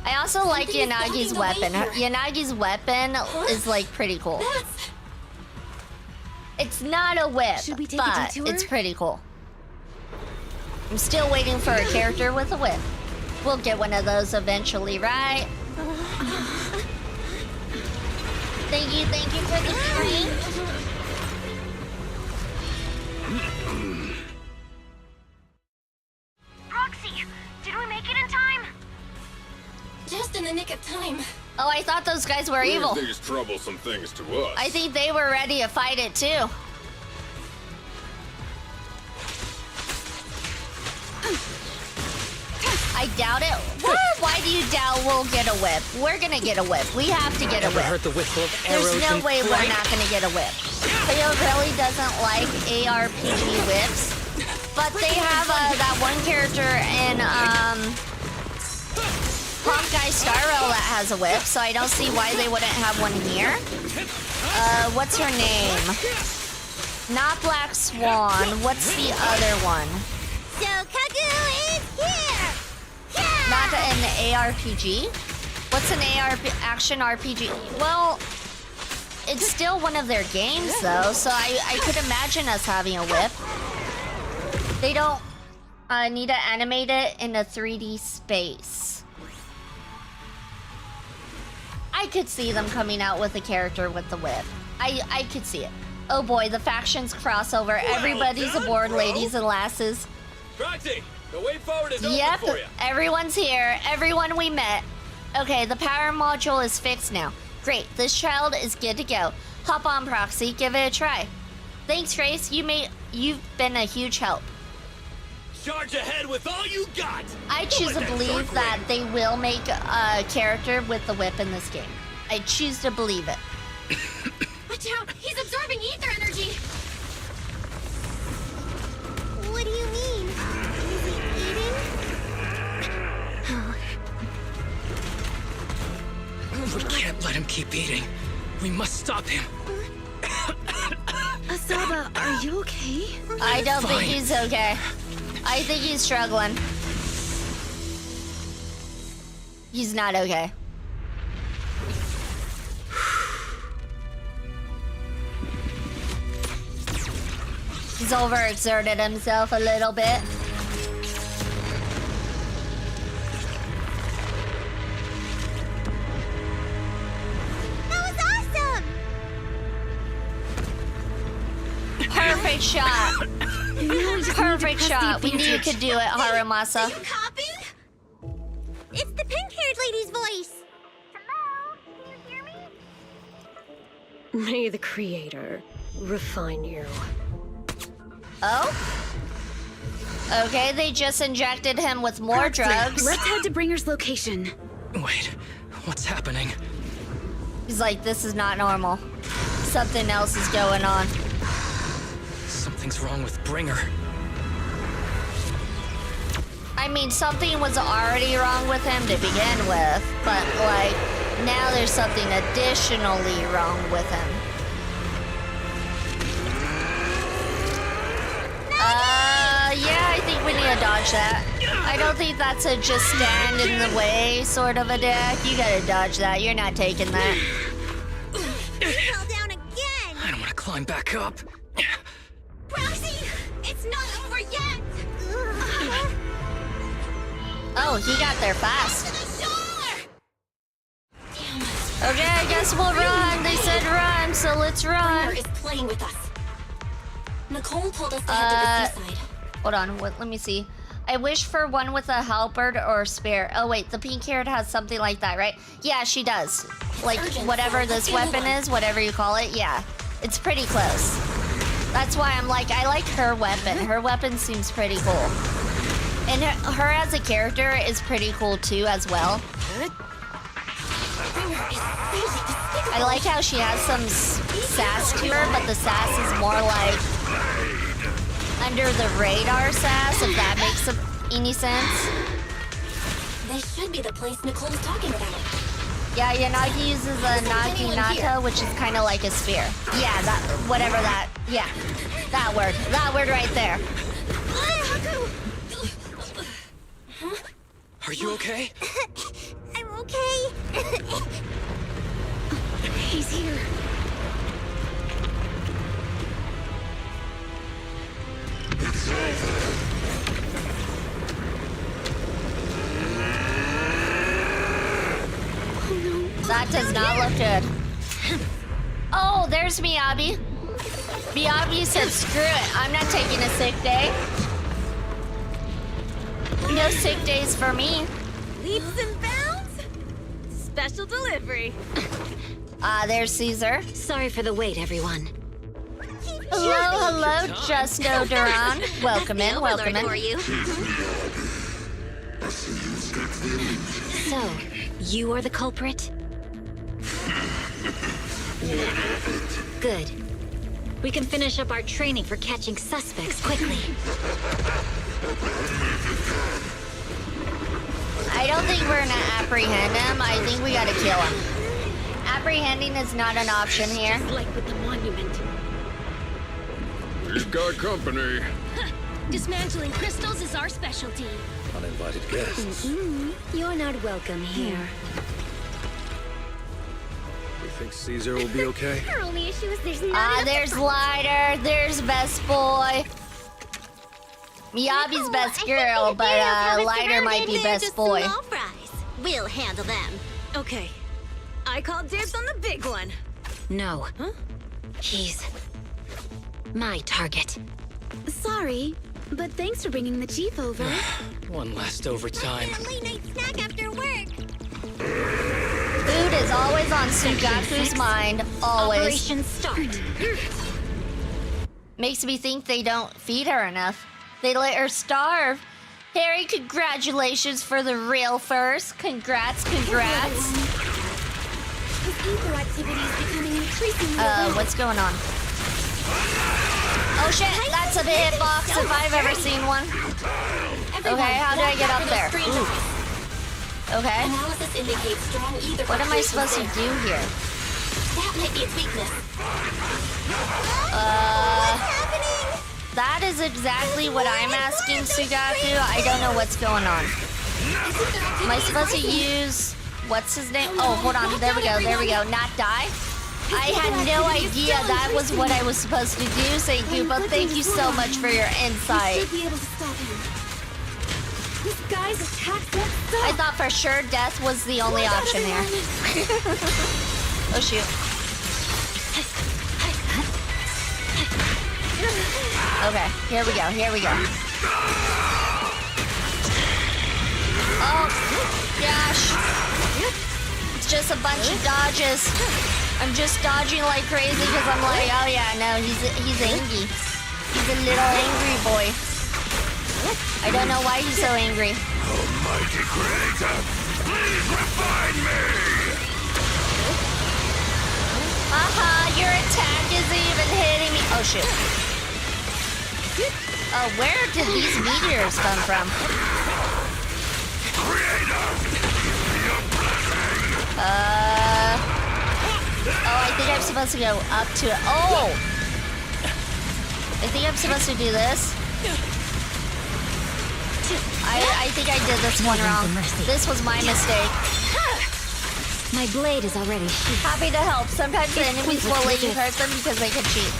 S1: I also like Yanagi's weapon. Yanagi's weapon is like pretty cool. It's not a whip, but it's pretty cool. I'm still waiting for a character with a whip. We'll get one of those eventually, right? Thank you for the stream.
S6: Proxy, did we make it in time?
S3: Just in the nick of time.
S1: Oh, I thought those guys were evil.
S9: These troublesome things to us.
S1: I think they were ready to fight it too. I doubt it. What? Why do you doubt we'll get a whip? We're gonna get a whip. We have to get a whip.
S11: Heard the whistle of arrows.
S1: There's no
S11: and
S1: way we're
S11: flight?
S1: not gonna get a whip. Cleo really doesn't like ARPG whips, but they have that one character in Punk Guy Starro that has a whip, so I don't see why they wouldn't have one here. What's her name? Not Black Swan. What's the other one?
S6: So Kagu is here!
S1: Not an ARPG? What's an action RPG? Well, it's still one of their games though, so I could imagine us having a whip. They don't need to animate it in a 3D space. I could see them coming out with a character with the whip. I could see it. Oh boy, the factions crossover. Everybody's aboard, ladies and lasses.
S11: Proxy, the way forward is
S1: Yep,
S11: open for you.
S1: everyone's here. Everyone we met. Okay, the power module is fixed now. Great, this child is good to go. Hop on, Proxy, give it a try. Thanks, Grace. You've been a huge help.
S11: Charge ahead with all you got.
S1: I choose to believe that they will make a character with the whip in this game. I choose to believe it.
S3: Watch out! He's absorbing ether energy!
S6: What do you mean? Is he eating?
S11: We can't let him keep eating. We must stop him.
S7: Asaba, are you okay?
S1: I don't think he's okay. I think he's struggling. He's not okay. He's overexerted himself a little bit.
S6: That was awesome!
S1: Perfect shot. Perfect shot. We knew you could do it, Harumasa.
S6: Copy? It's the pink-haired lady's voice. Hello? Can you hear me?
S13: May the Creator refine you.
S1: Oh? Okay, they just injected him with more drugs.
S7: Let's head to Bringer's location.
S11: Wait, what's happening?
S1: He's like, this is not normal. Something else is going on.
S11: Something's wrong with Bringer.
S1: I mean, something was already wrong with him to begin with, but like, now there's something additionally wrong with him. Yeah, I think we need to dodge that. I don't think that's a just stand in the way sort of a deck. You gotta dodge that. You're not taking that.
S6: Fell down again!
S11: I don't want to climb back up.
S3: Proxy! It's not over yet!
S1: Oh, he got there fast.
S3: To the shore!
S1: Okay, I guess we'll run. They said run, so let's run.
S3: Bringer is playing with us. Nicole told us to head to the seaside.
S1: Hold on, let me see. I wish for one with a halberd or spear. Oh wait, the pink haired has something like that, right? Yeah, she does. Like, whatever this weapon is, whatever you call it, yeah. It's pretty close. That's why I'm like, I like her weapon. Her weapon seems pretty cool. And her as a character is pretty cool too, as well. I like how she has some sass to her, but the sass is more like under the radar sass, if that makes any sense.
S3: This should be the place Nicole's talking about.
S1: Yeah, Yanagi uses a Naginata, which is kind of like a spear. Yeah, that, whatever that, yeah. That word right there.
S14: Are you okay?
S6: I'm okay.
S7: He's here.
S1: That does not look good. Oh, there's Miyabi. Miyabi said, screw it, I'm not taking a sick day. No sick days for me.
S15: Leaps and bounds? Special delivery.
S1: There's Caesar.
S13: Sorry for the wait, everyone.
S1: Hello, Justo Duran. Welcome in, welcome in.
S6: For you.
S13: So, you are the culprit? Good. We can finish up our training for catching suspects quickly.
S1: I don't think we're gonna apprehend him. I think we gotta kill him. Apprehending is not an option here.
S7: Just like with the monument.
S11: We've got company.
S7: Dismantling crystals is our specialty.
S11: Uninvited guests.
S13: You're not welcome here.
S2: You think Caesar will be okay?
S6: Our only issue is there's not
S1: There's Lighter, there's Best Boy. Miyabi's best girl, but Lighter might be best boy.
S6: Small fries. We'll handle them.
S15: Okay. I call dibs on the big one.
S13: No.
S15: Huh?
S13: He's my target.
S7: Sorry, but thanks for bringing the chief over.
S14: One last overtime.
S6: A late night snack after work.
S1: Food is always on Sugaku's mind, always.
S13: Operation start.
S1: Makes me think they don't feed her enough. They let her starve. Harry, congratulations for the real first. Congrats.
S7: His ether activity is becoming increasingly
S1: What's going on? Oh shit, that's a hitbox if I've ever seen one. Okay, how do I get up there? Ooh. Okay.
S3: Analysis indicates strong ether.
S1: What am I supposed to do here?
S3: That might be its weakness.
S1: That is exactly what I'm asking Sugaku. I don't know what's going on. Am I supposed to use... What's his name? Oh, hold on. There we go. Not die? I had no idea that was what I was supposed to do, Senku, but thank you so much for your insight.
S7: should be able to stop him. This guy's attacks won't stop.
S1: I thought for sure death was the only option here. Oh, shoot. Okay, here we go. Oh, gosh. It's just a bunch of dodges. I'm just dodging like crazy because I'm like, oh yeah, no, he's angry. He's a little angry boy. I don't know why he's so angry.
S11: Almighty Creator, please refine me!
S1: Your attack isn't even hitting me. Oh, shoot. Where did these meteors come from? Oh, I think I'm supposed to go up to it. Oh! I think I'm supposed to do this. I think I did this one wrong. This was my mistake.
S13: My blade is already sheathed.
S1: Happy to help. Sometimes the enemies will let you hurt them because they can cheat.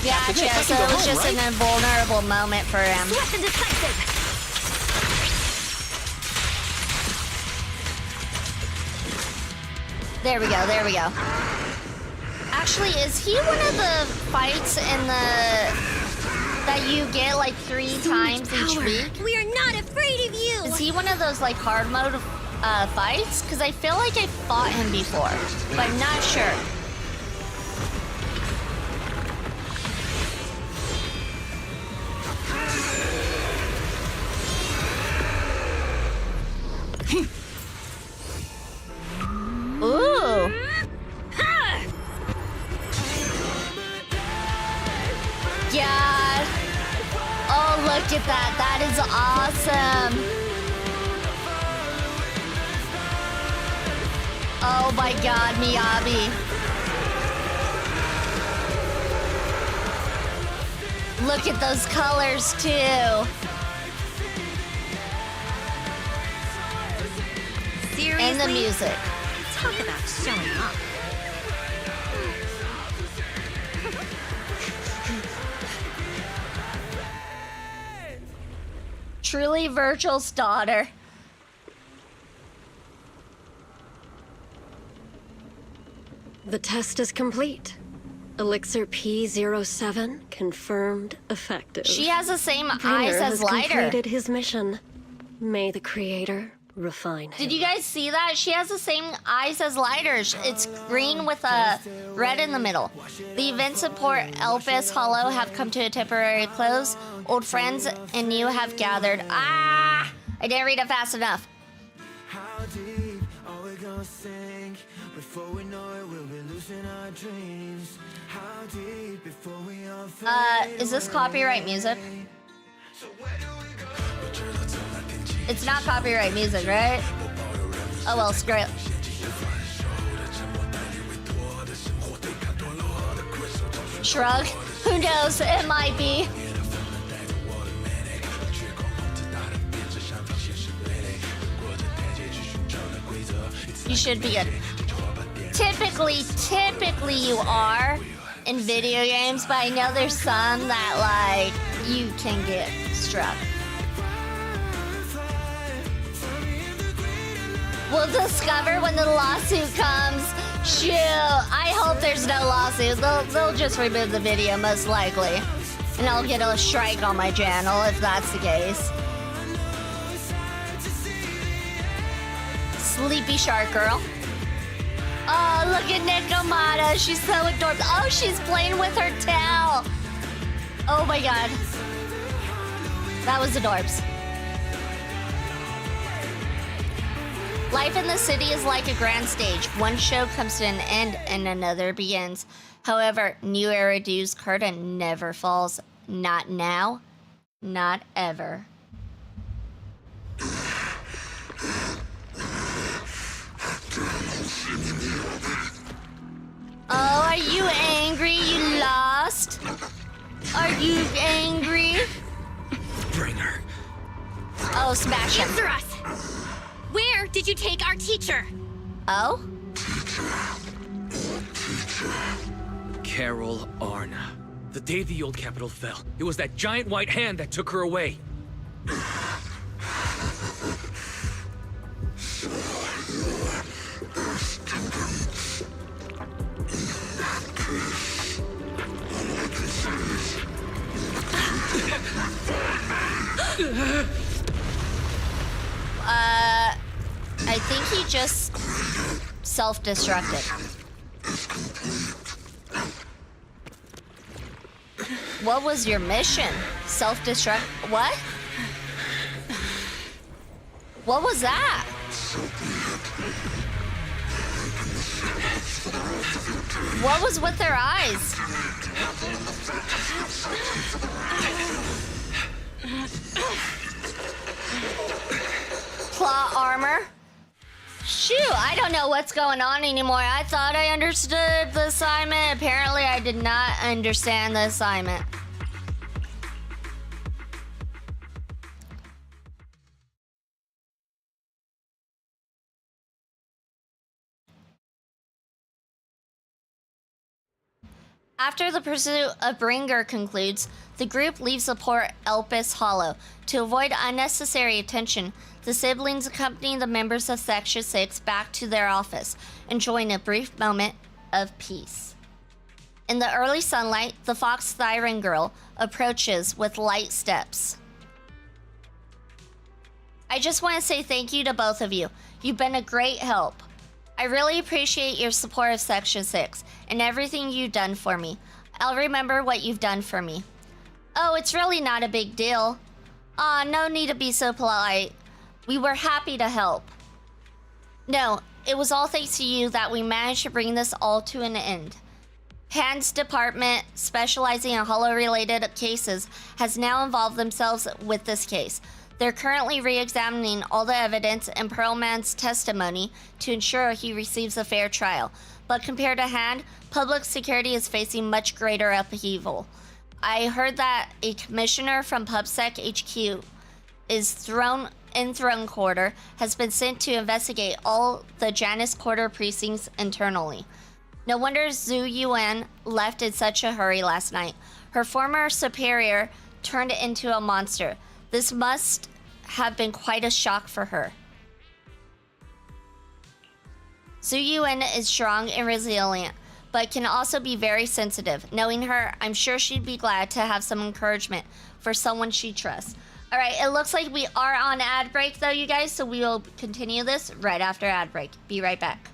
S1: Gotcha, so it was just an invulnerable moment for him.
S15: Swift and decisive.
S1: There we go. Actually, is he one of the fights in the... that you get like 3 times each week?
S6: We are not afraid of you.
S1: Is he one of those like hard mode fights? Because I feel like I fought him before, but I'm not sure. Ooh. Yeah. at that. That is awesome. Oh my god, Miyabi. Look at those colors, too.
S15: Seriously?
S1: And the music.
S15: Talk about showing up.
S1: Truly Virgil's daughter.
S16: The test is complete. Elixir P07 confirmed effective.
S1: She has the same
S16: Bringer
S1: eyes as
S16: has
S1: Lighter.
S16: completed his mission. May the Creator refine him.
S1: Did you guys see that? She has the same eyes as Lighter. It's green with a red in the middle. The event support Elpis Hollow have come to a temporary close. Old friends and new have gathered. Ah! I didn't read it fast enough. Is this copyright music? It's not copyright music, right? Oh well, screw it. Shrug? Who knows? It might be. You should be good. Typically you are in video games, but I know there's some that, like, you can get struck. We'll discover when the lawsuit comes. Shoot, I hope there's no lawsuit. They'll just remove the video, most likely. And I'll get a strike on my channel if that's the case. Sleepy Shark Girl. Oh, look at Nikomata. She's so adorable. Oh, she's playing with her tail. Oh my god. That was adorbs. Life in the city is like a grand stage. One show comes to an end and another begins. However, New Era Dew's curtain never falls. Not now, not ever. Oh, are you angry you lost? Are you angry?
S11: Bring her.
S1: Oh, smash him.
S3: Answer us! Where did you take our teacher?
S1: Oh?
S14: Carol Arna. The day the old capital fell, it was that giant white hand that took her away.
S1: I think he just self-destructed. What was your mission? Self-destruct? What? What was that? What was with their eyes? Claw armor? Shoot, I don't know what's going on anymore. I thought I understood the assignment. Apparently, I did not understand the assignment. After the pursuit of Bringer concludes, the group leaves the port Elpis Hollow. To avoid unnecessary attention, the siblings accompany the members of Section 6 back to their office, enjoying a brief moment of peace. In the early sunlight, the Fox Thyron girl approaches with light steps. I just want to say thank you to both of you. You've been a great help. I really appreciate your support of Section 6 and everything you've done for me. I'll remember what you've done for me. Oh, it's really not a big deal. Aw, no need to be so polite. We were happy to help. No, it was all thanks to you that we managed to bring this all to an end. Hand's department, specializing in hollow-related cases, has now involved themselves with this case. They're currently re-examining all the evidence and Pearlman's testimony to ensure he receives a fair trial. But compared to Hand, public security is facing much greater upheaval. I heard that a commissioner from PubSec HQ is in Throne Quarter has been sent to investigate all the Janus Quarter precincts internally. No wonder Zhu Yuan left in such a hurry last night. Her former superior turned into a monster. This must have been quite a shock for her. Zhu Yuan is strong and resilient, but can also be very sensitive. Knowing her, I'm sure she'd be glad to have some encouragement for someone she trusts. All right, it looks like we are on ad break though, you guys, so we will continue this right after ad break. Be right back.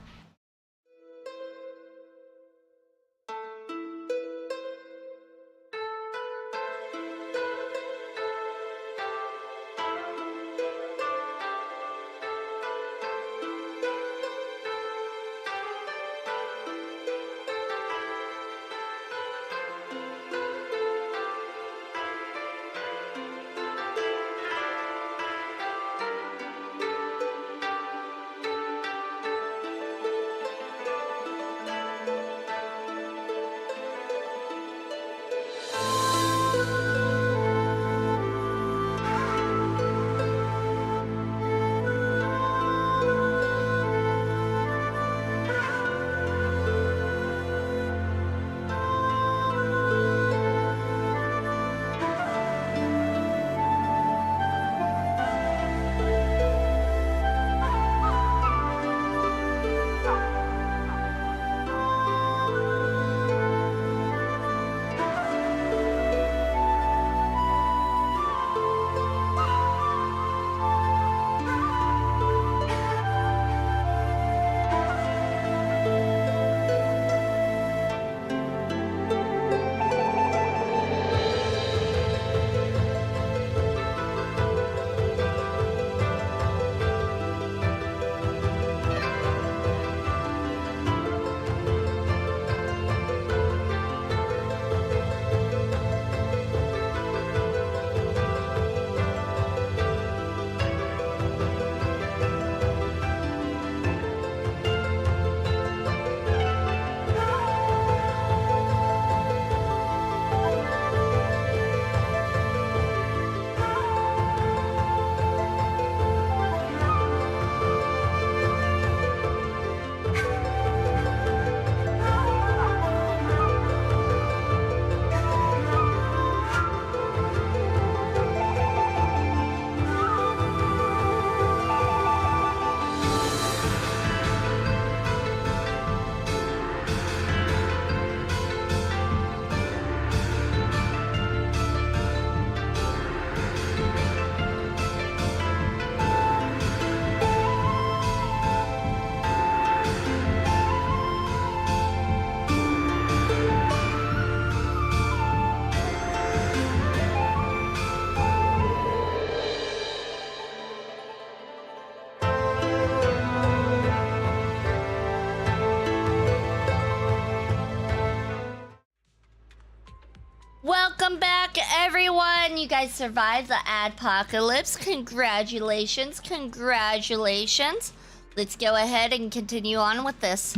S1: Welcome back, everyone. You guys survived the adpocalypse. Congratulations, congratulations. Let's go ahead and continue on with this.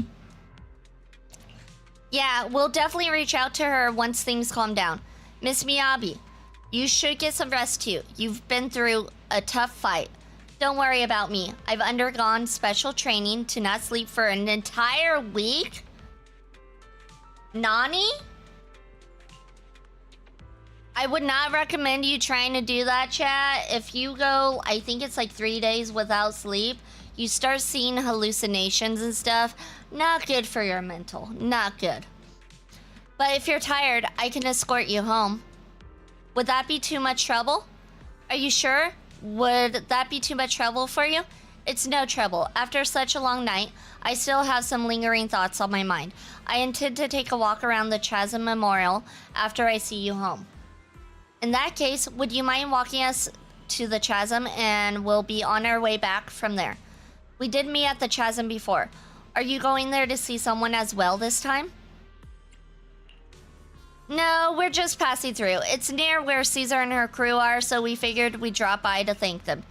S1: Yeah, we'll definitely reach out to her once things calm down. Miss Miyabi, you should get some rest too. You've been through a tough fight. Don't worry about me. I've undergone special training to not sleep for an entire week. Nani? I would not recommend you trying to do that, chat. If you go, I think it's like 3 days without sleep, you start seeing hallucinations and stuff. Not good for your mental. Not good. But if you're tired, I can escort you home. Would that be too much trouble? Are you sure? Would that be too much trouble for you? It's no trouble. After such a long night, I still have some lingering thoughts on my mind. I intend to take a walk around the Chasm Memorial after I see you home. In that case, would you mind walking us to the Chasm and we'll be on our way back from there? We did meet at the Chasm before. Are you going there to see someone as well this time? No, we're just passing through. It's near where Caesar and her crew are, so we figured we'd drop by to thank them.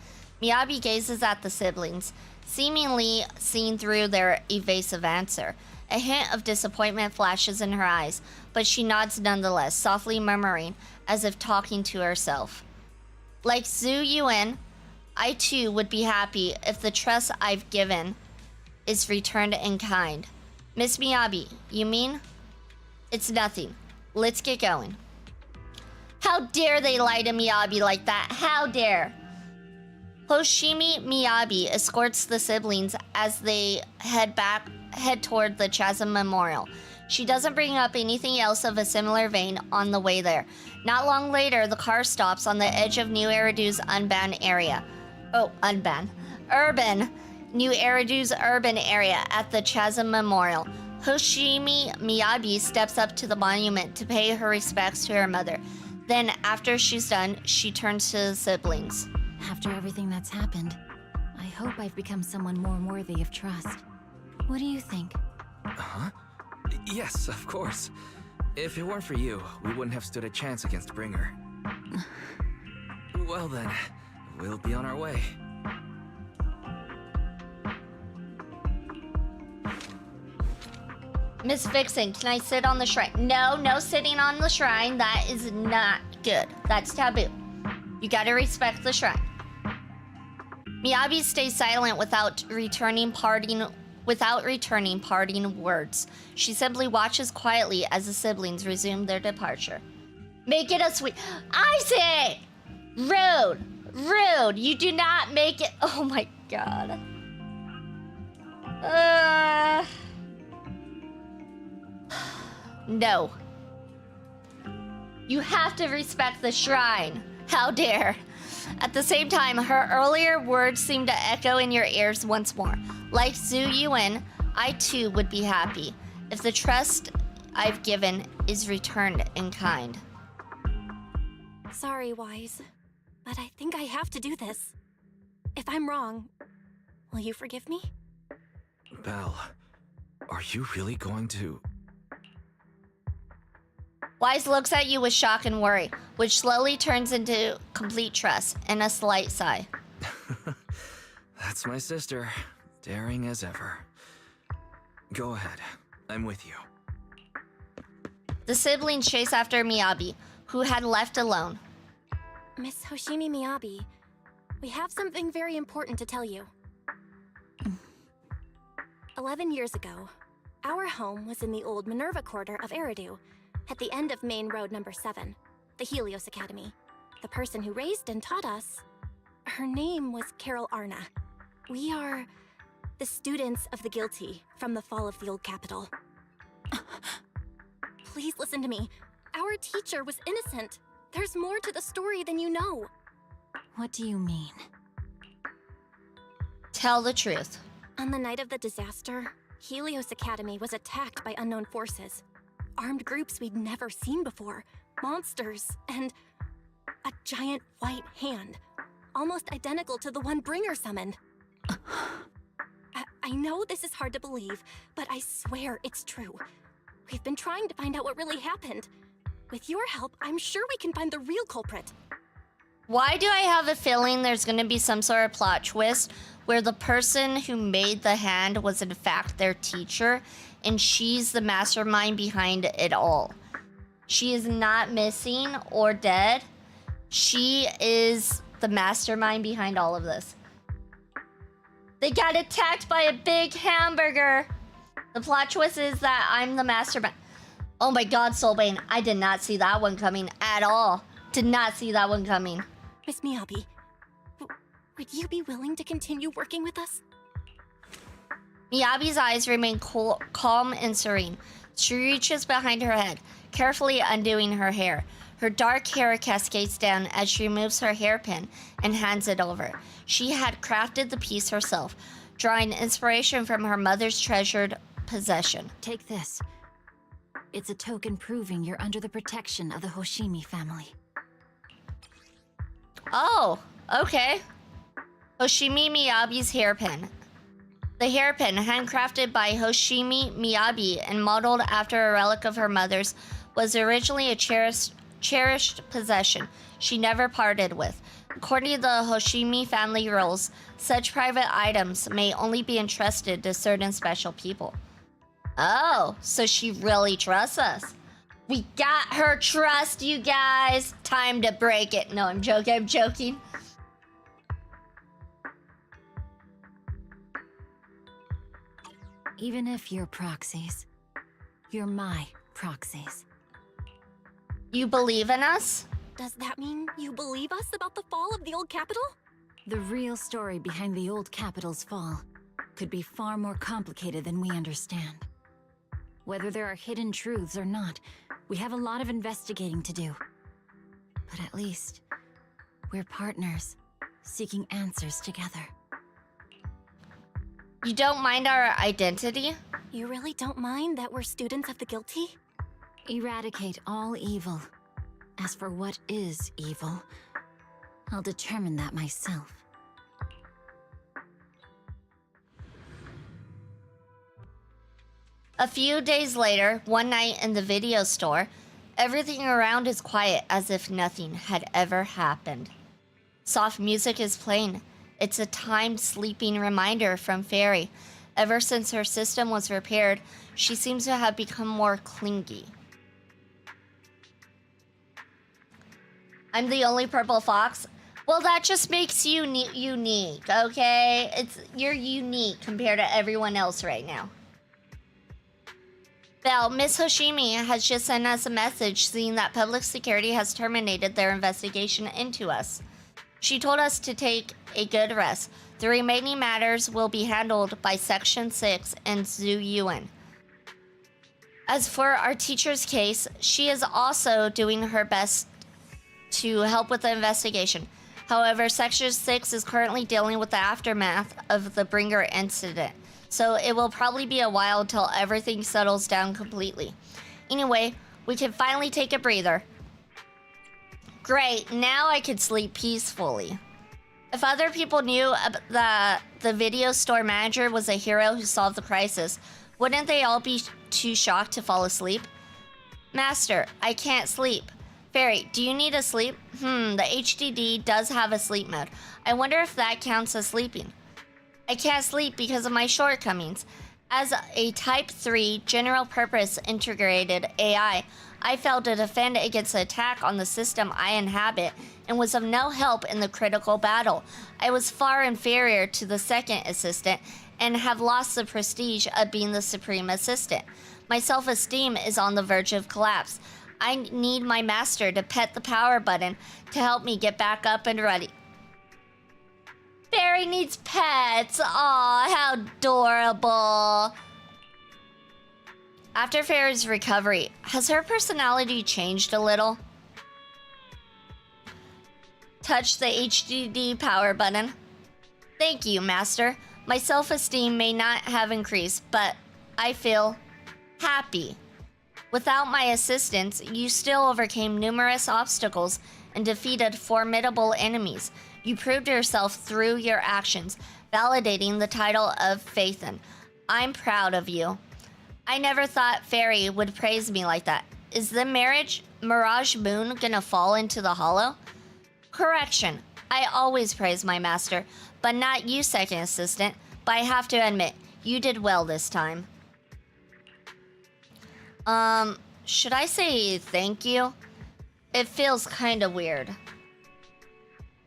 S1: Miyabi gazes at the siblings, seemingly seeing through their evasive answer. A hint of disappointment flashes in her eyes, but she nods nonetheless, softly murmuring, as if talking to herself. Like Zhu Yuan, I too would be happy if the trust I've given is returned in kind. Miss Miyabi, you mean? It's nothing. Let's get going. How dare they lie to Miyabi like that? How dare? Hoshimi Miyabi escorts the siblings as they head toward the Chasm Memorial. She doesn't bring up anything else of a similar vein on the way there. Not long later, the car stops on the edge of New Eridu's New Eridu's urban area at the Chasm Memorial. Hoshimi Miyabi steps up to the monument to pay her respects to her mother. Then, after she's done, she turns to the siblings.
S13: After everything that's happened, I hope I've become someone more worthy of trust. What do you think?
S5: Huh? Yes, of course. If it weren't for you, we wouldn't have stood a chance against Bringer. Well then, we'll be on our way.
S1: Miss Vixen, can I sit on the shrine? No, no sitting on the shrine. That is not good. That's taboo. You gotta respect the shrine. Miyabi stays silent without returning parting words. She simply watches quietly as the siblings resume their departure. Make it a sweet... I say! Rude! Rude! You do not make it... Oh my god. No. You have to respect the shrine. How dare. At the same time, her earlier words seem to echo in your ears once more. Like Zhu Yuan, I too would be happy if the trust I've given is returned in kind.
S3: Sorry, Wise, but I think I have to do this. If I'm wrong, will you forgive me?
S5: Belle, are you really going to...
S1: Wise looks at you with shock and worry, which slowly turns into complete trust and a slight sigh.
S5: That's my sister, daring as ever. Go ahead, I'm with you.
S1: The siblings chase after Miyabi, who had left alone.
S3: Miss Hoshimi Miyabi, we have something very important to tell you. 11 years ago, our home was in the old Minerva quarter of Eridu, at the end of Main Road number 7, the Helios Academy. The person who raised and taught us, her name was Carol Arna. We are the students of the guilty from the fall of the old capital. Please listen to me. Our teacher was innocent. There's more to the story than you know.
S13: What do you mean?
S1: Tell the truth.
S3: On the night of the disaster, Helios Academy was attacked by unknown forces. Armed groups we'd never seen before. Monsters, and a giant white hand. Almost identical to the one Bringer summoned. I know this is hard to believe, but I swear it's true. We've been trying to find out what really happened. With your help, I'm sure we can find the real culprit.
S1: Why do I have a feeling there's gonna be some sort of plot twist where the person who made the hand was in fact their teacher, and she's the mastermind behind it all? She is not missing or dead. She is the mastermind behind all of this. They got attacked by a big hamburger. The plot twist is that I'm the mastermind. Oh my god, Soulbane, I did not see that one coming at all. Did not see that one coming.
S3: Miss Miyabi, would you be willing to continue working with us?
S1: Miyabi's eyes remain calm and serene. She reaches behind her head, carefully undoing her hair. Her dark hair cascades down as she removes her hairpin and hands it over. She had crafted the piece herself, drawing inspiration from her mother's treasured possession.
S13: Take this. It's a token proving you're under the protection of the Hoshimi family.
S1: Oh, okay. Hoshimi Miyabi's hairpin. The hairpin, handcrafted by Hoshimi Miyabi and modeled after a relic of her mother's, was originally a cherished possession she never parted with. According to the Hoshimi family rules, such private items may only be entrusted to certain special people. Oh, so she really trusts us. We got her trust, you guys. Time to break it. No, I'm joking.
S13: Even if you're proxies, you're my proxies.
S1: You believe in us?
S3: Does that mean you believe us about the fall of the old capital?
S13: The real story behind the old capital's fall could be far more complicated than we understand. Whether there are hidden truths or not, we have a lot of investigating to do. But at least, we're partners, seeking answers together.
S1: You don't mind our identity?
S3: You really don't mind that we're students of the guilty?
S13: Eradicate all evil. As for what is evil, I'll determine that myself.
S1: A few days later, one night in the video store, everything around is quiet as if nothing had ever happened. Soft music is playing. It's a timed sleeping reminder from Fairy. Ever since her system was repaired, she seems to have become more clingy. I'm the only purple fox? Well, that just makes you unique, okay? You're unique compared to everyone else right now. Belle, Miss Hoshimi has just sent us a message saying that public security has terminated their investigation into us. She told us to take a good rest. The remaining matters will be handled by Section 6 and Zhu Yuan. As for our teacher's case, she is also doing her best to help with the investigation. However, Section 6 is currently dealing with the aftermath of the Bringer incident, so it will probably be a while till everything settles down completely. Anyway, we can finally take a breather. Great, now I can sleep peacefully. If other people knew that the video store manager was a hero who solved the crisis, wouldn't they all be too shocked to fall asleep? Master, I can't sleep. Fairy, do you need a sleep? The HDD does have a sleep mode. I wonder if that counts as sleeping. I can't sleep because of my shortcomings. As a Type 3 general-purpose integrated AI, I failed to defend against the attack on the system I inhabit and was of no help in the critical battle. I was far inferior to the second assistant and have lost the prestige of being the supreme assistant. My self-esteem is on the verge of collapse. I need my master to pet the power button to help me get back up and ready. Fairy needs pets. Aw, how adorable. After Fairy's recovery, has her personality changed a little? Touch the HDD power button. Thank you, Master. My self-esteem may not have increased, but I feel happy. Without my assistance, you still overcame numerous obstacles and defeated formidable enemies. You proved yourself through your actions, validating the title of Phaethon. I'm proud of you. I never thought Fairy would praise me like that. Is the Mirage Moon gonna fall into the hollow? Correction. I always praise my master, but not you, second assistant. But I have to admit, you did well this time. Should I say thank you? It feels kinda weird.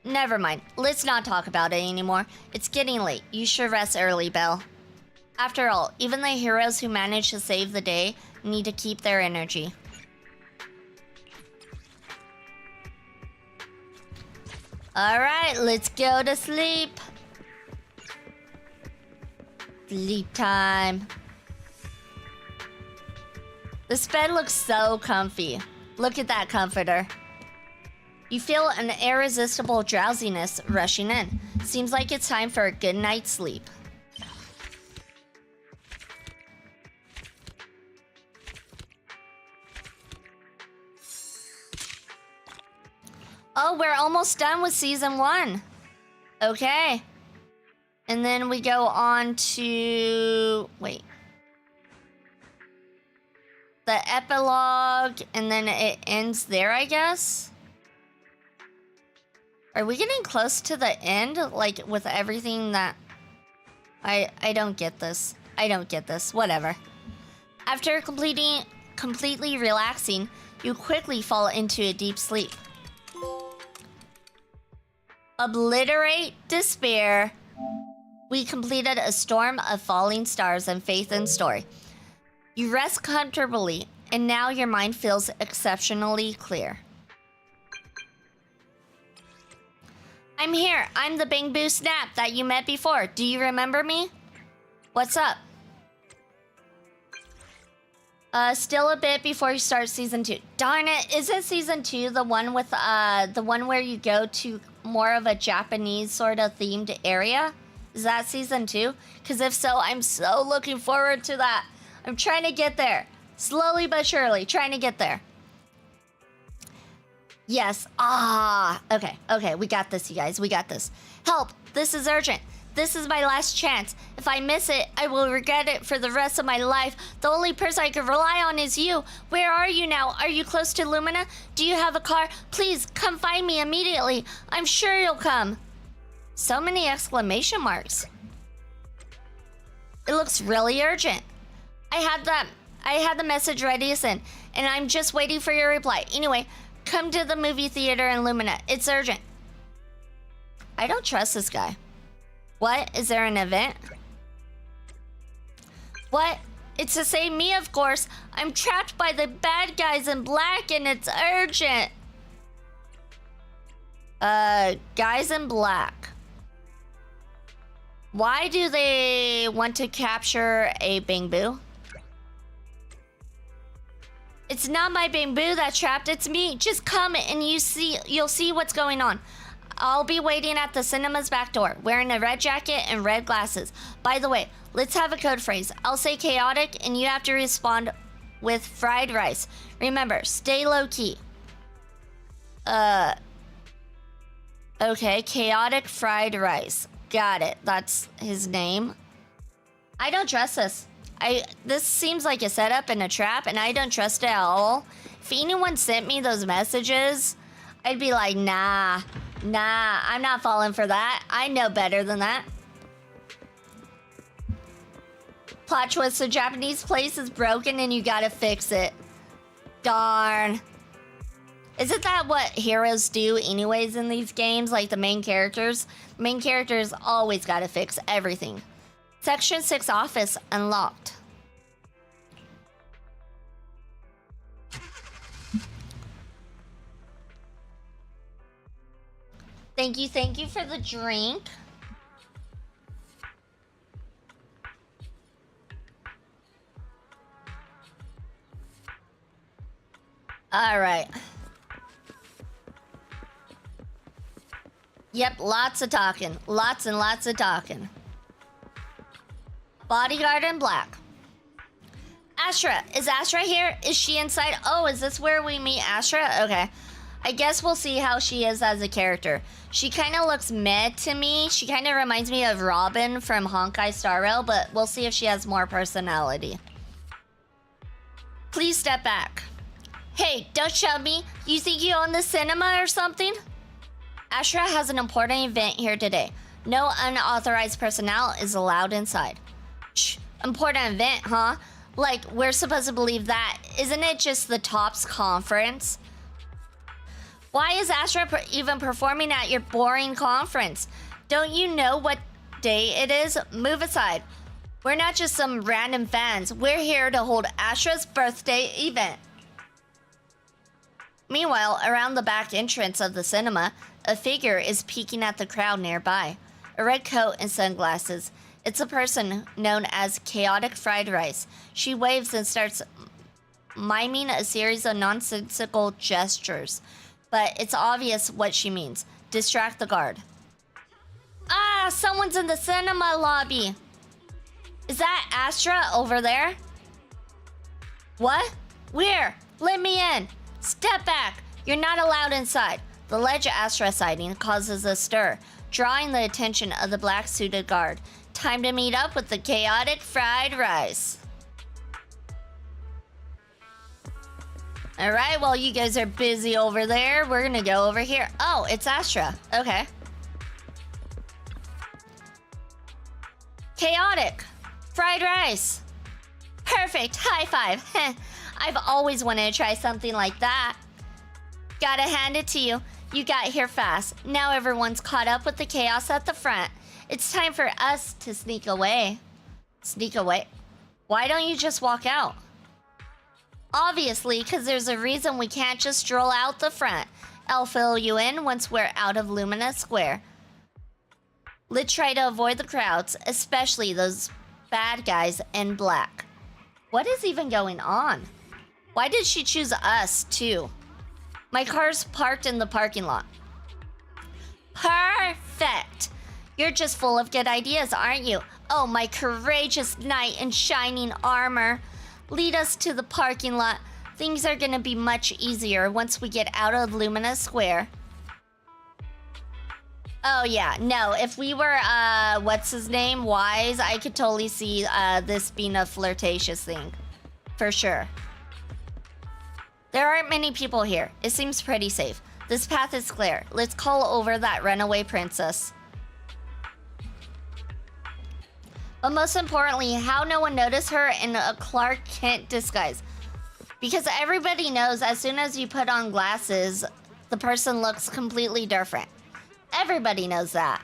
S1: Never mind. Let's not talk about it anymore. It's getting late. You should rest early, Belle. After all, even the heroes who manage to save the day need to keep their energy. Alright, let's go to sleep. Sleep time. This bed looks so comfy. Look at that comforter. You feel an irresistible drowsiness rushing in. Seems like it's time for a good night's sleep. Oh, we're almost done with season 1. Okay. And then we go on to... wait. the epilogue, and then it ends there, I guess? Are we getting close to the end? Like, with everything that... I don't get this. I don't get this. Whatever. After completely relaxing, you quickly fall into a deep sleep. Obliterate despair. We completed a storm of falling stars and Phaethon's story. You rest comfortably, and now your mind feels exceptionally clear. I'm here. I'm the Bang Boo Snap that you met before. Do you remember me? What's up? Still a bit before you start season 2. Darn it, isn't season 2 the one with the one where you go to more of a Japanese sort of themed area? Is that season 2? Because if so, I'm so looking forward to that. I'm trying to get there. Slowly but surely, trying to get there. Yes. Okay, we got this, you guys. We got this. Help, this is urgent. This is my last chance. If I miss it, I will regret it for the rest of my life. The only person I can rely on is you. Where are you now? Are you close to Lumina? Do you have a car? Please, come find me immediately. I'm sure you'll come. So many exclamation marks. It looks really urgent. I had the message ready to send, and I'm just waiting for your reply. Anyway, come to the movie theater in Lumina. It's urgent. I don't trust this guy. What? Is there an event? What? It's to save me, of course. I'm trapped by the bad guys in black and it's urgent. Guys in black. Why do they want to capture a Bang Boo? It's not my Bang Boo that's trapped, it's me. Just come and you'll see what's going on. I'll be waiting at the cinema's back door, wearing a red jacket and red glasses. By the way, let's have a code phrase. I'll say chaotic, and you have to respond with fried rice. Remember, stay low-key. Okay, chaotic fried rice. Got it. That's his name. I don't trust this. This seems like a setup and a trap, and I don't trust it at all. If anyone sent me those messages, I'd be like, nah, I'm not falling for that. I know better than that. Plot twist, the Japanese place is broken and you gotta fix it. Darn. Isn't that what heroes do anyways in these games, like the main characters? Main characters always gotta fix everything. Section 6 office unlocked. Thank you for the drink. All right. Yep, lots of talking. Lots and lots of talking. Bodyguard in black. Astra. Is Astra here? Is she inside? Oh, is this where we meet Astra? Okay. I guess we'll see how she is as a character. She kind of looks meh to me. She kind of reminds me of Robin from Honkai Star Rail, but we'll see if she has more personality. Please step back. Hey, don't shove me. You think you own the cinema or something? Astra has an important event here today. No unauthorized personnel is allowed inside. Shh, important event, huh? Like, we're supposed to believe that. Isn't it just the TOPS conference? Why is Astra even performing at your boring conference? Don't you know what day it is? Move aside. We're not just some random fans. We're here to hold Astra's birthday event. Meanwhile, around the back entrance of the cinema, a figure is peeking at the crowd nearby. A red coat and sunglasses. It's a person known as Chaotic Fried Rice. She waves and starts miming a series of nonsensical gestures. But it's obvious what she means. Distract the guard. Ah, someone's in the cinema lobby. Is that Astra over there? What? Where? Let me in. Step back. You're not allowed inside. The alleged Astra sighting causes a stir, drawing the attention of the black-suited guard. Time to meet up with the Chaotic Fried Rice. Alright, well, you guys are busy over there. We're gonna go over here. Oh, it's Astra. Okay. Chaotic. Fried rice. Perfect. High five. I've always wanted to try something like that. Gotta hand it to you. You got here fast. Now everyone's caught up with the chaos at the front. It's time for us to sneak away. Sneak away? Why don't you just walk out? Obviously, because there's a reason we can't just stroll out the front. I'll fill you in once we're out of Lumina Square. Let's try to avoid the crowds, especially those bad guys in black. What is even going on? Why did she choose us, too? My car's parked in the parking lot. Perfect! You're just full of good ideas, aren't you? Oh, my courageous knight in shining armor. Lead us to the parking lot. Things are gonna be much easier once we get out of Lumina Square. Oh yeah, no, if we were, what's his name, Wise, I could totally see this being a flirtatious thing. For sure. There aren't many people here. It seems pretty safe. This path is clear. Let's call over that runaway princess. But most importantly, how no one noticed her in a Clark Kent disguise. Because everybody knows as soon as you put on glasses, the person looks completely different. Everybody knows that.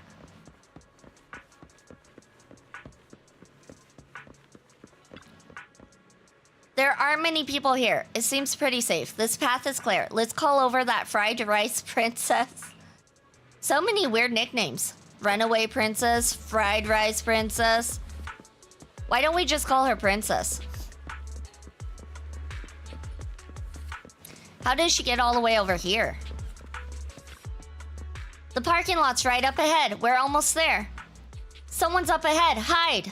S1: There aren't many people here. It seems pretty safe. This path is clear. Let's call over that fried rice princess. So many weird nicknames. Runaway princess, fried rice princess. Why don't we just call her princess? How did she get all the way over here? The parking lot's right up ahead. We're almost there. Someone's up ahead. Hide.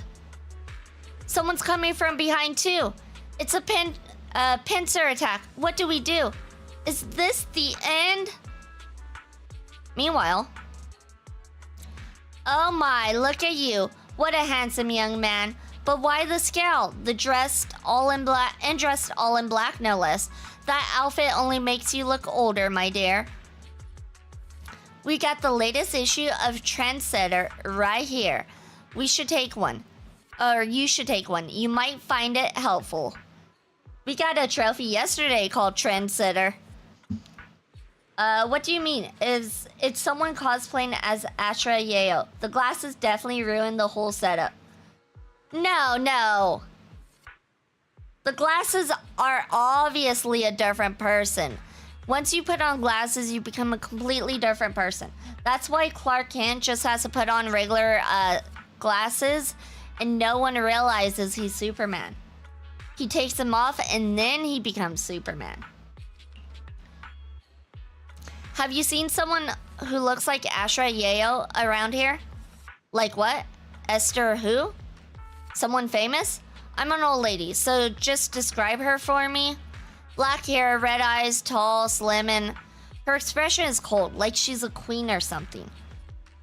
S1: Someone's coming from behind too. It's a pincer attack. What do we do? Is this the end? Meanwhile. Oh my, look at you. What a handsome young man. But why the scowl? Dressed all in black, no less. That outfit only makes you look older, my dear. We got the latest issue of Trendsetter right here. We should take one. Or you should take one. You might find it helpful. We got a trophy yesterday called Trendsetter. What do you mean? It's someone cosplaying as Astra Yeo. The glasses definitely ruined the whole setup. No. The glasses are obviously a different person. Once you put on glasses, you become a completely different person. That's why Clark Kent just has to put on regular glasses and no one realizes he's Superman. He takes them off and then he becomes Superman. Have you seen someone who looks like Astra Yeo around here? Like what? Esther who? Someone famous? I'm an old lady, so just describe her for me. Black hair, red eyes, tall, slim, and her expression is cold, like she's a queen or something.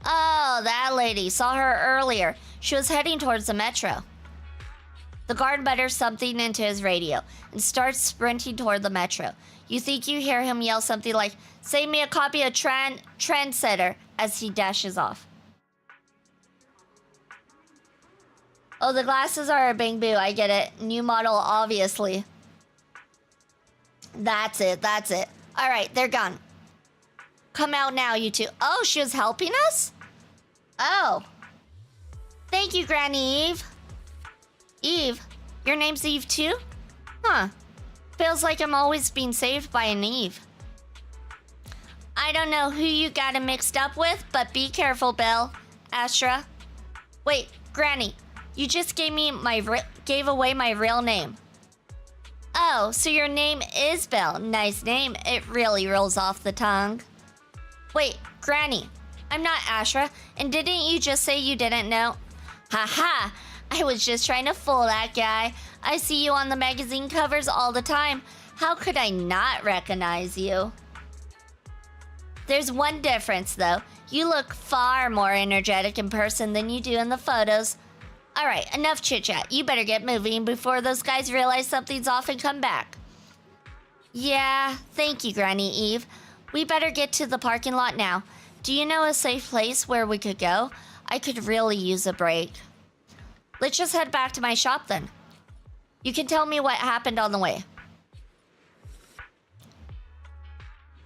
S1: Oh, that lady. Saw her earlier. She was heading towards the metro. The guard mutters something into his radio and starts sprinting toward the metro. You think you hear him yell something like, "Save me a copy of Trendsetter," as he dashes off. Oh, the glasses are a bang boo. I get it. New model, obviously. That's it. All right, they're gone. Come out now, you two. Oh, she was helping us? Oh. Thank you, Granny Eve. Eve? Your name's Eve too? Huh. Feels like I'm always being saved by an Eve. I don't know who you got it mixed up with, but be careful, Belle. Astra. Wait, Granny. You just gave away my real name. Oh, so your name is Belle. Nice name. It really rolls off the tongue. Wait, Granny. I'm not Astra, and didn't you just say you didn't know? Haha, I was just trying to fool that guy. I see you on the magazine covers all the time. How could I not recognize you? There's one difference, though. You look far more energetic in person than you do in the photos. All right, enough chit-chat. You better get moving before those guys realize something's off and come back. Yeah, thank you, Granny Eve. We better get to the parking lot now. Do you know a safe place where we could go? I could really use a break. Let's just head back to my shop then. You can tell me what happened on the way.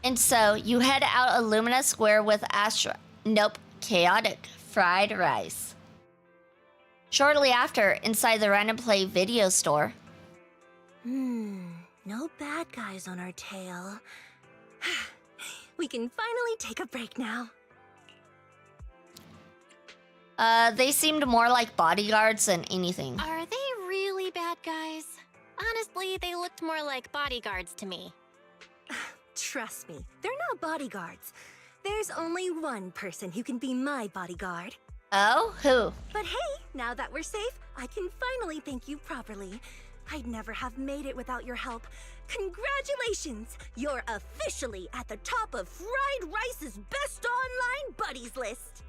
S1: And so, you head out Illumina Square with chaotic fried rice. Shortly after, inside the Random Play video store.
S17: No bad guys on our tail. We can finally take a break now.
S1: They seemed more like bodyguards than anything.
S3: Are they really bad guys? Honestly, they looked more like bodyguards to me.
S17: Trust me, they're not bodyguards. There's only one person who can be my bodyguard.
S1: Oh? Who?
S17: But hey, now that we're safe, I can finally thank you properly. I'd never have made it without your help. Congratulations! You're officially at the top of Fried Rice's best online buddies list.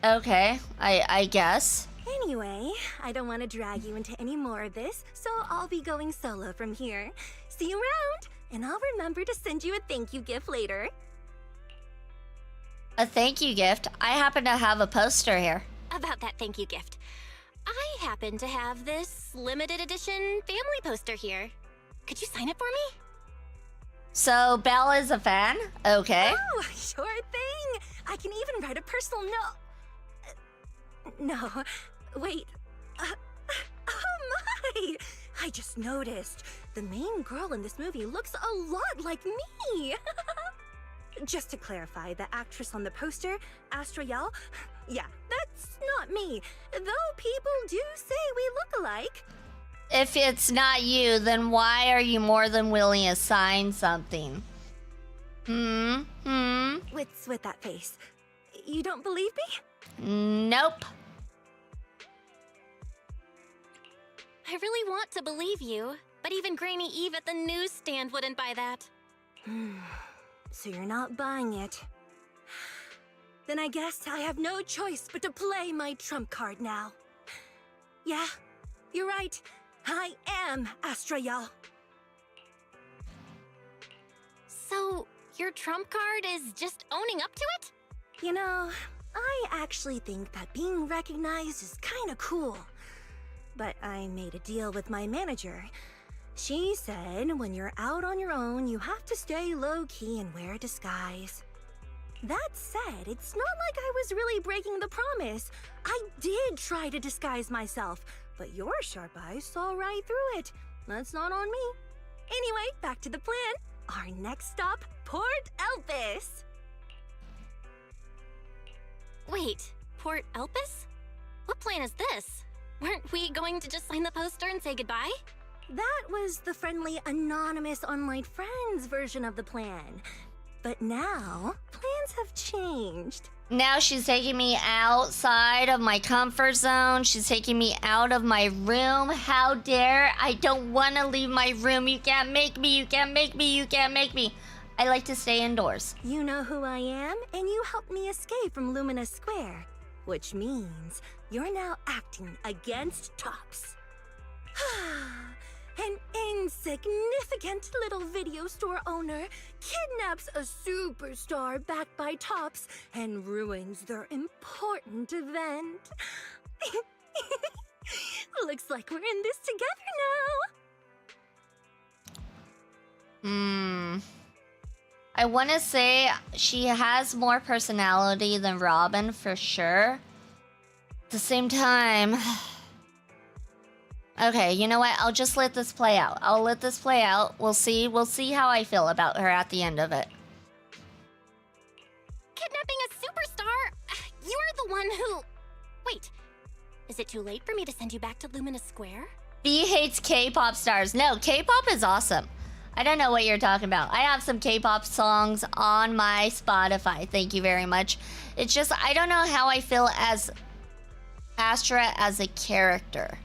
S1: Okay, I guess.
S17: Anyway, I don't want to drag you into any more of this, so I'll be going solo from here. See you around, and I'll remember to send you a thank you gift later.
S1: A thank you gift? I happen to have a poster here.
S3: About that thank you gift. I happen to have this limited edition family poster here. Could you sign it for me?
S1: So, Belle is a fan? Okay.
S17: Oh, sure thing! I can even write a personal note. No, wait. Oh my! I just noticed. The main girl in this movie looks a lot like me. Just to clarify, the actress on the poster, Astra Yal, yeah, that's not me. Though people do say we look alike.
S1: If it's not you, then why are you more than willing to sign something?
S17: What's with that face? You don't believe me?
S1: Nope.
S3: I really want to believe you, but even Granny Eve at the newsstand wouldn't buy that.
S17: So you're not buying it. Then I guess I have no choice but to play my trump card now. Yeah, you're right. I am Astra Yal.
S3: So, your trump card is just owning up to it?
S17: You know, I actually think that being recognized is kinda cool. But I made a deal with my manager. She said when you're out on your own, you have to stay low-key and wear a disguise. That said, it's not like I was really breaking the promise. I did try to disguise myself, but your sharp eyes saw right through it. That's not on me. Anyway, back to the plan. Our next stop, Port Elpis.
S3: Wait, Port Elpis? What plan is this? Weren't we going to just sign the poster and say goodbye?
S17: That was the friendly, anonymous online friends version of the plan. But now, plans have changed.
S1: Now she's taking me outside of my comfort zone. She's taking me out of my room. How dare? I don't want to leave my room. You can't make me. You can't make me. You can't make me. I like to stay indoors.
S17: You know who I am, and you helped me escape from Lumina Square. Which means you're now acting against Tops. An insignificant little video store owner kidnaps a superstar backed by Tops and ruins their important event. Looks like we're in this together now.
S1: I want to say she has more personality than Robin for sure. At the same time... Okay, you know what? I'll just let this play out. I'll let this play out. We'll see how I feel about her at the end of it.
S3: Kidnapping a superstar? You're the one who... Wait, is it too late for me to send you back to Lumina Square?
S1: B hates K-pop stars. No, K-pop is awesome. I don't know what you're talking about. I have some K-pop songs on my Spotify. Thank you very much. It's just, I don't know how I feel as Astra as a character.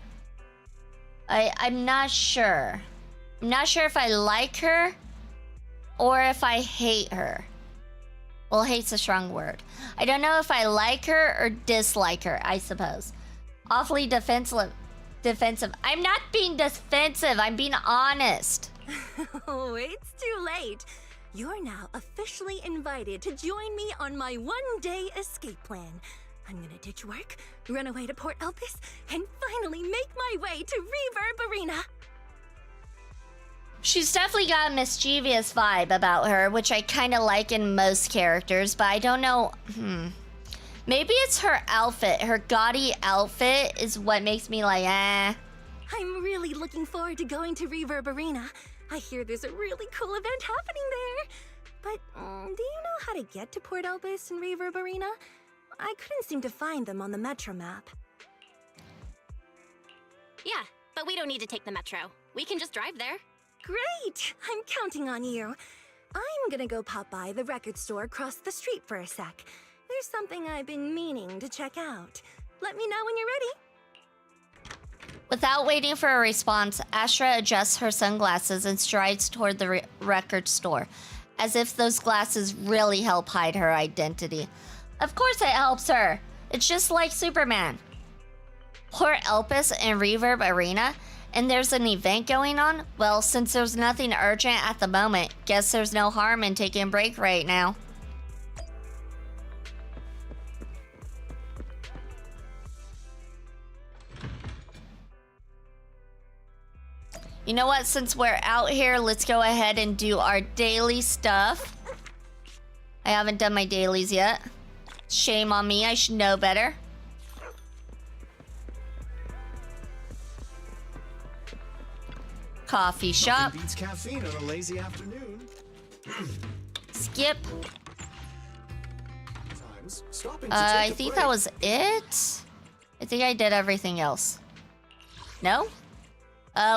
S1: I'm not sure. I'm not sure if I like her or if I hate her. Well, hate's a strong word. I don't know if I like her or dislike her, I suppose. Awfully defensive. defensive. I'm not being defensive. I'm being honest.
S17: Oh, it's too late. You're now officially invited to join me on my one-day escape plan. I'm gonna ditch work, run away to Port Elpis, and finally make my way to Reverb Arena.
S1: She's definitely got a mischievous vibe about her, which I kind of like in most characters, but I don't know. Maybe it's her outfit. Her gaudy outfit is what makes me like, eh.
S17: I'm really looking forward to going to Reverb Arena. I hear there's a really cool event happening there. But do you know how to get to Port Elpis and Reverb Arena? I couldn't seem to find them on the Metro map.
S3: Yeah, but we don't need to take the metro. We can just drive there.
S17: Great! I'm counting on you. I'm gonna go pop by the record store across the street for a sec. There's something I've been meaning to check out. Let me know when you're ready.
S1: Without waiting for a response, Astra adjusts her sunglasses and strides toward the record store, as if those glasses really help hide her identity. Of course it helps her. It's just like Superman. Port Elpis and Reverb Arena, and there's an event going on? Well, since there's nothing urgent at the moment, guess there's no harm in taking a break right now. You know what? Since we're out here, let's go ahead and do our daily stuff. I haven't done my dailies yet. Shame on me, I should know better. Coffee shop.
S18: Beats caffeine on a lazy afternoon.
S1: Skip.
S18: Stopping to take
S1: I
S18: a
S1: think
S18: break.
S1: that was it. I think I did everything else. No?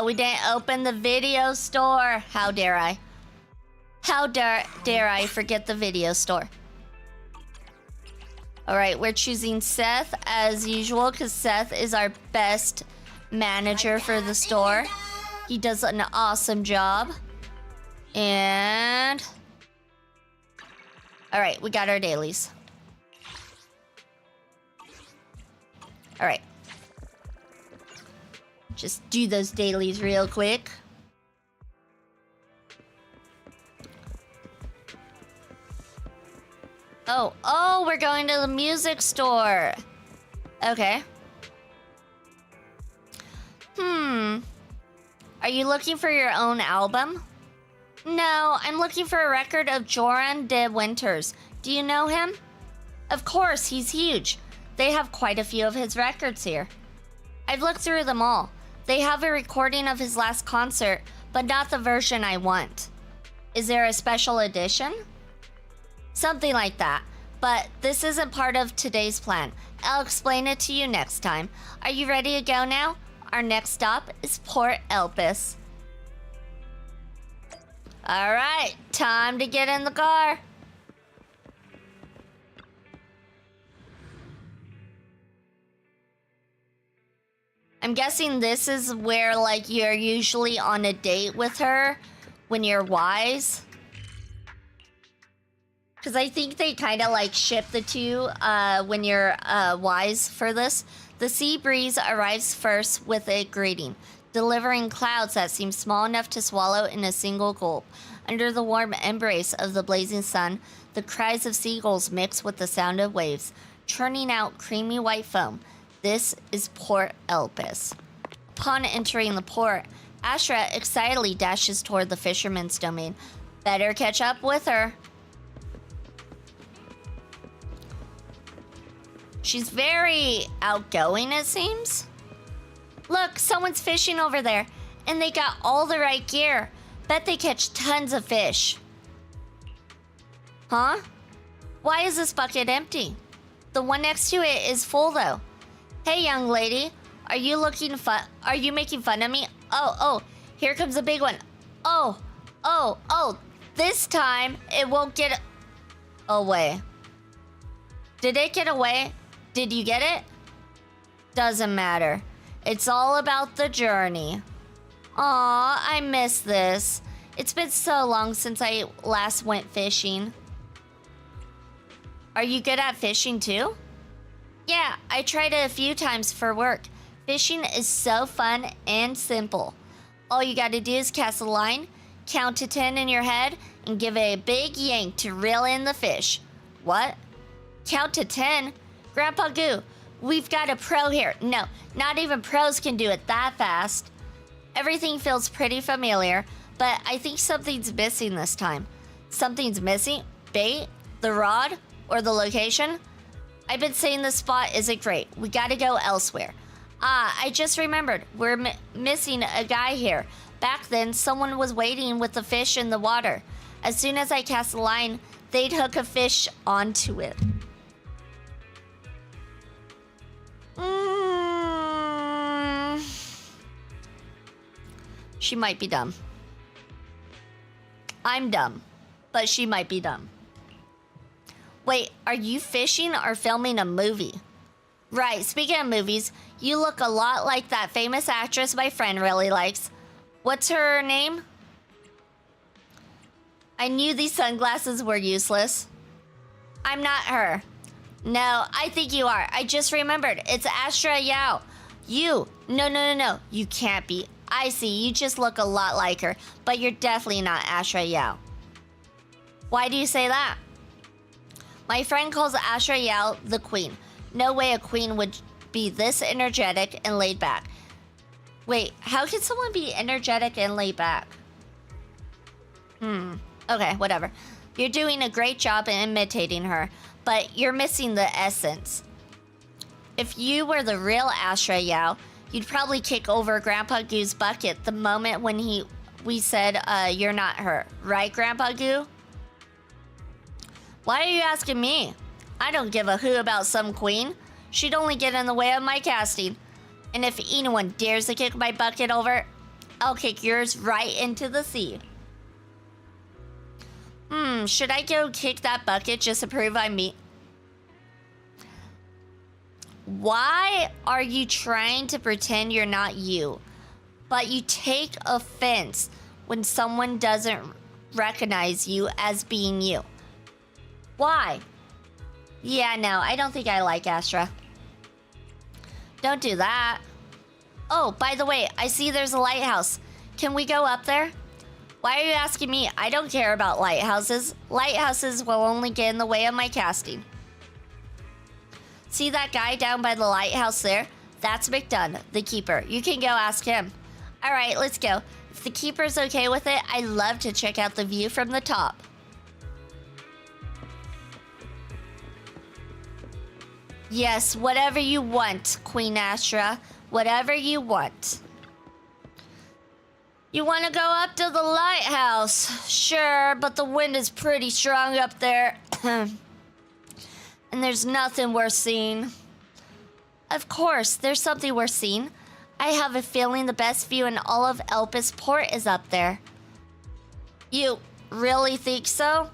S1: We didn't open the video store. How dare I? How dare I forget the video store? Alright, we're choosing Seth as usual because Seth is our best manager for the store. He does an awesome job. And... Alright, we got our dailies. Alright. Just do those dailies real quick. Oh, we're going to the music store. Okay. Are you looking for your own album? No, I'm looking for a record of Joran de Winters. Do you know him? Of course, he's huge. They have quite a few of his records here. I've looked through them all. They have a recording of his last concert, but not the version I want. Is there a special edition? Something like that. But this isn't part of today's plan. I'll explain it to you next time. Are you ready to go now? Our next stop is Port Elpis. Alright, time to get in the car. I'm guessing this is where, like, you're usually on a date with her when you're wise. Because I think they kind of, like, ship the two when you're wise for this. The sea breeze arrives first with a greeting, delivering clouds that seem small enough to swallow in a single gulp. Under the warm embrace of the blazing sun, the cries of seagulls mix with the sound of waves, churning out creamy white foam. This is Port Elpis. Upon entering the port, Astra excitedly dashes toward the fisherman's domain. Better catch up with her. She's very outgoing, it seems. Look, someone's fishing over there, and they got all the right gear. Bet they catch tons of fish. Huh? Why is this bucket empty? The one next to it is full, though. Hey, young lady, are you making fun of me? Oh, here comes a big one. Oh, this time it won't get away. Did it get away? Did you get it? Doesn't matter. It's all about the journey. Aw, I miss this. It's been so long since I last went fishing. Are you good at fishing too? Yeah, I tried it a few times for work. Fishing is so fun and simple. All you gotta do is cast a line, count to 10 in your head, and give it a big yank to reel in the fish. What? Count to 10? Grandpa Goo, we've got a pro here. No, not even pros can do it that fast. Everything feels pretty familiar, but I think something's missing this time. Something's missing? Bait? The rod? Or the location? I've been saying this spot isn't great. We gotta go elsewhere. I just remembered. We're missing a guy here. Back then, someone was waiting with the fish in the water. As soon as I cast the line, they'd hook a fish onto it. She might be dumb. I'm dumb, but she might be dumb. Wait, are you fishing or filming a movie? Right, speaking of movies, you look a lot like that famous actress my friend really likes. What's her name? I knew these sunglasses were useless. I'm not her. No, I think you are. I just remembered. It's Astra Yao. You. No. You can't be. I see. You just look a lot like her, but you're definitely not Astra Yao. Why do you say that? My friend calls Astra Yao the queen. No way a queen would be this energetic and laid back. Wait, how can someone be energetic and laid back? Okay, whatever. You're doing a great job in imitating her, but you're missing the essence. If you were the real Astra Yao, you'd probably kick over Grandpa Goo's bucket the moment when we said you're not her. Right, Grandpa Goo? Why are you asking me? I don't give a who about some queen. She'd only get in the way of my casting. And if anyone dares to kick my bucket over, I'll kick yours right into the sea. Should I go kick that bucket just to prove I'm me? Why are you trying to pretend you're not you? But you take offense when someone doesn't recognize you as being you. Why? Yeah, no, I don't think I like Astra. Don't do that. Oh, by the way, I see there's a lighthouse. Can we go up there? Why are you asking me? I don't care about lighthouses. Lighthouses will only get in the way of my casting. See that guy down by the lighthouse there? That's McDunn, the keeper. You can go ask him. All right, let's go. If the keeper's okay with it, I'd love to check out the view from the top. Yes, whatever you want, Queen Astra. Whatever you want. You want to go up to the lighthouse? Sure, but the wind is pretty strong up there. And there's nothing worth seeing. Of course, there's something worth seeing. I have a feeling the best view in all of Elpis Port is up there. You really think so?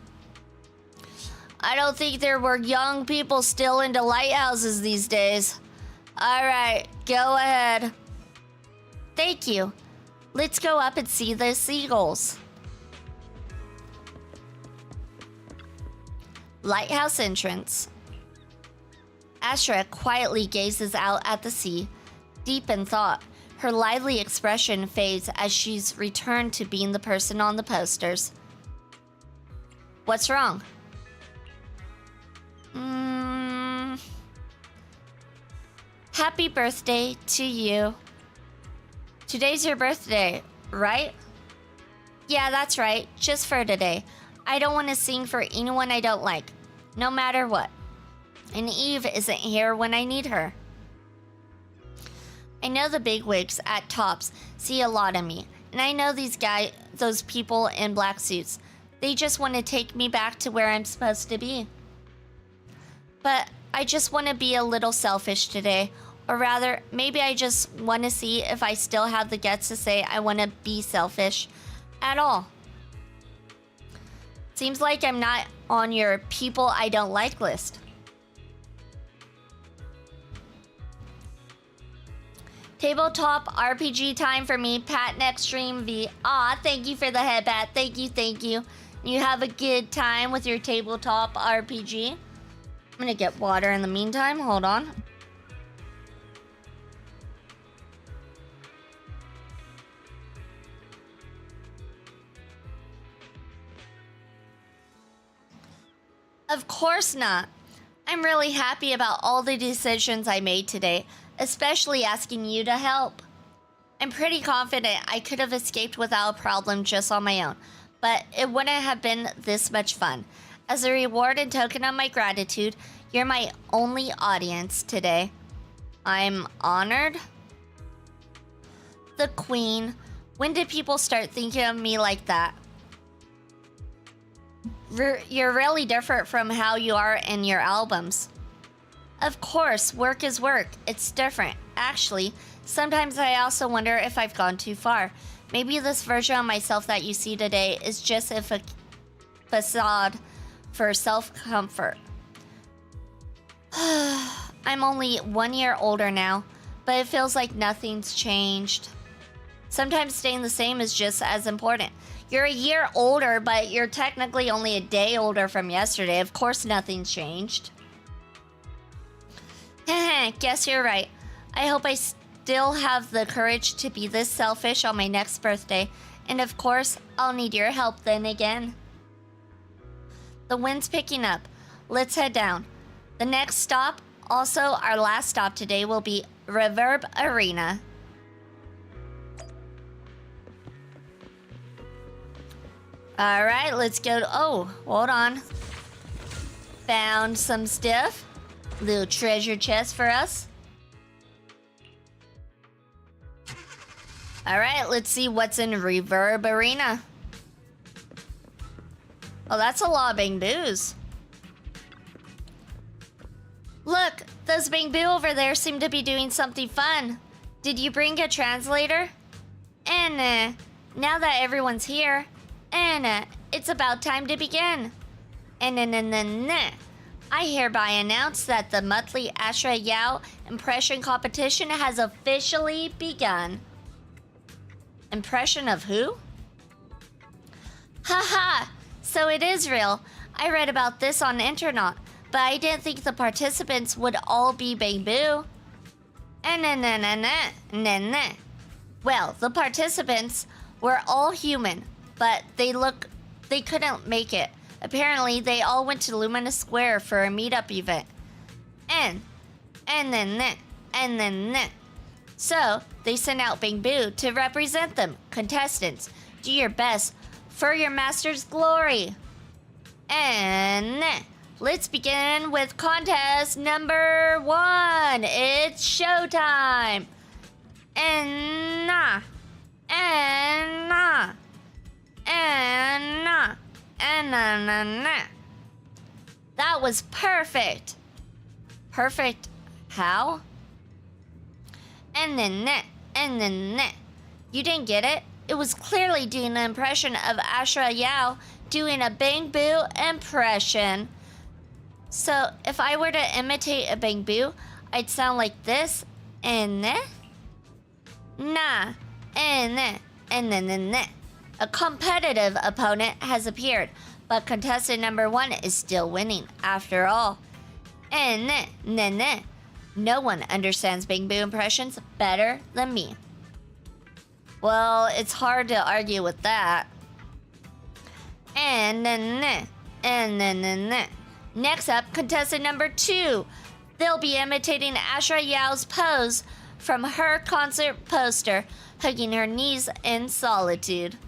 S1: I don't think there were young people still into lighthouses these days. All right, go ahead. Thank you. Let's go up and see the seagulls. Lighthouse entrance. Astra quietly gazes out at the sea, deep in thought. Her lively expression fades as she's returned to being the person on the posters. What's wrong? Happy birthday to you. Today's your birthday, right? Yeah, that's right. Just for today. I don't want to sing for anyone I don't like, no matter what. And Eve isn't here when I need her. I know the bigwigs at Tops see a lot of me, and I know those people in black suits. They just want to take me back to where I'm supposed to be. But I just want to be a little selfish today. Or rather, maybe I just want to see if I still have the guts to say I want to be selfish at all. Seems like I'm not on your people I don't like list. Tabletop RPG time for me, Pat Next Stream V. Aw, thank you for the head pat. Thank you. You have a good time with your tabletop RPG. I'm gonna get water in the meantime. Hold on. Of course not. I'm really happy about all the decisions I made today, especially asking you to help. I'm pretty confident I could have escaped without a problem just on my own, but it wouldn't have been this much fun. As a reward and token of my gratitude, you're my only audience today. I'm honored. The Queen. When did people start thinking of me like that? You're really different from how you are in your albums. Of course, work is work. It's different. Actually, sometimes I also wonder if I've gone too far. Maybe this version of myself that you see today is just a facade for self-comfort. I'm only 1 year older now, but it feels like nothing's changed. Sometimes staying the same is just as important. You're a year older, but you're technically only a day older from yesterday. Of course nothing's changed. Guess you're right. I hope I still have the courage to be this selfish on my next birthday. And of course, I'll need your help then again. The wind's picking up. Let's head down. The next stop, also our last stop today, will be Reverb Arena. Alright, let's go. Oh, hold on. Found some stuff. Little treasure chest for us. Alright, let's see what's in Reverb Arena. Oh, that's a lot of bamboos. Look, those bamboo over there seem to be doing something fun. Did you bring a translator? And now that everyone's here, and it's about time to begin. And I hereby announce that the monthly Ashra Yao impression competition has officially begun. Impression of who? Haha, so it is real. I read about this on the internet, but I didn't think the participants would all be bamboo. Well, the participants were all human, but they couldn't make it. Apparently, they all went to Lumina Square for a meetup event. So, they sent out bamboo to represent them. Contestants, do your best for your master's glory. And let's begin with contest number 1. It's showtime. That was perfect. Perfect how? You didn't get it? It was clearly doing an impression of Ashra Yao doing a bamboo impression. So if I were to imitate a bamboo, I'd sound like this. A competitive opponent has appeared, but contestant number 1 is still winning after all. No one understands bamboo impressions better than me. Well, it's hard to argue with that. Next up, contestant number 2. They'll be imitating Ashra Yao's pose from her concert poster, hugging her knees in solitude.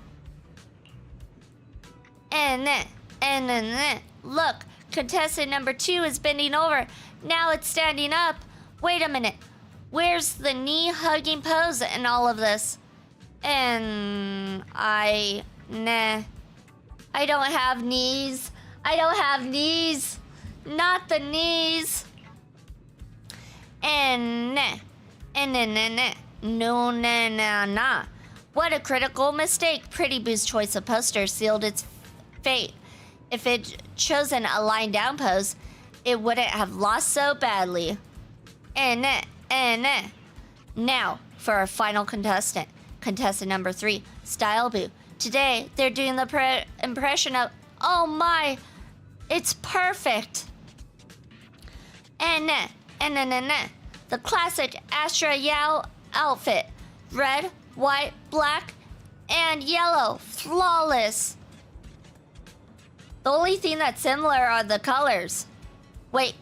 S1: Look, contestant number 2 is bending over. Now it's standing up. Wait a minute. Where's the knee-hugging pose in all of this? I don't have knees. I don't have knees. Not the knees. No. What a critical mistake. Pretty Boo's choice of poster sealed its fate. If it chosen a lying down pose, it wouldn't have lost so badly. Now, for our final contestant. Contestant number 3, Style Boo. Today, they're doing the impression of, oh my, it's perfect. The classic Ashra Yao outfit. Red, white, black, and yellow. Flawless. The only thing that's similar are the colors. Wait.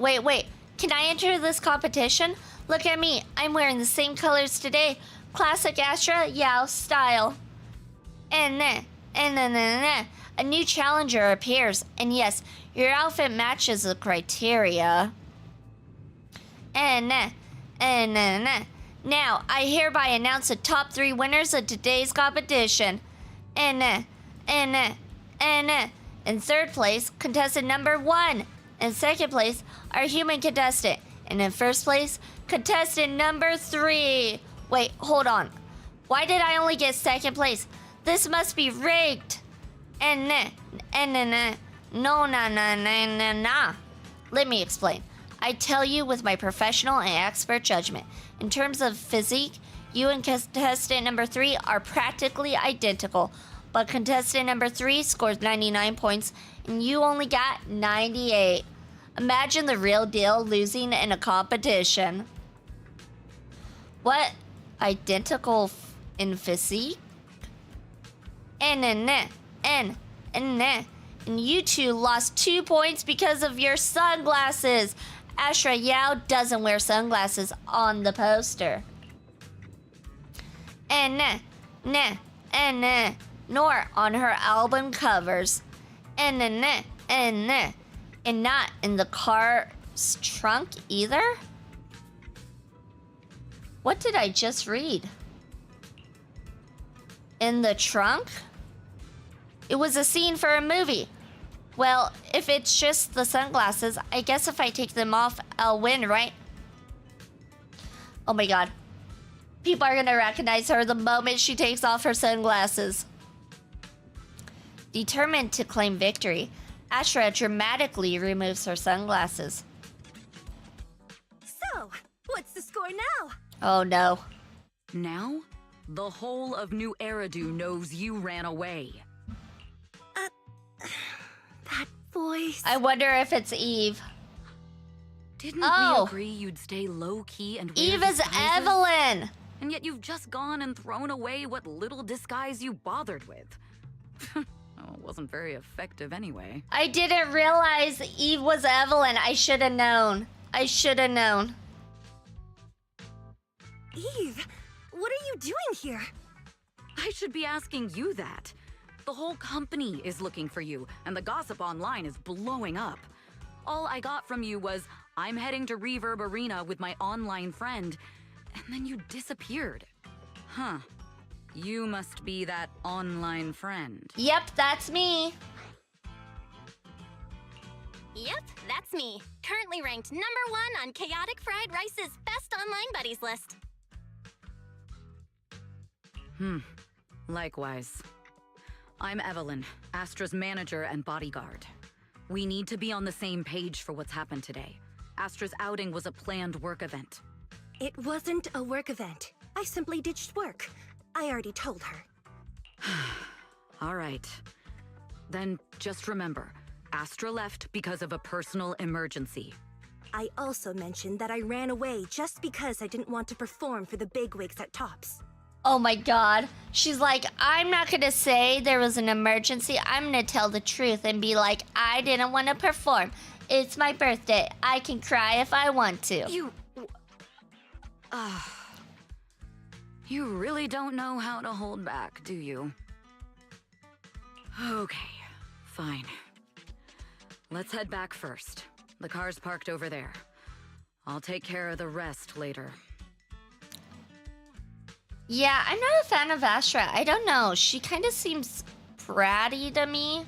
S1: Can I enter this competition? Look at me. I'm wearing the same colors today. Classic Astra Yao style. And then, a new challenger appears. And yes, your outfit matches the criteria. Now, I hereby announce the top 3 winners of today's competition. In third place, contestant number 1. In second place, our human contestant. And in first place, contestant number 3. Wait, hold on. Why did I only get second place? This must be rigged. No. Let me explain. I tell you with my professional and expert judgment. In terms of physique, you and contestant number 3 are practically identical. But contestant number 3 scores 99 points, and you only got 98. Imagine the real deal losing in a competition. What? Identical in physique? And you two lost 2 points because of your sunglasses. Astra Yao doesn't wear sunglasses on the poster. Nor on her album covers. And not in the car's trunk either? What did I just read? In the trunk? It was a scene for a movie. Well, if it's just the sunglasses, I guess if I take them off, I'll win, right? Oh my god. People are gonna recognize her the moment she takes off her sunglasses. Determined to claim victory, Astra dramatically removes her sunglasses.
S17: So, what's the score now?
S1: Oh no.
S19: Now, the whole of New Eridu knows you ran away.
S17: That voice.
S1: I wonder if it's Eve.
S19: Didn't we agree you'd stay low-key and wear
S1: Eve is
S19: disguises?
S1: Evelyn!
S19: And yet you've just gone and thrown away what little disguise you bothered with. Oh, it wasn't very effective anyway.
S1: I didn't realize Eve was Evelyn. I should have known.
S17: Eve, what are you doing here?
S19: I should be asking you that. The whole company is looking for you, and the gossip online is blowing up. All I got from you was, I'm heading to Reverb Arena with my online friend, and then you disappeared. Huh. You must be that online friend.
S1: Yep, that's me.
S3: Yep, that's me. Currently ranked #1 on Chaotic Fried Rice's Best Online Buddies list.
S19: Likewise. I'm Evelyn, Astra's manager and bodyguard. We need to be on the same page for what's happened today. Astra's outing was a planned work event.
S17: It wasn't a work event. I simply ditched work. I already told her.
S19: All right. Then just remember, Astra left because of a personal emergency.
S17: I also mentioned that I ran away just because I didn't want to perform for the bigwigs at Tops.
S1: Oh my god. She's like, I'm not gonna say there was an emergency. I'm gonna tell the truth and be like, I didn't want to perform. It's my birthday. I can cry if I want to.
S19: You really don't know how to hold back, do you? Okay, fine. Let's head back first. The car's parked over there. I'll take care of the rest later.
S1: Yeah, I'm not a fan of Astra. I don't know. She kind of seems bratty to me.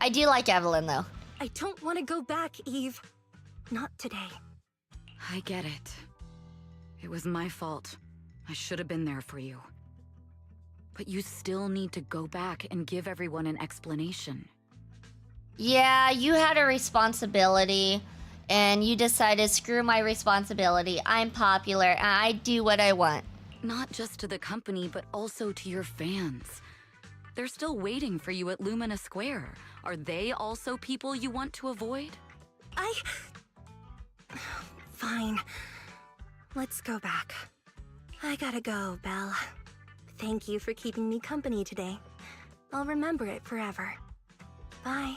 S1: I do like Evelyn, though.
S17: I don't want to go back, Eve. Not today.
S19: I get it. It was my fault. I should have been there for you. But you still need to go back and give everyone an explanation.
S1: Yeah, you had a responsibility, and you decided, screw my responsibility. I'm popular, and I do what I want.
S19: Not just to the company, but also to your fans. They're still waiting for you at Lumina Square. Are they also people you want to avoid?
S17: Fine. Let's go back. I gotta go, Belle. Thank you for keeping me company today. I'll remember it forever. Bye.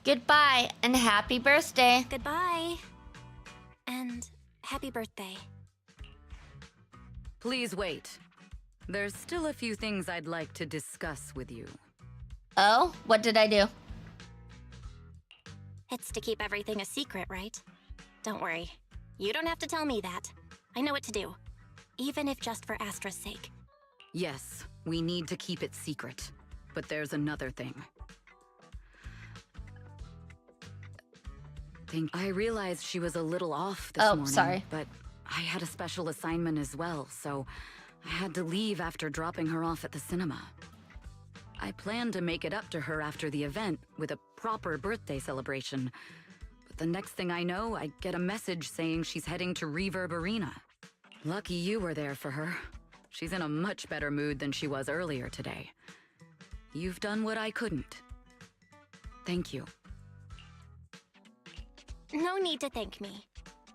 S1: Goodbye and happy birthday.
S3: Goodbye. And happy birthday.
S19: Please wait. There's still a few things I'd like to discuss with you.
S1: Oh, what did I do?
S3: It's to keep everything a secret, right? Don't worry. You don't have to tell me that. I know what to do. Even if just for Astra's sake.
S19: Yes, we need to keep it secret. But there's another thing. I realized she was a little off this morning.
S1: Sorry.
S19: But I had a special assignment as well, so I had to leave after dropping her off at the cinema. I planned to make it up to her after the event with a proper birthday celebration. But the next thing I know, I get a message saying she's heading to Reverb Arena. Lucky you were there for her. She's in a much better mood than she was earlier today. You've done what I couldn't. Thank you.
S3: No need to thank me.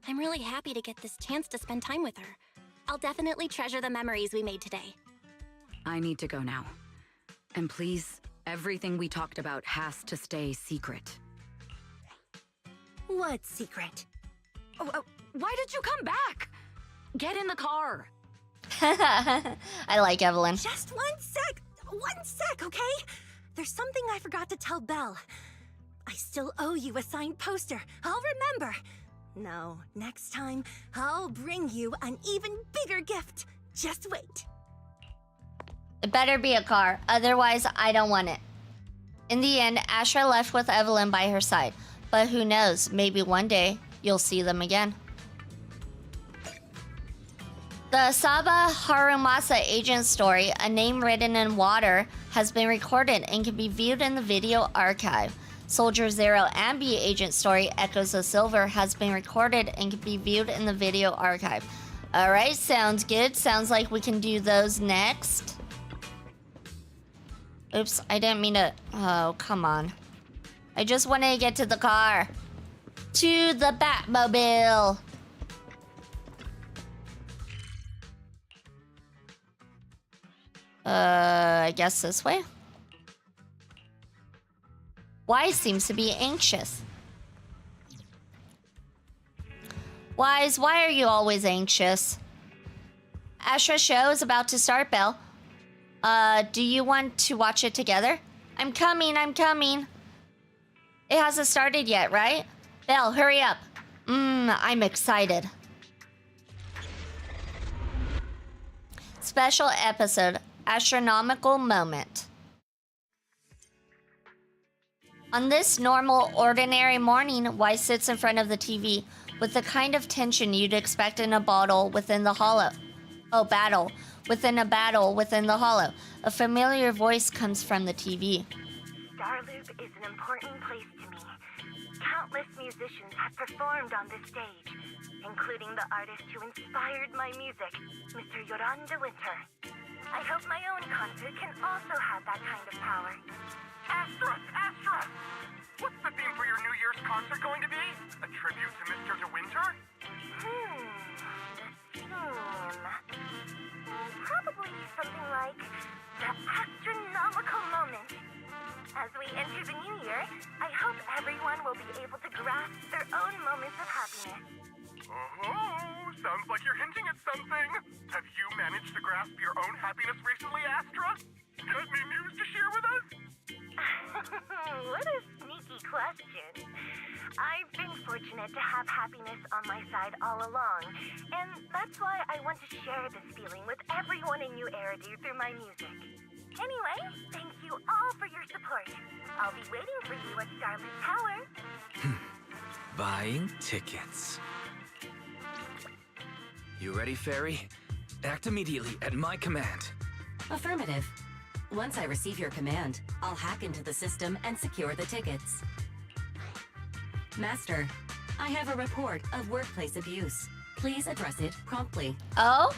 S3: I'm really happy to get this chance to spend time with her. I'll definitely treasure the memories we made today.
S19: I need to go now. And please, everything we talked about has to stay secret.
S17: What secret?
S19: Why did you come back? Get in the car.
S1: I like Evelyn.
S17: Just 1 sec. 1 sec, okay? There's something I forgot to tell Belle. I still owe you a signed poster. I'll remember. No, next time, I'll bring you an even bigger gift. Just wait.
S1: It better be a car, otherwise I don't want it. In the end, Astra left with Evelyn by her side. But who knows, maybe one day you'll see them again. The Saba Harumasa agent story, A Name Written in Water, has been recorded and can be viewed in the video archive. Soldier Zero Ambi agent story, Echoes of Silver, has been recorded and can be viewed in the video archive. Alright, sounds good. Sounds like we can do those next. Oops, I didn't mean to... Oh, come on. I just wanted to get to the car. To the Batmobile. I guess this way? Wise seems to be anxious. Wise, why are you always anxious? Astra's show is about to start, Belle. Do you want to watch it together? I'm coming. It hasn't started yet, right? Belle, hurry up. I'm excited. Special episode, Astronomical Moment. On this normal, ordinary morning, Wise sits in front of the TV with the kind of tension you'd expect in a battle within the hollow. Battle within a battle within the hollow. A familiar voice comes from the TV.
S20: Starloop is an important place to me. Countless musicians have performed on this stage, including the artist who inspired my music, Mr. Yoran de Winter. I hope my own concert can also have that kind of power.
S21: Astra! What's the theme for your New Year's concert going to be? A tribute to Mr. De Winter?
S20: The theme... Probably something like the astronomical moment. As we enter the new year, I hope everyone will be able to grasp their own moments of happiness.
S21: Oh, sounds like you're hinting at something. Have you managed to grasp your own happiness recently, Astra? Got any news to share with us?
S20: What a sneaky question. I've been fortunate to have happiness on my side all along, and that's why I want to share this feeling with everyone in New Eridu through my music. Anyway, thank you all for your support. I'll be waiting for you at Starloop Tower.
S5: Buying tickets. You ready, Fairy? Act immediately at my command.
S22: Affirmative. Once I receive your command, I'll hack into the system and secure the tickets. Master, I have a report of workplace abuse. Please address it promptly.
S1: Oh?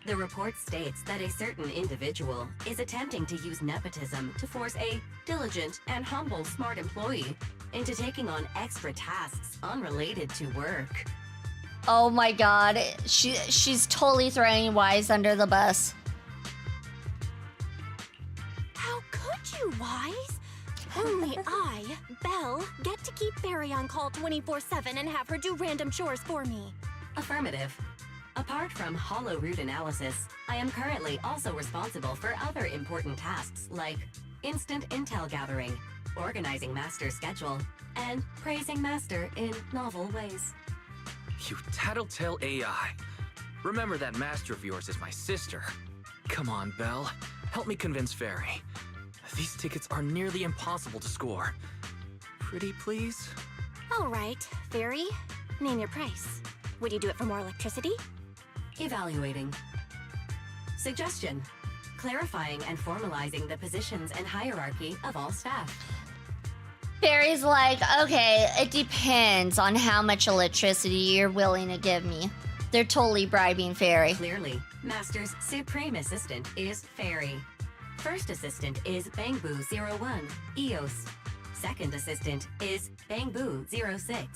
S22: The report states that a certain individual is attempting to use nepotism to force a diligent and humble smart employee into taking on extra tasks unrelated to work.
S1: Oh my god, she's totally throwing Wise under the bus.
S3: Only I, Belle, get to keep Fairy on call 24/7 and have her do random chores for me.
S22: Affirmative. Apart from hollow root analysis, I am currently also responsible for other important tasks like instant intel gathering, organizing Master's schedule, and praising Master in novel ways.
S14: You tattletale AI. Remember that master of yours is my sister. Come on, Belle. Help me convince Fairy. These tickets are nearly impossible to score. Pretty please?
S3: All right, Fairy, name your price. Would you do it for more electricity?
S22: Evaluating. Suggestion. Clarifying and formalizing the positions and hierarchy of all staff.
S1: Fairy's like, okay, it depends on how much electricity you're willing to give me. They're totally bribing Fairy.
S22: Clearly, Master's Supreme Assistant is Fairy. First Assistant is Bangbu01, EOS. Second Assistant is Bangbu06.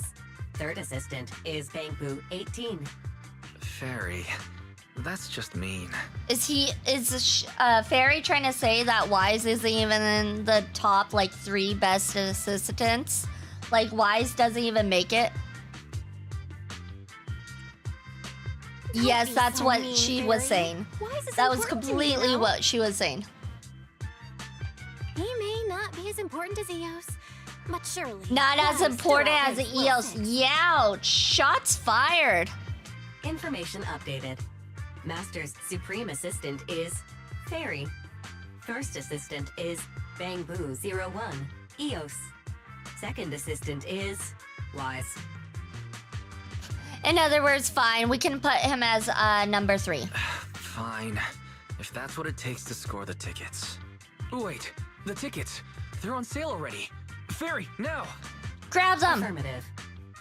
S22: Third Assistant is Bangbu18.
S14: Fairy, that's just mean.
S1: Is Fairy trying to say that Wise isn't even in the top, like, 3 best assistants? Like, Wise doesn't even make it? Yes, that's what she was saying. That was completely what she was saying.
S3: He may not be as important as Eos, but surely...
S1: Not as important as the EOS. Youch! Shots fired!
S22: Information updated. Master's Supreme Assistant is Fairy. First Assistant is Bangbu01, EOS. Second Assistant is Wise.
S1: In other words, fine. We can put him as number 3.
S14: Fine. If that's what it takes to score the tickets. Wait, the tickets. They're on sale already. Fairy, now!
S1: Grab them!
S22: Affirmative.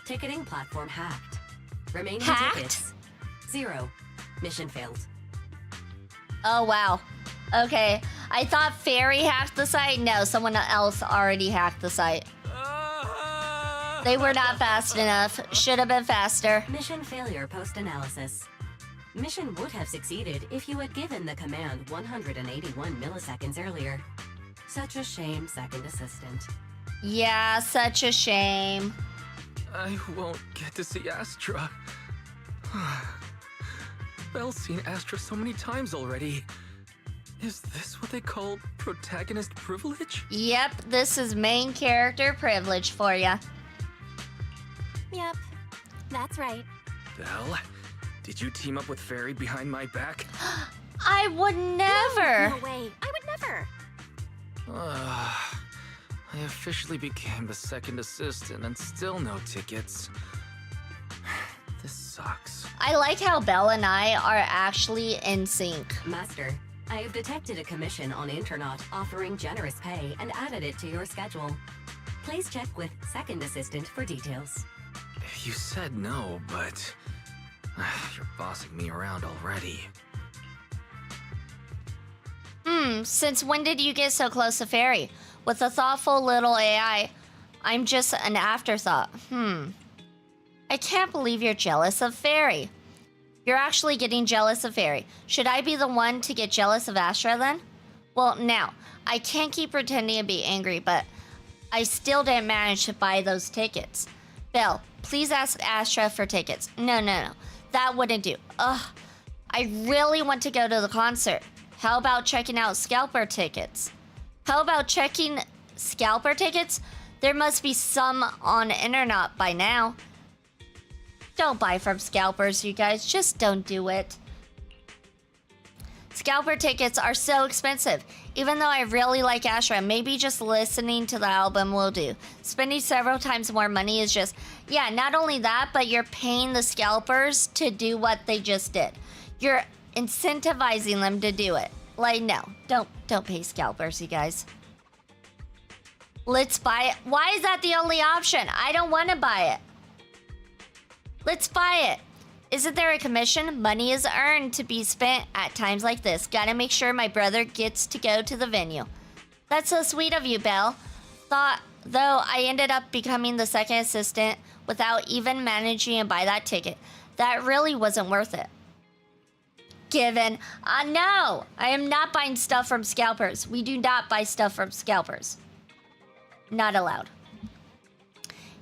S22: Ticketing platform hacked. Remaining
S1: Hacked?
S22: tickets. 0. Mission failed.
S1: Oh, wow. Okay. I thought Fairy hacked the site. No, someone else already hacked the site. They were not fast enough. Should have been faster.
S22: Mission failure post-analysis. Mission would have succeeded if you had given the command 181 milliseconds earlier. Such a shame, Second Assistant.
S1: Yeah, such a shame.
S14: I won't get to see Astra. Belle's seen Astra so many times already. Is this what they call protagonist privilege?
S1: Yep, this is main character privilege for ya.
S3: Yep, that's right.
S14: Belle, did you team up with Fairy behind my back?
S1: I would never.
S3: No way, I would never.
S14: I officially became the second assistant and still no tickets. This sucks.
S1: I like how Belle and I are actually in sync.
S22: Master, I have detected a commission on Internaut offering generous pay and added it to your schedule. Please check with Second Assistant for details.
S14: You said no, but you're bossing me around already.
S1: Since when did you get so close to Fairy? With a thoughtful little AI, I'm just an afterthought. I can't believe you're jealous of Fairy. You're actually getting jealous of Fairy. Should I be the one to get jealous of Astra then? Well, now, I can't keep pretending to be angry, but I still didn't manage to buy those tickets. Belle, please ask Astra for tickets. No. That wouldn't do. Ugh. I really want to go to the concert. How about checking out scalper tickets? How about checking scalper tickets? There must be some on internet by now. Don't buy from scalpers, you guys. Just don't do it. Scalper tickets are so expensive. Even though I really like Astra, maybe just listening to the album will do. Spending several times more money is just... Yeah, not only that, but you're paying the scalpers to do what they just did. You're incentivizing them to do it. Like, no. Don't pay scalpers, you guys. Let's buy it. Why is that the only option? I don't want to buy it. Let's buy it. Isn't there a commission? Money is earned to be spent at times like this. Gotta make sure my brother gets to go to the venue. That's so sweet of you, Belle. Though I ended up becoming the second assistant without even managing to buy that ticket. That really wasn't worth it. Given. No, I am not buying stuff from scalpers. We do not buy stuff from scalpers. Not allowed.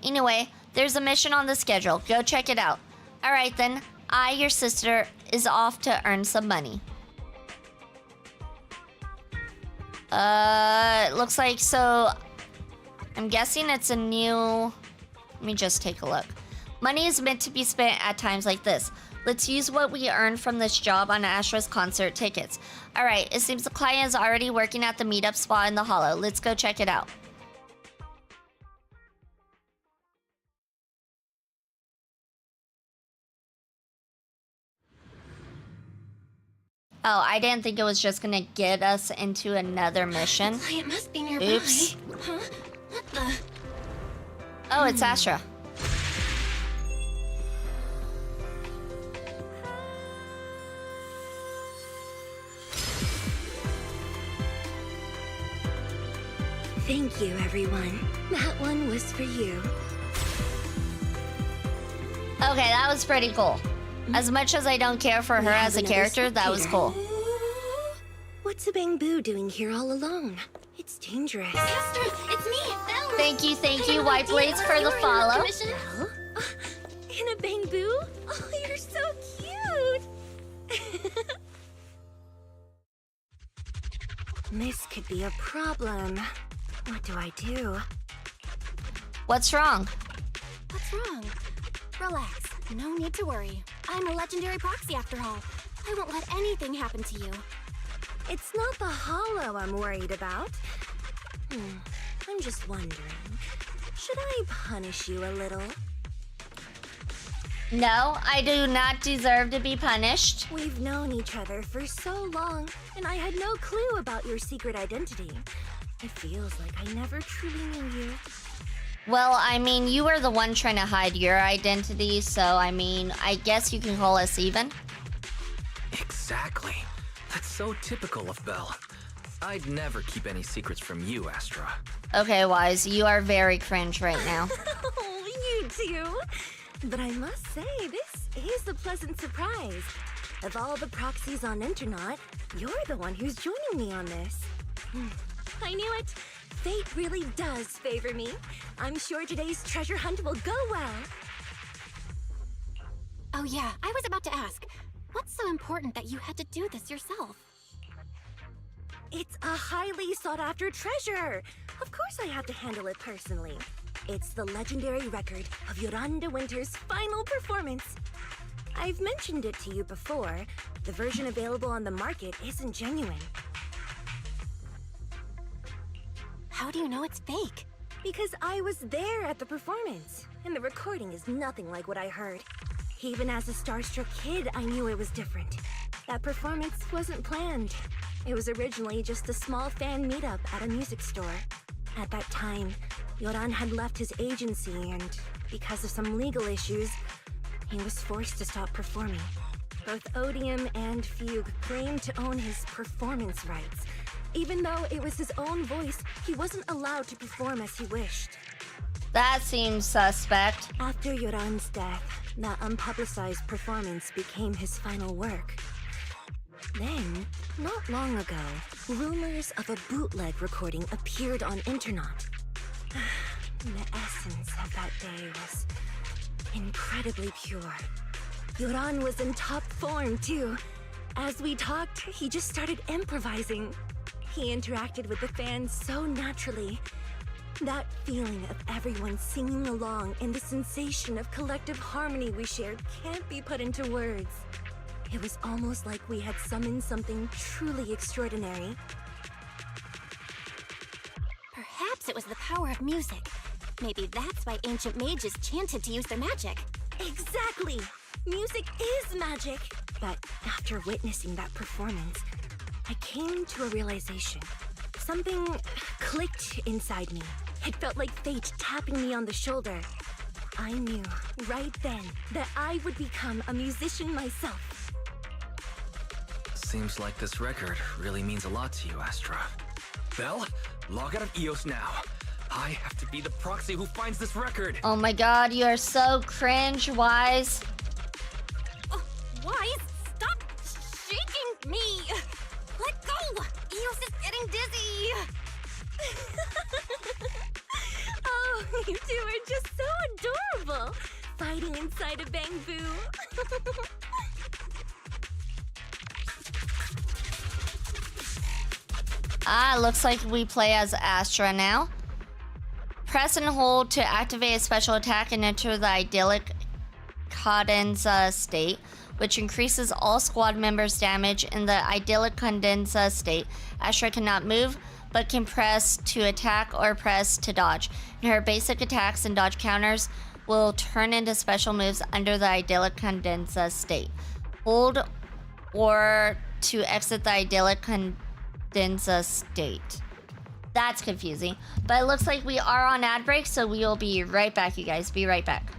S1: Anyway, there's a mission on the schedule. Go check it out. Alright then, your sister, is off to earn some money. Looks like so... I'm guessing it's a new... Let me just take a look. Money is meant to be spent at times like this. Let's use what we earned from this job on Astra's concert tickets. Alright, it seems the client is already working at the meetup spot in the Hollow. Let's go check it out. Oh, I didn't think it was just gonna get us into another mission.
S3: The client must be nearby.
S1: Oops.
S3: Huh? What the?
S1: Oh, it's Astra.
S17: Thank you, everyone. That one was for you.
S1: Okay, that was pretty cool. As much as I don't care for her as a character, that was cool.
S17: What's a Bamboo doing here all alone? It's dangerous.
S3: Astra, it's me, Belle.
S1: Thank you, White Blades, for the follow.
S17: Belle? In a Bamboo? Oh, you're so cute. This could be a problem. What do I do?
S1: What's wrong?
S3: What's wrong? Relax. No need to worry. I'm a legendary proxy after all. I won't let anything happen to you.
S17: It's not the Hollow I'm worried about. I'm just wondering, should I punish you a little?
S1: No, I do not deserve to be punished.
S17: We've known each other for so long, and I had no clue about your secret identity. It feels like I never truly knew you.
S1: Well, I mean, you were the one trying to hide your identity, so I mean, I guess you can call us even.
S14: Exactly. That's so typical of Belle. I'd never keep any secrets from you, Astra.
S1: Okay, Wise, you are very cringe right now.
S17: Oh, you too. But I must say, this is a pleasant surprise. Of all the proxies on Internet, you're the one who's joining me on this. I knew it. Fate really does favor me. I'm sure today's treasure hunt will go well.
S3: Oh yeah, I was about to ask. What's so important that you had to do this yourself?
S17: It's a highly sought-after treasure. Of course I have to handle it personally. It's the legendary record of Yolanda Winter's final performance. I've mentioned it to you before. The version available on the market isn't genuine.
S3: How do you know it's fake?
S17: Because I was there at the performance, and the recording is nothing like what I heard. Even as a starstruck kid, I knew it was different. That performance wasn't planned. It was originally just a small fan meetup at a music store. At that time, Yoran had left his agency, and because of some legal issues, he was forced to stop performing. Both Odium and Fugue claimed to own his performance rights. Even though it was his own voice, he wasn't allowed to perform as he wished.
S1: That seems suspect.
S17: After Yoran's death, that unpublicized performance became his final work. Then, not long ago, rumors of a bootleg recording appeared on Internet. The essence of that day was incredibly pure. Yoran was in top form, too. As we talked, he just started improvising. He interacted with the fans so naturally. That feeling of everyone singing along and the sensation of collective harmony we shared can't be put into words. It was almost like we had summoned something truly extraordinary.
S3: Perhaps it was the power of music. Maybe that's why ancient mages chanted to use their magic.
S17: Exactly! Music is magic! But after witnessing that performance, I came to a realization. Something clicked inside me. It felt like fate tapping me on the shoulder. I knew right then that I would become a musician myself.
S14: Seems like this record really means a lot to you, Astra. Belle, log out of EOS now. I have to be the proxy who finds this record.
S1: Oh my god, you are so cringe, Wise.
S3: Oh, Wise, stop shaking me! Let go! EOS is getting dizzy!
S1: Looks like we play as Astra now. Press and hold to activate a special attack and enter the idyllic cadenza state, which increases all squad members' damage. In the idyllic cadenza state, Astra cannot move, but can press to attack or press to dodge. And her basic attacks and dodge counters will turn into special moves under the idyllic cadenza state. Hold or to exit the idyllic cadenza state. That's confusing, but it looks like we are on ad break, so we will be right back, you guys. Be right back.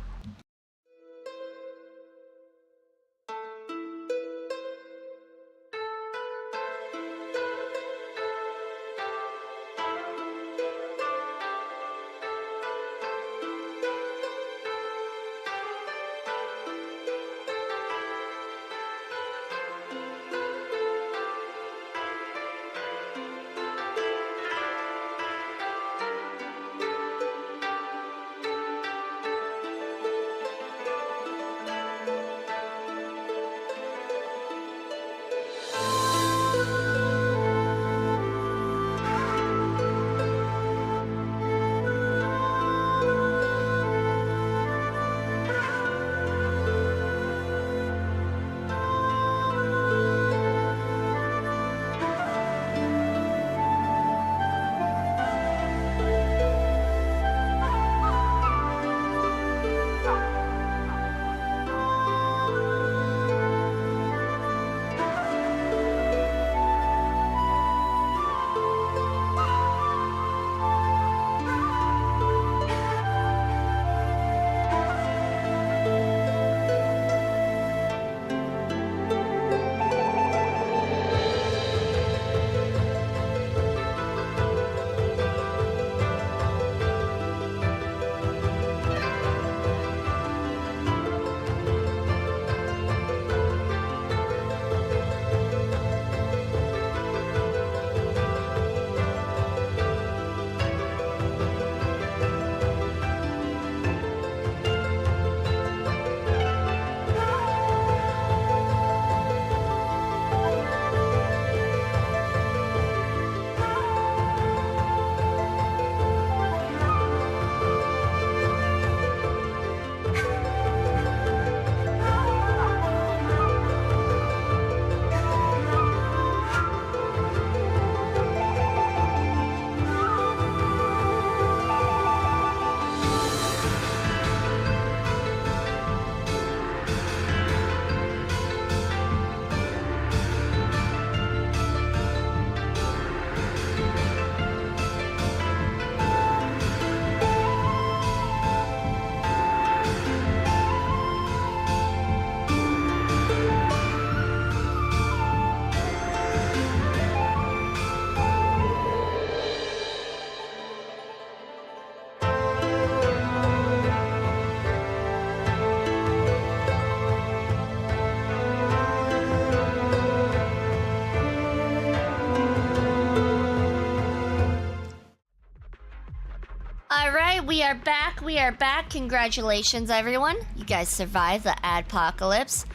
S1: Alright, we are back. We are back. Congratulations, everyone. You guys survived the adpocalypse.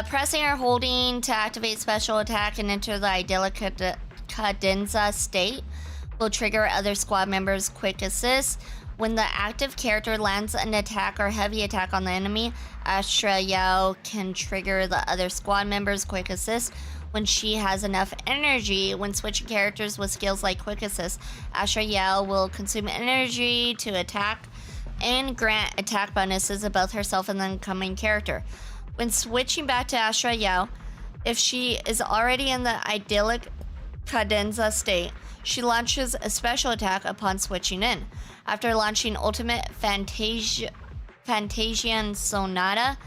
S1: Pressing or holding to activate special attack and enter the idyllic cadenza state will trigger other squad members' quick assist. When the active character lands an attack or heavy attack on the enemy, Astra Yao can trigger the other squad members' quick assist. When she has enough energy, when switching characters with skills like quick assist, Astra Yao will consume energy to attack and grant attack bonuses to both herself and the incoming character. When switching back to Astra Yao, if she is already in the idyllic cadenza state, she launches a special attack upon switching in. After launching Ultimate Fantasian Sonata,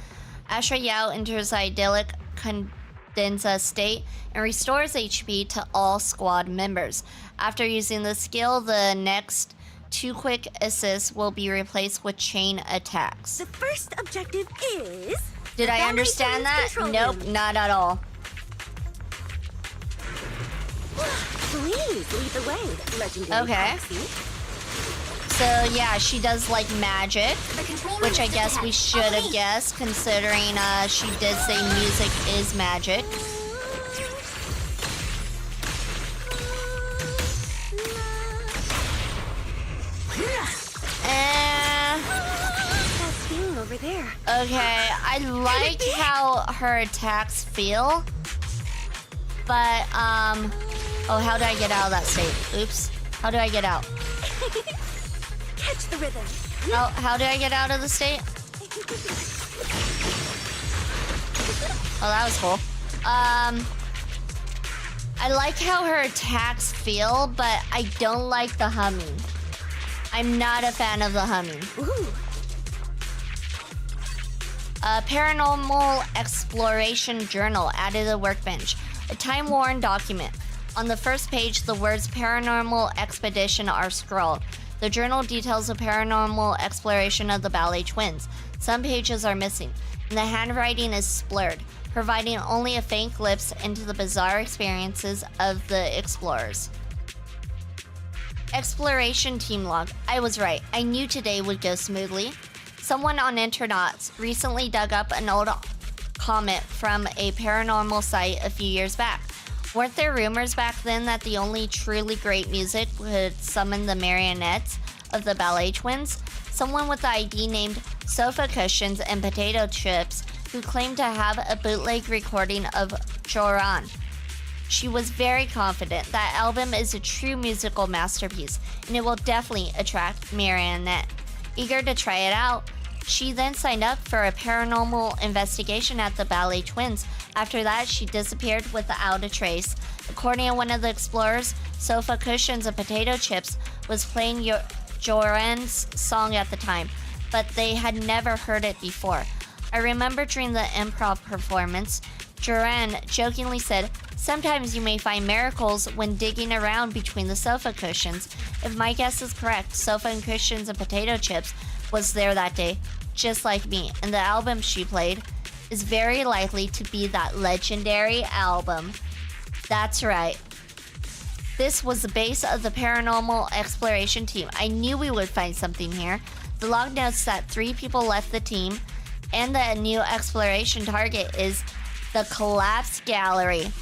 S1: Astra Yao enters the idyllic cadenza state and restores HP to all squad members. After using the skill, the next 2 quick assists will be replaced with chain attacks.
S17: The first objective is...
S1: Did I understand that? Nope, not at all.
S17: Please lead the way, legendary proxy.
S1: So yeah, she does like magic, which I guess we should have guessed, considering she did say music is magic.
S17: What's being over there?
S1: Okay, I like how her attacks feel. But, oh, how do I get out of that state? Oops. How do I get out?
S17: Catch the rhythm.
S1: How do I get out of the state? Oh, that was cool. I like how her attacks feel, but I don't like the humming. I'm not a fan of the humming.
S17: Ooh.
S1: A paranormal exploration journal added to the workbench. A time-worn document. On the first page, the words paranormal expedition are scrawled. The journal details the paranormal exploration of the Ballet twins. Some pages are missing, and the handwriting is blurred, providing only a faint glimpse into the bizarre experiences of the explorers. Exploration team log. I was right. I knew today would go smoothly. Someone on Internauts recently dug up an old comment from a paranormal site a few years back. Weren't there rumors back then that the only truly great music would summon the marionettes of the Ballet twins? Someone with the ID named Sofa Cushions and Potato Chips who claimed to have a bootleg recording of Joran. She was very confident that album is a true musical masterpiece and it will definitely attract marionette. Eager to try it out, she then signed up for a paranormal investigation at the Ballet twins. After that, she disappeared without a trace. According to one of the explorers, Sofa Cushions and Potato Chips was playing Joran's song at the time, but they had never heard it before. I remember during the improv performance, Joran jokingly said, "Sometimes you may find miracles when digging around between the sofa cushions." If my guess is correct, Sofa and Cushions and Potato Chips was there that day, just like me, and the album she played is very likely to be that legendary album. That's right. This was the base of the paranormal exploration team. I knew we would find something here. The log notes that 3 people left the team, and the new exploration target is the Collapse Gallery.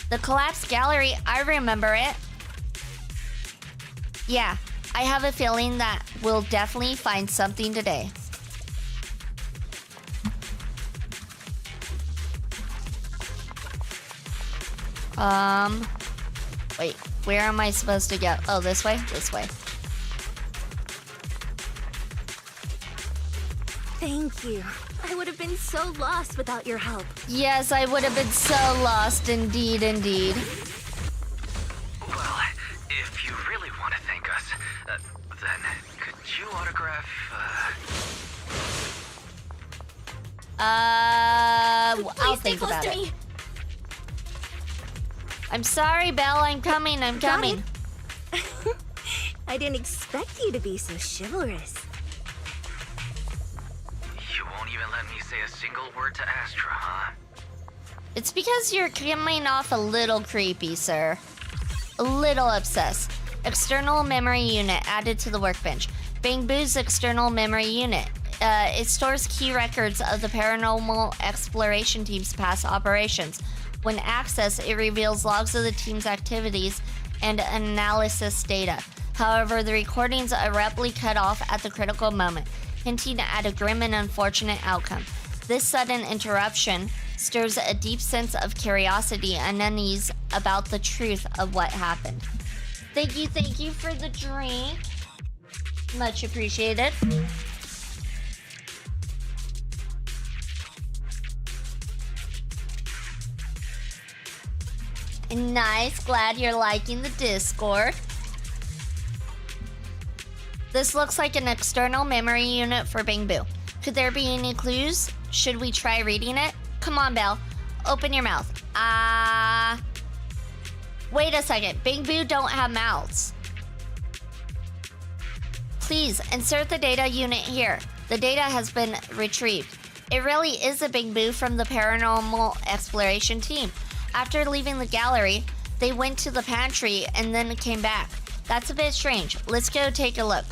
S1: The Collapse Gallery, I remember it. Yeah, I have a feeling that we'll definitely find something today. Wait, where am I supposed to go? Oh, this way? This way.
S17: Thank you. I would have been so lost without your help.
S1: Yes, I would have been so lost indeed, indeed.
S14: Well, if you really want to thank us, then could you autograph,
S1: I'll think about it. I'm sorry, Belle. I'm coming. I'm coming.
S17: I didn't expect you to be so chivalrous.
S14: You won't even let me say a single word to Astra, huh?
S1: It's because you're coming off a little creepy, sir. A little obsessed. External memory unit added to the workbench. Bang Boo's external memory unit. It stores key records of the paranormal exploration team's past operations. When accessed, it reveals logs of the team's activities and analysis data. However, the recordings abruptly cut off at the critical moment, hinting at a grim and unfortunate outcome. This sudden interruption stirs a deep sense of curiosity and unease about the truth of what happened. Thank you for the drink. Much appreciated. Nice, glad you're liking the Discord. This looks like an external memory unit for Bang Boo. Could there be any clues? Should we try reading it? Come on, Belle. Open your mouth. Wait a second. Bang Boo don't have mouths. Please, insert the data unit here. The data has been retrieved. It really is a Bang Boo from the paranormal exploration team. After leaving the gallery, they went to the pantry and then came back. That's a bit strange. Let's go take a look.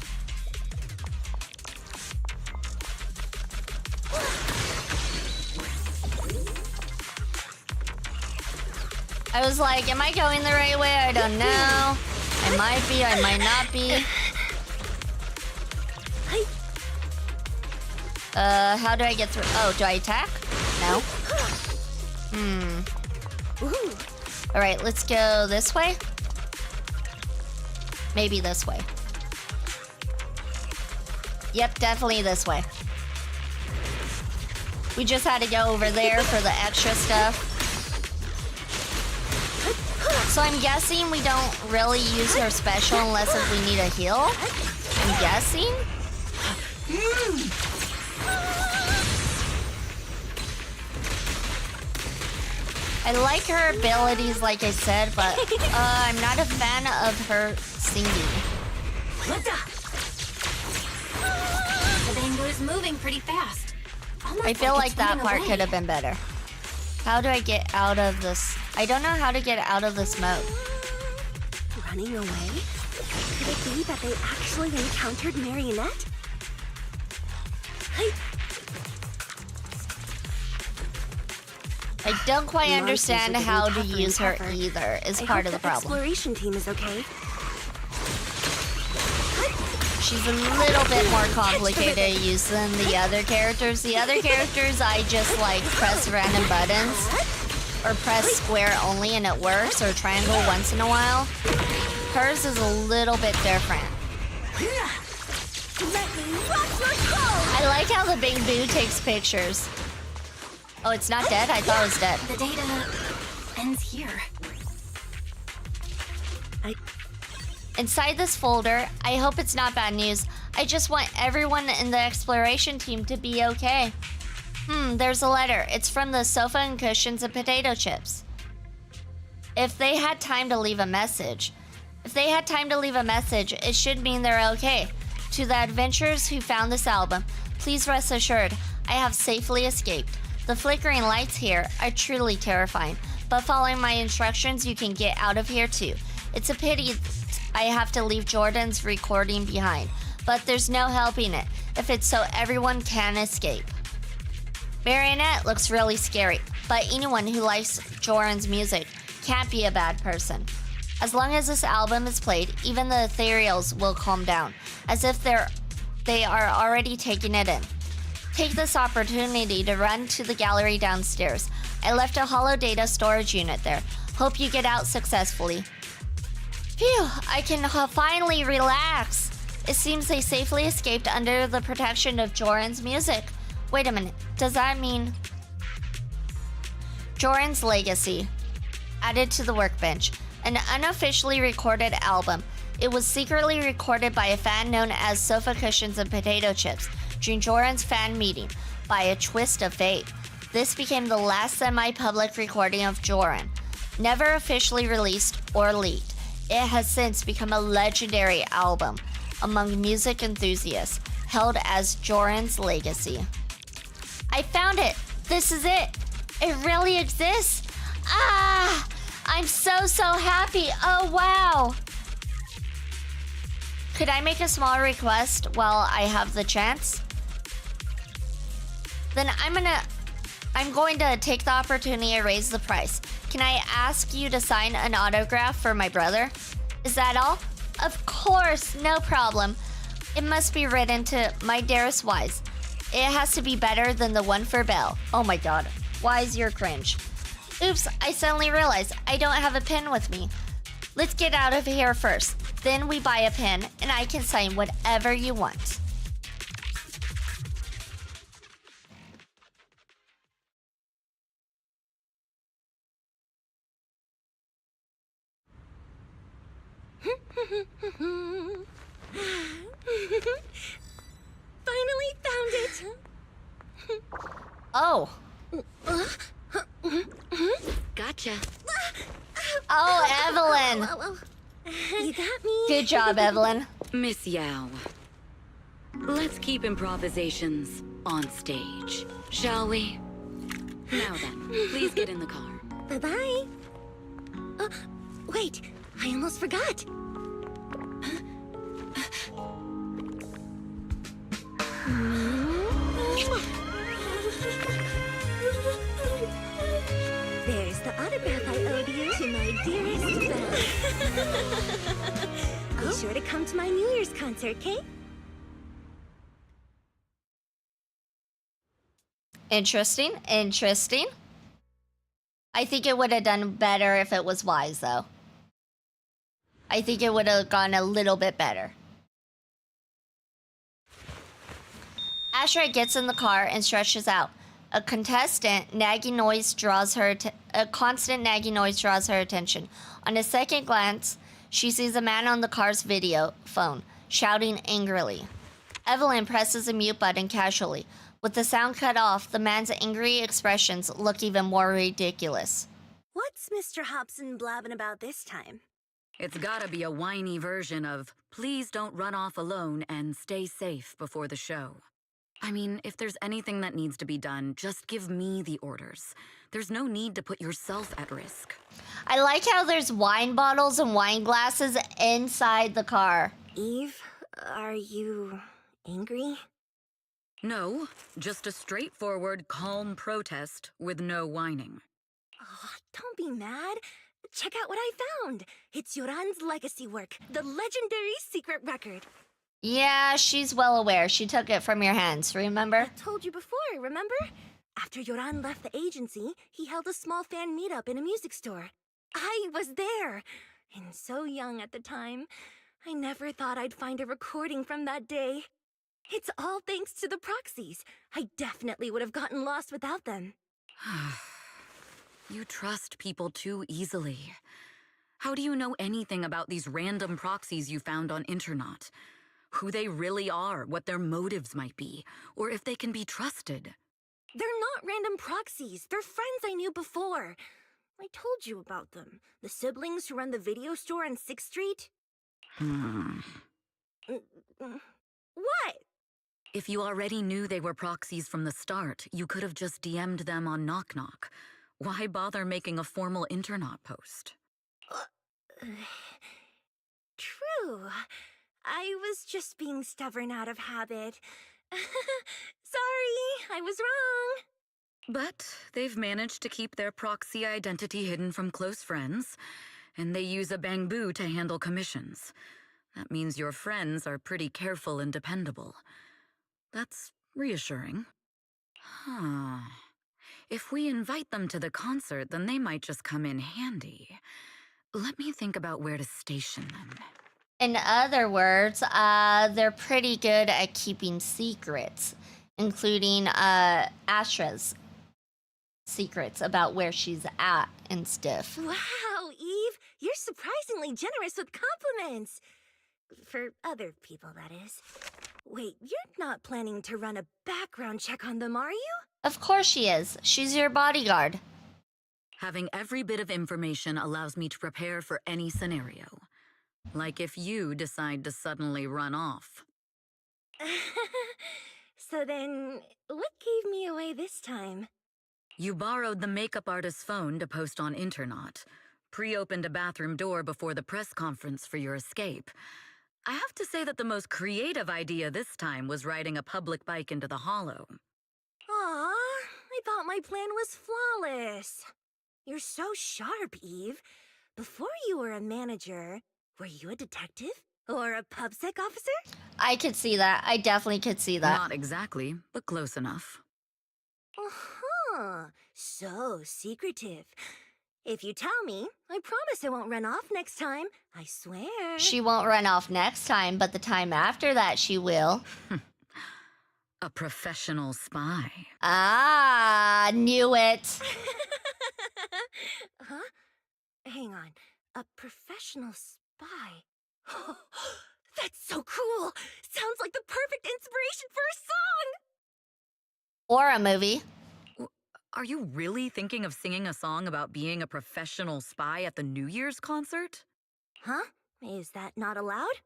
S1: I was like, am I going the right way? I don't know. I might be, I might not be. How do I get through? Oh, do I attack? No. Alright, let's go this way. Maybe this way. Yep, definitely this way. We just had to go over there for the extra stuff. So I'm guessing we don't really use her special unless if we need a heal. I'm guessing? I like her abilities, like I said, but I'm not a fan of her singing.
S3: The bamboo's moving pretty fast. Almost
S1: I feel like
S3: it's
S1: that
S3: running
S1: part
S3: away.
S1: could have been better. How do I get out of this? I don't know how to get out of this mode.
S17: Running away? Could it be that they actually encountered Marionette?
S1: I don't quite
S17: Monsters
S1: understand
S17: are getting
S1: how to
S17: tougher and
S1: use her
S17: tougher.
S1: either, is
S17: I
S1: part
S17: hope
S1: of the
S17: the
S1: problem.
S17: exploration team is okay.
S1: She's a little bit more complicated to use than the other characters. The other characters, I just like press random buttons or press square only and it works, or triangle once in a while. Hers is a little bit different. I like how the Big Boo takes pictures. Oh, it's not dead? I thought it was dead.
S3: The data ends here.
S1: Inside this folder, I hope it's not bad news. I just want everyone in the exploration team to be okay. There's a letter. It's from the sofa and cushions and potato chips. If they had time to leave a message, it should mean they're okay. To the adventurers who found this album, please rest assured, I have safely escaped. The flickering lights here are truly terrifying, but following my instructions, you can get out of here too. It's a pity I have to leave Jordan's recording behind, but there's no helping it if it's so everyone can escape. Marionette looks really scary, but anyone who likes Jordan's music can't be a bad person. As long as this album is played, even the ethereals will calm down, as if they are already taking it in. Take this opportunity to run to the gallery downstairs. I left a hollow data storage unit there. Hope you get out successfully. Phew, I can finally relax. It seems they safely escaped under the protection of Joran's music. Wait a minute, does that mean... Joran's Legacy. Added to the workbench. An unofficially recorded album. It was secretly recorded by a fan known as Sofa Cushions and Potato Chips during Joran's fan meeting. By a twist of fate, this became the last semi-public recording of Joran. Never officially released or leaked, it has since become a legendary album among music enthusiasts, held as Joran's Legacy. I found it! This is it! It really exists! Ah! I'm so happy! Oh, wow! Could I make a small request while I have the chance? Then I'm going to take the opportunity to raise the price. Can I ask you to sign an autograph for my brother? Is that all? Of course, no problem. It must be written to my dearest Wise. It has to be better than the one for Belle. Oh my god. Wise, you're cringe. Oops, I suddenly realized I don't have a pen with me. Let's get out of here first. Then we buy a pen and I can sign whatever you want.
S17: Finally found it!
S1: Oh.
S7: Gotcha.
S1: Oh, Evelyn.
S17: You got me?
S1: Good job, Evelyn.
S19: Miss Yao. Let's keep improvisations on stage, shall we? Now then, please get in the car.
S17: Bye-bye. Wait, I almost forgot. There's the autograph I owed you to my dearest Belle. Be sure to come to my New Year's concert, Kate.
S1: Interesting. Interesting. I think it would have done better if it was wise, though. I think it would have gone a little bit better. Ashra gets in the car and stretches out. A constant nagging noise draws her attention. On a second glance, she sees a man on the car's video phone, shouting angrily. Evelyn presses the mute button casually. With the sound cut off, the man's angry expressions look even more ridiculous.
S17: What's Mr. Hobson blabbing about this time?
S19: It's gotta be a whiny version of, please don't run off alone and stay safe before the show. I mean, if there's anything that needs to be done, just give me the orders. There's no need to put yourself at risk.
S1: I like how there's wine bottles and wine glasses inside the car.
S17: Eve, are you angry?
S19: No, just a straightforward, calm protest with no whining.
S17: Oh, don't be mad. Check out what I found. It's Yoran's legacy work, the legendary secret record.
S1: Yeah, she's well aware. She took it from your hands, remember?
S17: I told you before, remember? After Yoran left the agency, he held a small fan meetup in a music store. I was there, and so young at the time. I never thought I'd find a recording from that day. It's all thanks to the proxies. I definitely would have gotten lost without them.
S19: You trust people too easily. How do you know anything about these random proxies you found on Internet? Who they really are, what their motives might be, or if they can be trusted?
S17: They're not random proxies. They're friends I knew before. I told you about them. The siblings who run the video store on 6th Street. What?
S19: If you already knew they were proxies from the start, you could have just DM'd them on Knock Knock. Why bother making a formal internet post?
S17: True. I was just being stubborn out of habit. Sorry, I was wrong.
S19: But they've managed to keep their proxy identity hidden from close friends, and they use a bamboo to handle commissions. That means your friends are pretty careful and dependable. That's reassuring. Huh. If we invite them to the concert, then they might just come in handy. Let me think about where to station them.
S1: In other words, they're pretty good at keeping secrets, including Ashra's secrets about where she's at and stuff.
S17: Wow, Eve, you're surprisingly generous with compliments. For other people, that is. Wait, you're not planning to run a background check on them, are you?
S1: Of course she is. She's your bodyguard.
S19: Having every bit of information allows me to prepare for any scenario. Like if you decide to suddenly run off.
S17: So then, what gave me away this time?
S19: You borrowed the makeup artist's phone to post on Internet, pre-opened a bathroom door before the press conference for your escape. I have to say that the most creative idea this time was riding a public bike into the hollow.
S17: Aw, I thought my plan was flawless. You're so sharp, Eve. Before you were a manager, were you a detective? Or a PubSec officer?
S1: I could see that. I definitely could see that.
S19: Not exactly, but close enough.
S17: Uh-huh. So secretive. If you tell me, I promise I won't run off next time. I swear.
S1: She won't run off next time, but the time after that she will.
S19: A professional spy.
S1: Ah, knew it.
S17: Huh? Hang on. A professional spy. That's so cool! Sounds like the perfect inspiration for a song!
S1: Or a movie.
S19: Are you really thinking of singing a song about being a professional spy at the New Year's concert?
S17: Huh? Is that not allowed?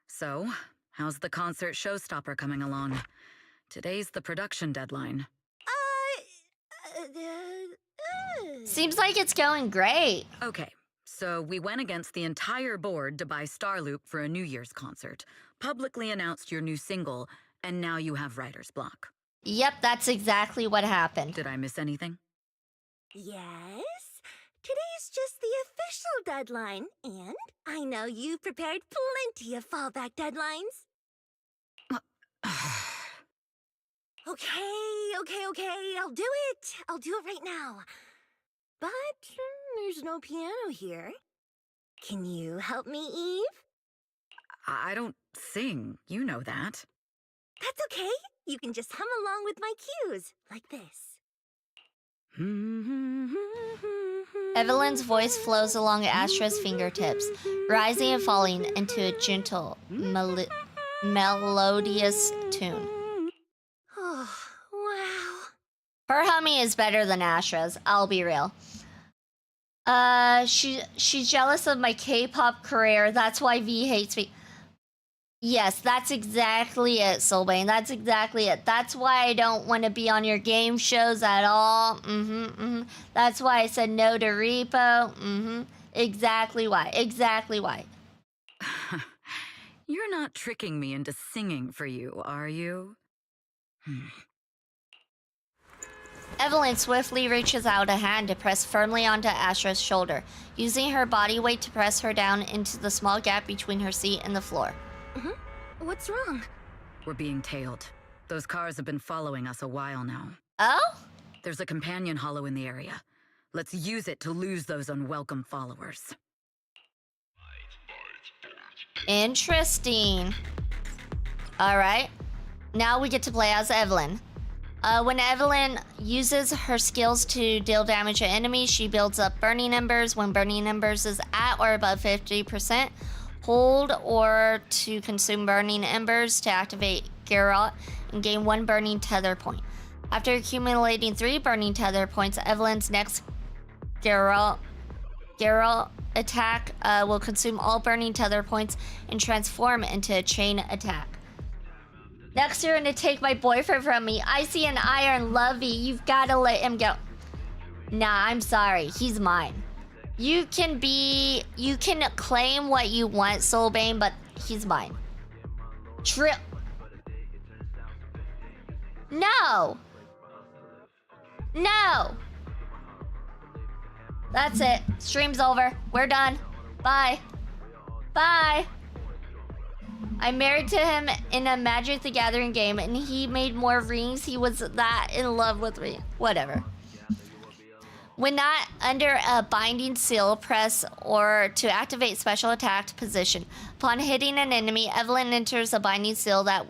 S19: So, how's the concert showstopper coming along? Today's the production deadline.
S1: Seems like it's going great.
S19: Okay, so we went against the entire board to buy Starloop for a New Year's concert, publicly announced your new single, and now you have writer's block.
S1: Yep, that's exactly what happened.
S19: Did I miss anything?
S17: Yes? Today's just the official deadline, and I know you've prepared plenty of fallback deadlines. Okay. I'll do it. I'll do it right now. But there's no piano here. Can you help me, Eve?
S19: I don't sing. You know that.
S17: That's okay. You can just hum along with my cues, like this.
S1: Evelyn's voice flows along Astra's fingertips, rising and falling into a gentle, melodious tune.
S17: Oh, wow.
S1: Her humming is better than Astra's, I'll be real. She's jealous of my K-pop career. That's why V hates me. Yes, that's exactly it, Soulbane. That's exactly it. That's why I don't want to be on your game shows at all. That's why I said no to Repo. Exactly why.
S19: You're not tricking me into singing for you, are you?
S1: Evelyn swiftly reaches out a hand to press firmly onto Astra's shoulder, using her body weight to press her down into the small gap between her seat and the floor.
S17: What's wrong?
S19: We're being tailed. Those cars have been following us a while now.
S1: Oh?
S19: There's a companion hollow in the area. Let's use it to lose those unwelcome followers.
S1: Interesting. Alright. Now we get to play as Evelyn. When Evelyn uses her skills to deal damage to enemies, she builds up burning embers. When burning embers is at or above 50%, hold or to consume burning embers to activate Geralt and gain 1 burning tether point. After accumulating 3 burning tether points, Evelyn's next Geralt attack will consume all burning tether points and transform into a chain attack. Next, you're gonna take my boyfriend from me. Icy and Iron Lovey. You've gotta let him go. Nah, I'm sorry. He's mine. You can claim what you want, Soulbane, but he's mine. No! That's it. Stream's over. We're done. Bye. I married to him in a Magic the Gathering game, and he made more rings. He was that in love with me. Whatever. When not under a binding seal, press or to activate special attack position. Upon hitting an enemy, Evelyn enters a binding seal that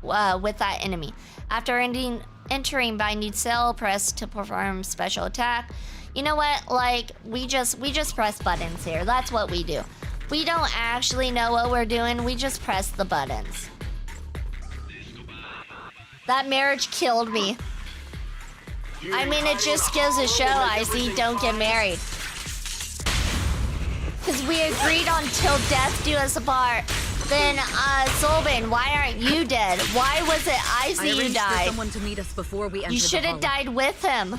S1: with that enemy. After entering binding seal, press to perform special attack. You know what? Like we just press buttons here. That's what we do. We don't actually know what we're doing. We just press the buttons. That marriage killed me. I mean, it just goes to show, Icy, don't get married. Because we agreed on till death do us apart. Then, Soulbane, why aren't you dead? Why was it Icy who died?
S19: Someone to meet us before we
S1: You should have died with him.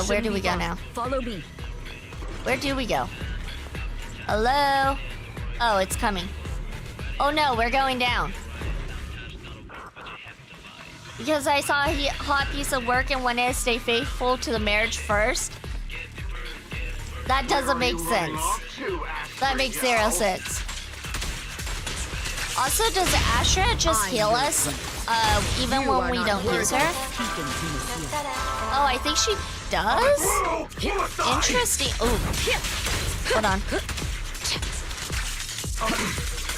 S1: Where do we go now?
S19: Follow me.
S1: Where do we go? Hello? Oh, it's coming. Oh no, we're going down. Because I saw a hot piece of work and wanted to stay faithful to the marriage first. That doesn't make sense. That makes 0 sense. Also, does Astra just heal us even when we don't use her? Oh, I think she does? Interesting. Ooh. Hold on.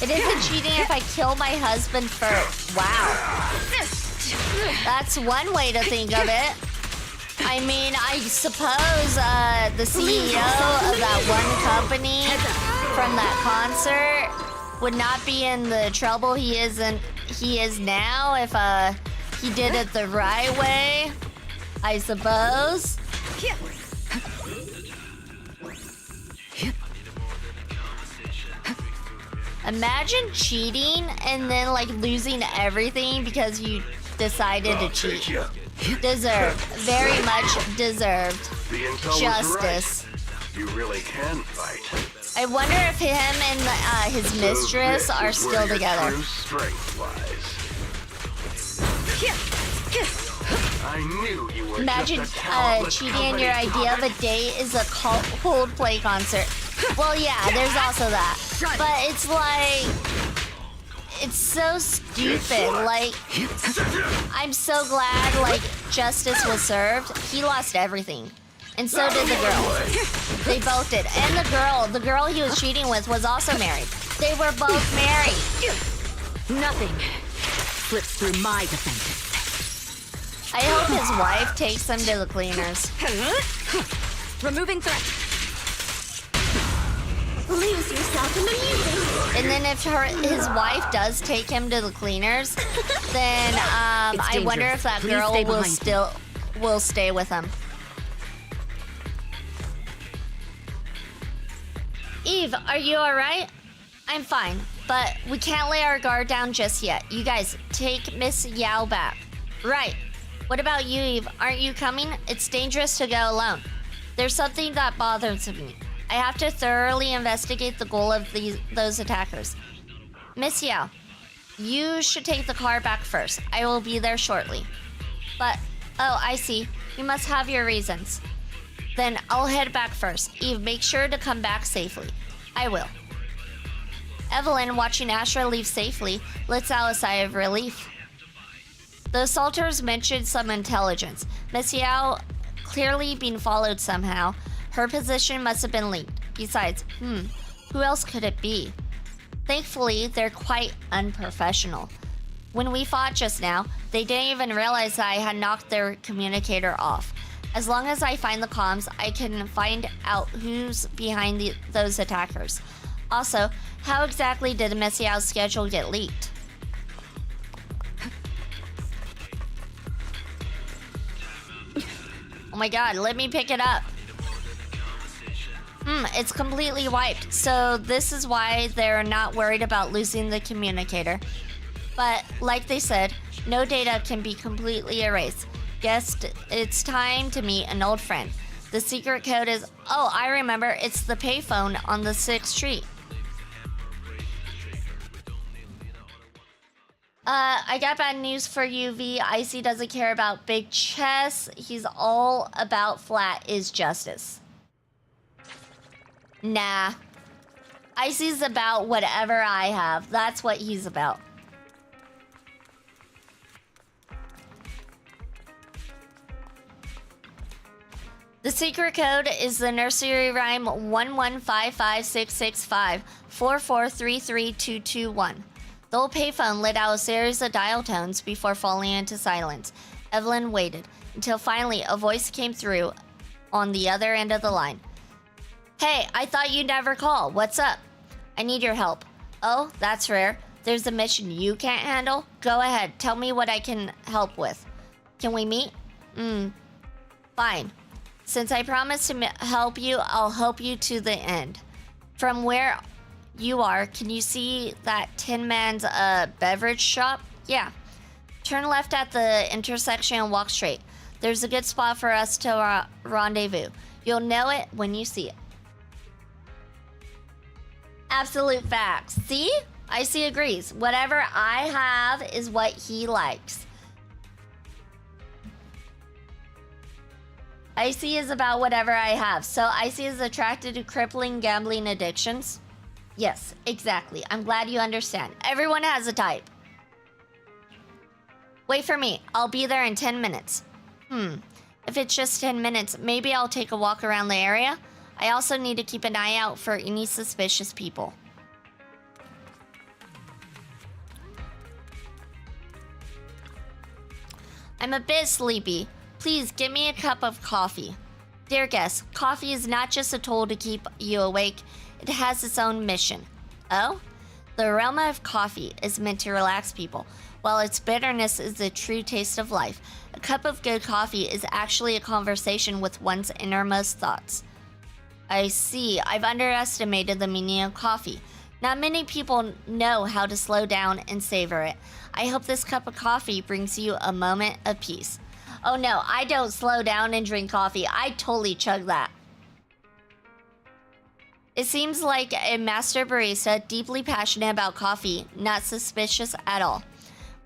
S1: It isn't cheating if I kill my husband first. Wow. That's one way to think of it. I mean, I suppose the CEO of that one company from that concert would not be in the trouble he is now if he did it the right way, I suppose. Imagine cheating and then like losing everything because you decided to cheat. Deserved. Very much deserved. Justice.
S9: You really can fight.
S1: I wonder if him and his mistress are still together.
S9: I knew you were
S1: Imagine
S9: just a
S1: cheating your idea of a date is a Coldplay concert. Well, yeah, there's also that. But it's like... It's so stupid. Like, I'm so glad, like, justice was served. He lost everything. And so did the girl. They both did. And the girl he was cheating with was also married. They were both married.
S19: Nothing slips through my defenses.
S1: I hope his wife takes him to the cleaners.
S19: Removing threat.
S17: Lose yourself in the music.
S1: And then if his wife does take him to the cleaners, then I wonder if that girl will stay with him. Eve, are you alright? I'm fine, but we can't lay our guard down just yet. You guys, take Miss Yao back. Right. What about you, Eve? Aren't you coming? It's dangerous to go alone. There's something that bothers me. I have to thoroughly investigate the goal of those attackers. Miss Yao, you should take the car back first. I will be there shortly. But, oh, I see. You must have your reasons. Then I'll head back first. Eve, make sure to come back safely. I will. Evelyn, watching Astra leave safely, lets out a sigh of relief. The assaulters mentioned some intelligence. Miss Yao clearly being followed somehow. Her position must have been leaked. Besides, who else could it be? Thankfully, they're quite unprofessional. When we fought just now, they didn't even realize that I had knocked their communicator off. As long as I find the comms, I can find out who's behind those attackers. Also, how exactly did Miss Yao's schedule get leaked? Oh my god, let me pick it up. It's completely wiped. So this is why they're not worried about losing the communicator. But like they said, no data can be completely erased. Guess it's time to meet an old friend. The secret code is, oh, I remember, it's the payphone on the 6th Street. I got bad news for you, V. Icy doesn't care about big chess. He's all about flat is justice. Nah. Icy's about whatever I have. That's what he's about. The secret code is the nursery rhyme 115566544332221. The old payphone let out a series of dial tones before falling into silence. Evelyn waited until finally a voice came through on the other end of the line. Hey, I thought you'd never call. What's up? I need your help. Oh, that's rare. There's a mission you can't handle? Go ahead. Tell me what I can help with. Can we meet? Fine. Since I promised to help you, I'll help you to the end. From where you are, can you see that Tin Man's beverage shop? Yeah. Turn left at the intersection and walk straight. There's a good spot for us to rendezvous. You'll know it when you see it. Absolute facts. See? Icy agrees. Whatever I have is what he likes. Icy is about whatever I have. So Icy is attracted to crippling gambling addictions? Yes, exactly. I'm glad you understand. Everyone has a type. Wait for me. I'll be there in 10 minutes. If it's just 10 minutes, maybe I'll take a walk around the area. I also need to keep an eye out for any suspicious people. I'm a bit sleepy. Please give me a cup of coffee. Dear guests, coffee is not just a tool to keep you awake. It has its own mission. Oh? The aroma of coffee is meant to relax people, while its bitterness is the true taste of life. A cup of good coffee is actually a conversation with one's innermost thoughts. I see. I've underestimated the meaning of coffee. Not many people know how to slow down and savor it. I hope this cup of coffee brings you a moment of peace. Oh no, I don't slow down and drink coffee. I totally chug that. It seems like a master barista, deeply passionate about coffee, not suspicious at all.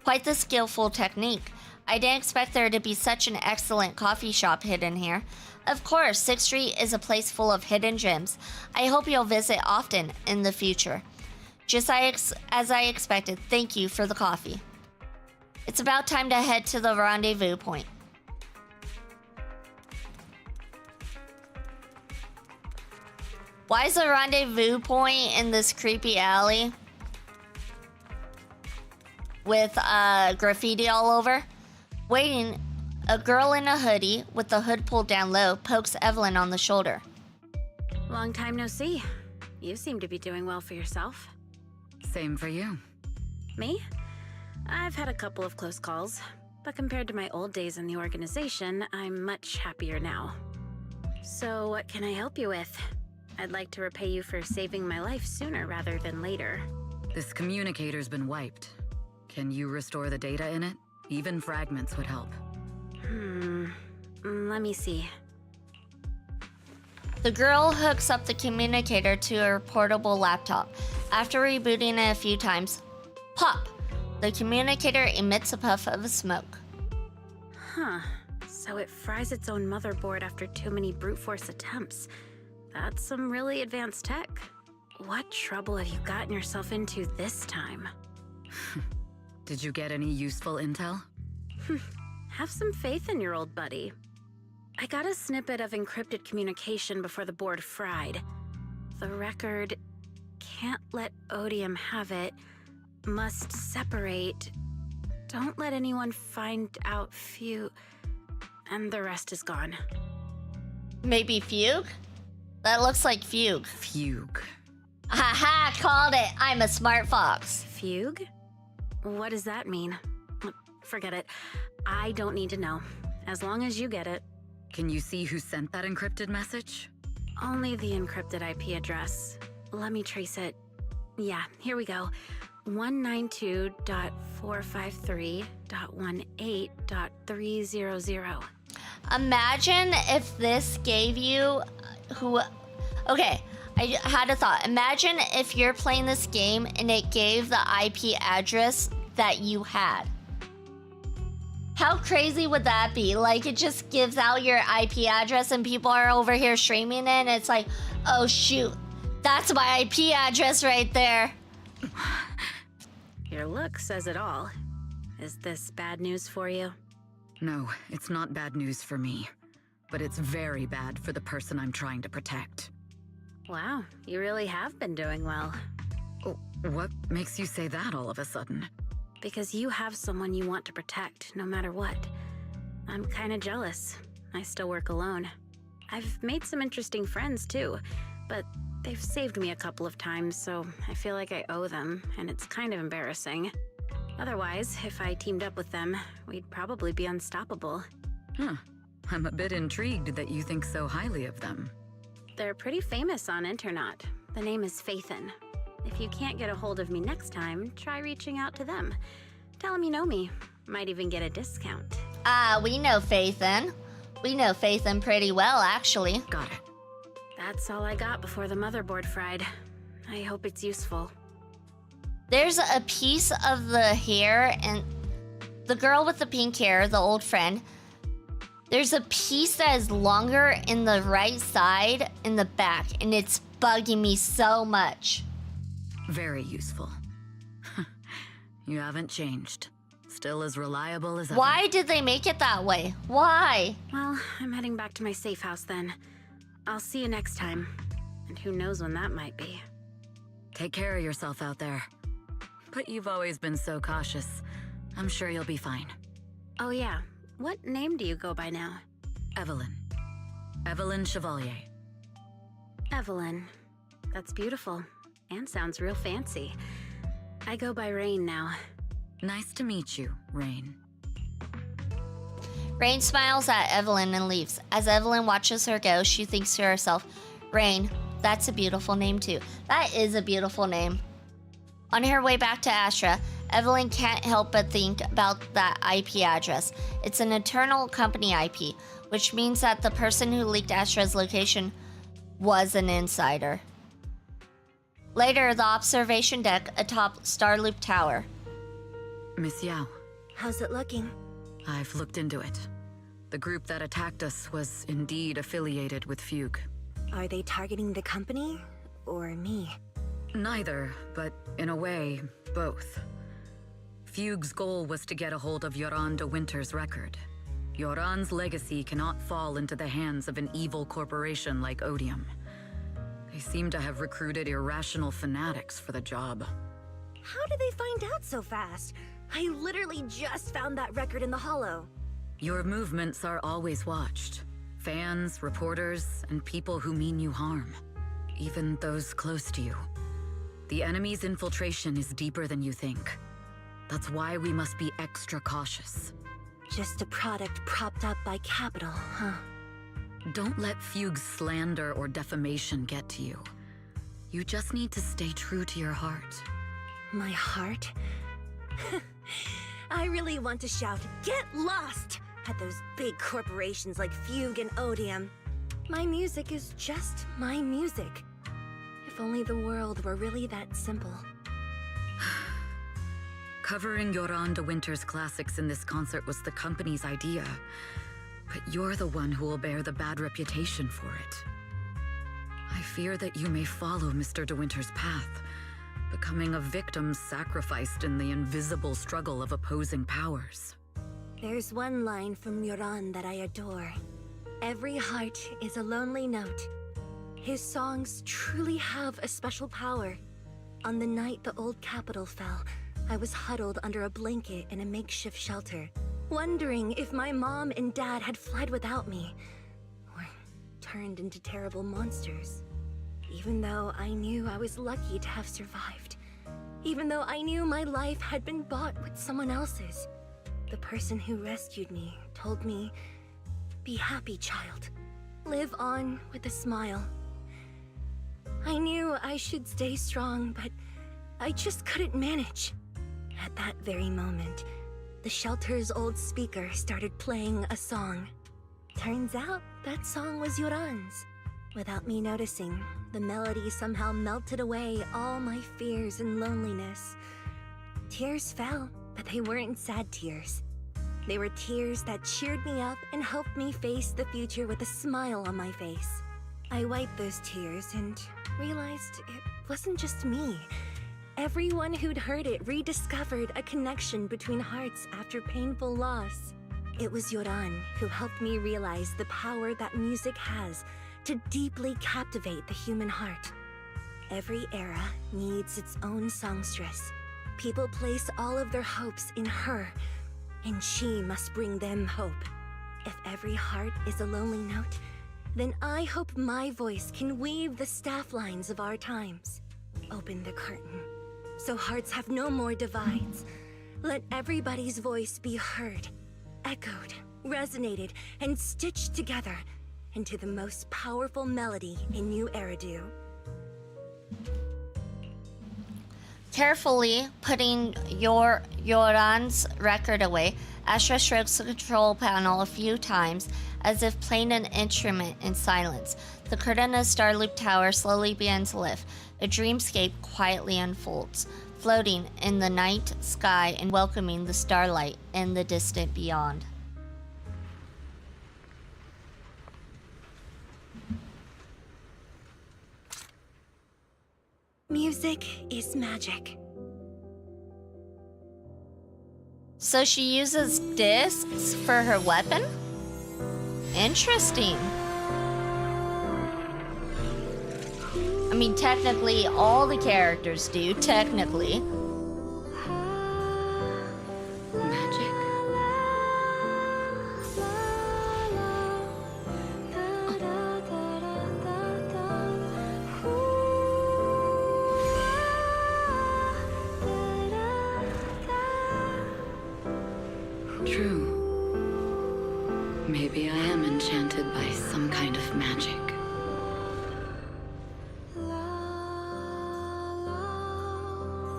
S1: Quite the skillful technique. I didn't expect there to be such an excellent coffee shop hidden here. Of course, 6th Street is a place full of hidden gems. I hope you'll visit often in the future. Just as I expected, thank you for the coffee. It's about time to head to the rendezvous point. Why is the rendezvous point in this creepy alley? With graffiti all over? Waiting, a girl in a hoodie with the hood pulled down low pokes Evelyn on the shoulder.
S7: Long time no see. You seem to be doing well for yourself.
S19: Same for you.
S7: Me? I've had a couple of close calls, but compared to my old days in the organization, I'm much happier now. So what can I help you with? I'd like to repay you for saving my life sooner rather than later.
S19: This communicator's been wiped. Can you restore the data in it? Even fragments would help.
S7: Let me see.
S1: The girl hooks up the communicator to her portable laptop. After rebooting it a few times, pop! The communicator emits a puff of smoke.
S7: Huh. So it fries its own motherboard after too many brute force attempts. That's some really advanced tech. What trouble have you gotten yourself into this time?
S19: Did you get any useful intel?
S7: Have some faith in your old buddy. I got a snippet of encrypted communication before the board fried. The record, can't let Odium have it, must separate, don't let anyone find out and the rest is gone.
S1: Maybe Fugue? That looks like Fugue.
S19: Fugue.
S1: Haha, called it. I'm a smart fox.
S7: Fugue? What does that mean? Forget it. I don't need to know. As long as you get it.
S19: Can you see who sent that encrypted message?
S7: Only the encrypted IP address. Let me trace it. Yeah, here we go. 192.453.18.300.
S1: Imagine if this gave you Okay, I had a thought. Imagine if you're playing this game and it gave the IP address that you had. How crazy would that be? Like, it just gives out your IP address and people are over here streaming it and it's like, oh shoot, that's my IP address right there.
S7: Your look says it all. Is this bad news for you?
S19: No, it's not bad news for me. But it's very bad for the person I'm trying to protect.
S7: Wow, you really have been doing well.
S19: Oh, what makes you say that all of a sudden?
S7: Because you have someone you want to protect, no matter what. I'm kinda jealous. I still work alone. I've made some interesting friends, too. But they've saved me a couple of times, so I feel like I owe them, and it's kind of embarrassing. Otherwise, if I teamed up with them, we'd probably be unstoppable.
S19: Huh. I'm a bit intrigued that you think so highly of them.
S7: They're pretty famous on Internet. The name is Phaethon. If you can't get a hold of me next time, try reaching out to them. Tell them you know me. Might even get a discount.
S1: We know Phaethon. We know Phaethon pretty well, actually.
S19: Got it.
S7: That's all I got before the motherboard fried. I hope it's useful.
S1: There's a piece of the hair and the girl with the pink hair, the old friend. There's a piece that is longer in the right side in the back, and it's bugging me so much.
S19: Very useful. You haven't changed. Still as reliable as ever.
S1: Why did they make it that way? Why?
S7: Well, I'm heading back to my safe house then. I'll see you next time. And who knows when that might be.
S19: Take care of yourself out there. But you've always been so cautious. I'm sure you'll be fine.
S7: Oh yeah. What name do you go by now?
S19: Evelyn. Evelyn Chevalier.
S7: Evelyn. That's beautiful. And sounds real fancy. I go by Rain now.
S19: Nice to meet you, Rain.
S1: Rain smiles at Evelyn and leaves. As Evelyn watches her go, she thinks to herself, Rain, that's a beautiful name too. That is a beautiful name. On her way back to Astra, Evelyn can't help but think about that IP address. It's an eternal company IP, which means that the person who leaked Astra's location was an insider. Later, the observation deck atop Starloop Tower.
S19: Miss Yao.
S17: How's it looking?
S19: I've looked into it. The group that attacked us was indeed affiliated with Fugue.
S17: Are they targeting the company or me?
S19: Neither, but in a way, both. Fugue's goal was to get a hold of Yoran de Winter's record. Yoran's legacy cannot fall into the hands of an evil corporation like Odium. They seem to have recruited irrational fanatics for the job.
S17: How did they find out so fast? I literally just found that record in the Hollow.
S19: Your movements are always watched. Fans, reporters, and people who mean you harm. Even those close to you. The enemy's infiltration is deeper than you think. That's why we must be extra cautious.
S17: Just a product propped up by capital, huh?
S19: Don't let Fugue's slander or defamation get to you. You just need to stay true to your heart.
S17: My heart? I really want to shout, "Get lost!" at those big corporations like Fugue and Odium. My music is just my music. If only the world were really that simple.
S19: Covering Yoran de Winter's classics in this concert was the company's idea, but you're the one who will bear the bad reputation for it. I fear that you may follow Mr. de Winter's path, becoming a victim sacrificed in the invisible struggle of opposing powers.
S17: There's one line from Yoran that I adore. Every heart is a lonely note. His songs truly have a special power. On the night the old capital fell, I was huddled under a blanket in a makeshift shelter, wondering if my mom and dad had fled without me, or turned into terrible monsters. Even though I knew I was lucky to have survived. Even though I knew my life had been bought with someone else's. The person who rescued me told me, "Be happy, child. Live on with a smile." I knew I should stay strong, but I just couldn't manage. At that very moment, the shelter's old speaker started playing a song. Turns out that song was Yoran's. Without me noticing, the melody somehow melted away all my fears and loneliness. Tears fell, but they weren't sad tears. They were tears that cheered me up and helped me face the future with a smile on my face. I wiped those tears and realized it wasn't just me. Everyone who'd heard it rediscovered a connection between hearts after painful loss. It was Yoran who helped me realize the power that music has to deeply captivate the human heart. Every era needs its own songstress. People place all of their hopes in her, and she must bring them hope. If every heart is a lonely note, then I hope my voice can weave the staff lines of our times. Open the curtain, so hearts have no more divides. Let everybody's voice be heard, echoed, resonated, and stitched together into the most powerful melody in New Eridu.
S1: Carefully putting Yoran's record away, Astra strokes the control panel a few times, as if playing an instrument in silence. The curtain of Starloop Tower slowly begins to lift. A dreamscape quietly unfolds, floating in the night sky and welcoming the starlight in the distant beyond.
S17: Music is magic.
S1: So she uses discs for her weapon? Interesting. I mean, technically, all the characters do, technically.
S19: Magic. True. Maybe I am enchanted by some kind of magic.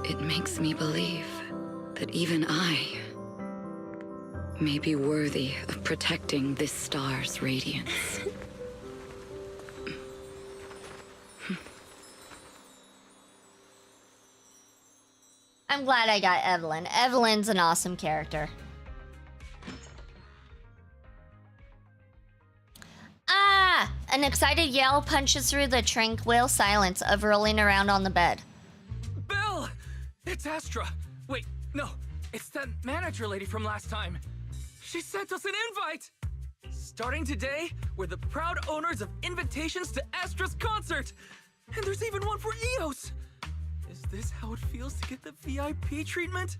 S19: It makes me believe that even I may be worthy of protecting this star's radiance.
S1: I'm glad I got Evelyn. Evelyn's an awesome character. An excited yell punches through the tranquil silence of rolling around on the bed.
S14: Belle! It's Astra! Wait, no, it's that manager lady from last time. She sent us an invite! Starting today, we're the proud owners of invitations to Astra's concert! And there's even one for EOS! Is this how it feels to get the VIP treatment?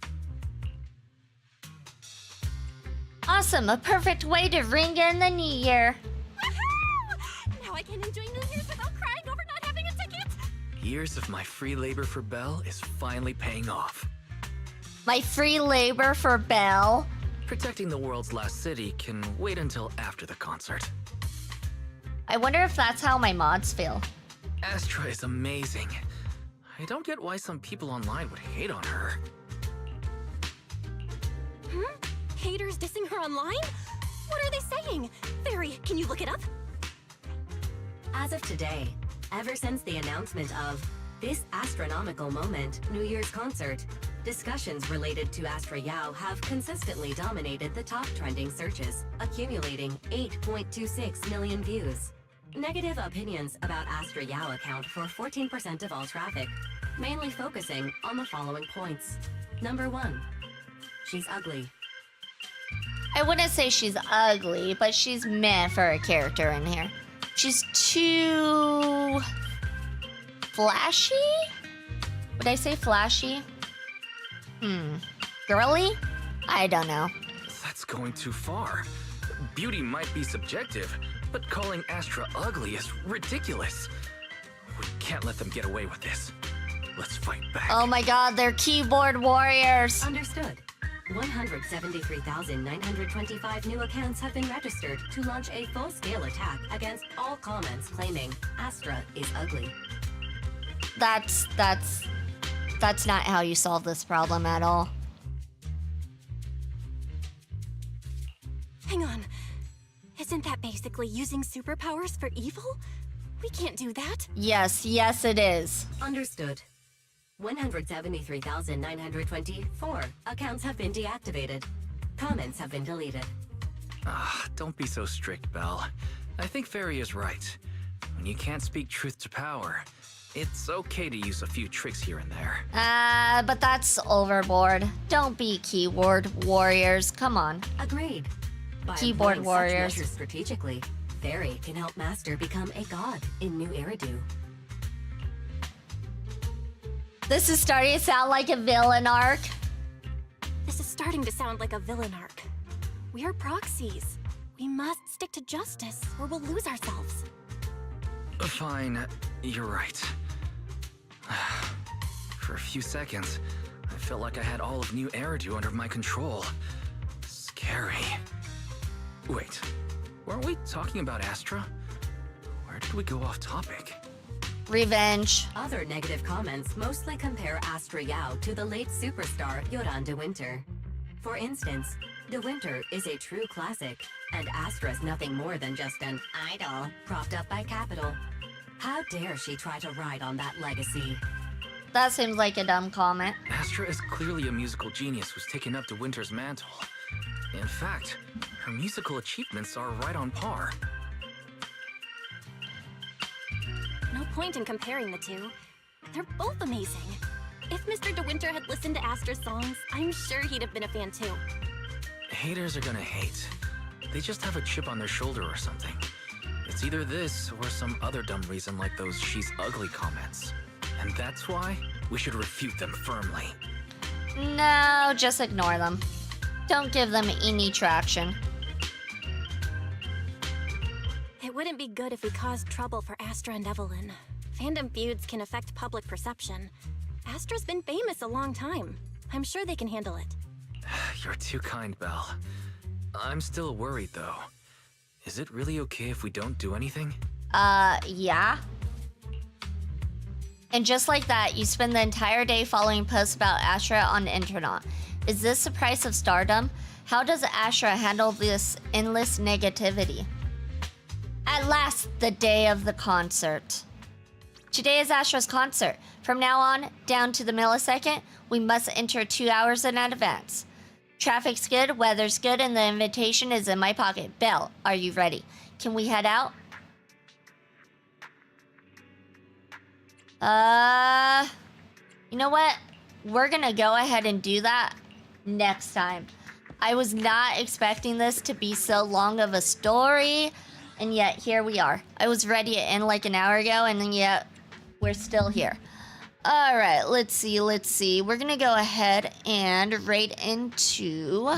S1: Awesome, a perfect way to ring in the new year.
S3: Now I can enjoy New Year's without crying over not having a ticket.
S14: Years of my free labor for Belle is finally paying off.
S1: My free labor for Belle?
S14: Protecting the world's last city can wait until after the concert.
S1: I wonder if that's how my mods feel.
S14: Astra is amazing. I don't get why some people online would hate on her.
S3: Haters dissing her online? What are they saying? Fairy, can you look it up?
S22: As of today, ever since the announcement of this astronomical moment, New Year's concert, discussions related to Astra Yao have consistently dominated the top trending searches, accumulating 8.26 million views. Negative opinions about Astra Yao account for 14% of all traffic, mainly focusing on the following points. Number 1, she's ugly.
S1: I wouldn't say she's ugly, but she's meh for a character in here. She's too... flashy? Would I say flashy? Girly? I don't know.
S14: That's going too far. Beauty might be subjective, but calling Astra ugly is ridiculous. We can't let them get away with this. Let's fight back.
S1: Oh my god, they're keyboard warriors.
S22: Understood. 173,925 new accounts have been registered to launch a full-scale attack against all comments claiming Astra is ugly.
S1: That's not how you solve this problem at all.
S3: Hang on. Isn't that basically using superpowers for evil? We can't do that.
S1: Yes, it is.
S22: Understood. 173,924 accounts have been deactivated. Comments have been deleted.
S14: Don't be so strict, Belle. I think Fairy is right. When you can't speak truth to power, it's okay to use a few tricks here and there.
S1: But that's overboard. Don't be keyboard warriors. Come on.
S22: Agreed. By
S1: Keyboard
S22: employing
S1: warriors.
S22: such measures strategically, Fairy can help Master become a god in New Eridu.
S1: This is starting to sound like a villain arc.
S3: This is starting to sound like a villain arc. We are proxies. We must stick to justice or we'll lose ourselves.
S14: Fine, you're right. For a few seconds, I felt like I had all of New Eridu under my control. Scary. Wait, weren't we talking about Astra? Where did we go off topic?
S1: Revenge.
S22: Other negative comments mostly compare Astra Yao to the late superstar Yoran de Winter. For instance, de Winter is a true classic, and Astra's nothing more than just an idol propped up by capital. How dare she try to ride on that legacy?
S1: That seems like a dumb comment.
S14: Astra is clearly a musical genius who's taken up de Winter's mantle. In fact, her musical achievements are right on par.
S3: No point in comparing the two. They're both amazing. If Mr. De Winter had listened to Astra's songs, I'm sure he'd have been a fan too.
S14: Haters are gonna hate. They just have a chip on their shoulder or something. It's either this or some other dumb reason like those "she's ugly" comments. And that's why we should refute them firmly.
S1: No, just ignore them. Don't give them any traction.
S3: It wouldn't be good if we caused trouble for Astra and Evelyn. Fandom feuds can affect public perception. Astra's been famous a long time. I'm sure they can handle it.
S14: You're too kind, Belle. I'm still worried, though. Is it really okay if we don't do anything?
S1: Yeah. And just like that, you spend the entire day following posts about Astra on the internet. Is this the price of stardom? How does Astra handle this endless negativity? At last, the day of the concert. Today is Astra's concert. From now on, down to the millisecond, we must enter 2 hours in advance. Traffic's good, weather's good, and the invitation is in my pocket. Belle, are you ready? Can we head out? You know what? We're gonna go ahead and do that next time. I was not expecting this to be so long of a story, and yet here we are. I was ready to end like an hour ago, and then yet we're still here. All right, let's see. We're gonna go ahead and raid into...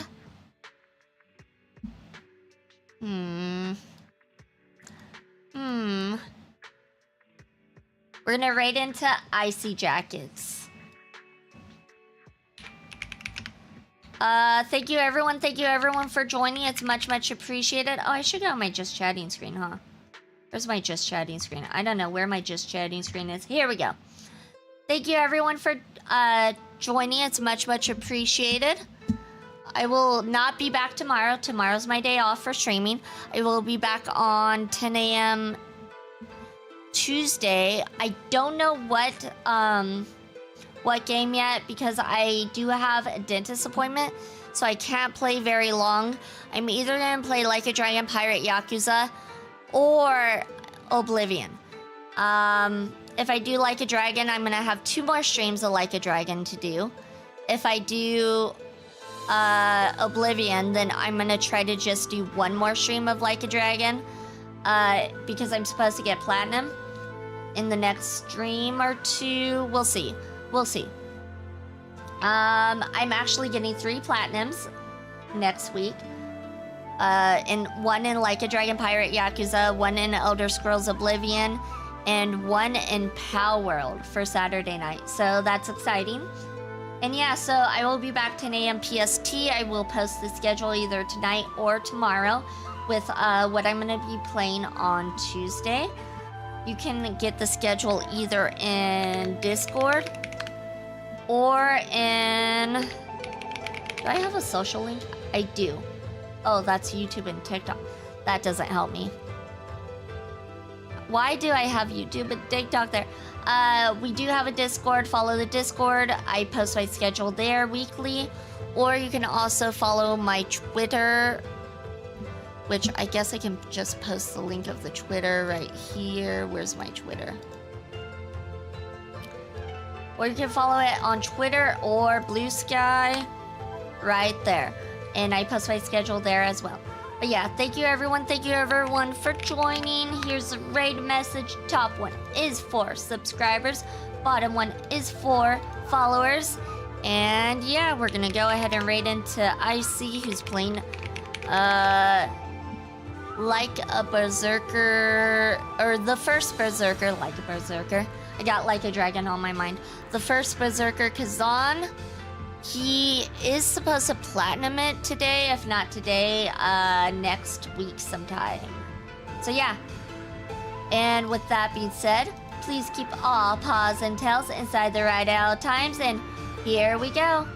S1: We're gonna raid into Icy Jackets. Thank you everyone for joining. It's much appreciated. Oh, I should go on my just chatting screen, huh? Where's my just chatting screen? I don't know where my just chatting screen is. Here we go. Thank you everyone for joining. It's much appreciated. I will not be back tomorrow. Tomorrow's my day off for streaming. I will be back on 10 a.m. Tuesday. I don't know what game yet, because I do have a dentist appointment, so I can't play very long. I'm either gonna play Like a Dragon, Pirate Yakuza, or Oblivion. If I do Like a Dragon, I'm gonna have 2 more streams of Like a Dragon to do. If I do Oblivion, then I'm gonna try to just do 1 more stream of Like a Dragon, because I'm supposed to get platinum in the next stream or 2. We'll see. I'm actually getting 3 platinums next week. And 1 in Like a Dragon, Pirate Yakuza, 1 in Elder Scrolls Oblivion, and 1 in Pow World for Saturday night. So that's exciting. And yeah, so I will be back 10 a.m. PST. I will post the schedule either tonight or tomorrow with what I'm going to be playing on Tuesday. You can get the schedule either in Discord or in... Do I have a social link? I do. Oh, that's YouTube and TikTok. That doesn't help me. Why do I have YouTube and TikTok there? We do have a Discord. Follow the Discord. I post my schedule there weekly. Or you can also follow my Twitter, which I guess I can just post the link of the Twitter right here. Where's my Twitter? Or you can follow it on Twitter or Blue Sky right there. And I post my schedule there as well. But yeah, thank you everyone for joining. Here's the raid message. Top 1 is for subscribers. Bottom 1 is for followers. And yeah, we're gonna go ahead and raid into Icy, who's playing Like a Berserker, or the first Berserker, Like a Berserker. I got Like a Dragon on my mind. The first Berserker, Kazan. He is supposed to platinum it today, if not today, next week sometime. So yeah. And with that being said, please keep all paws and tails inside the right at all times, and here we go.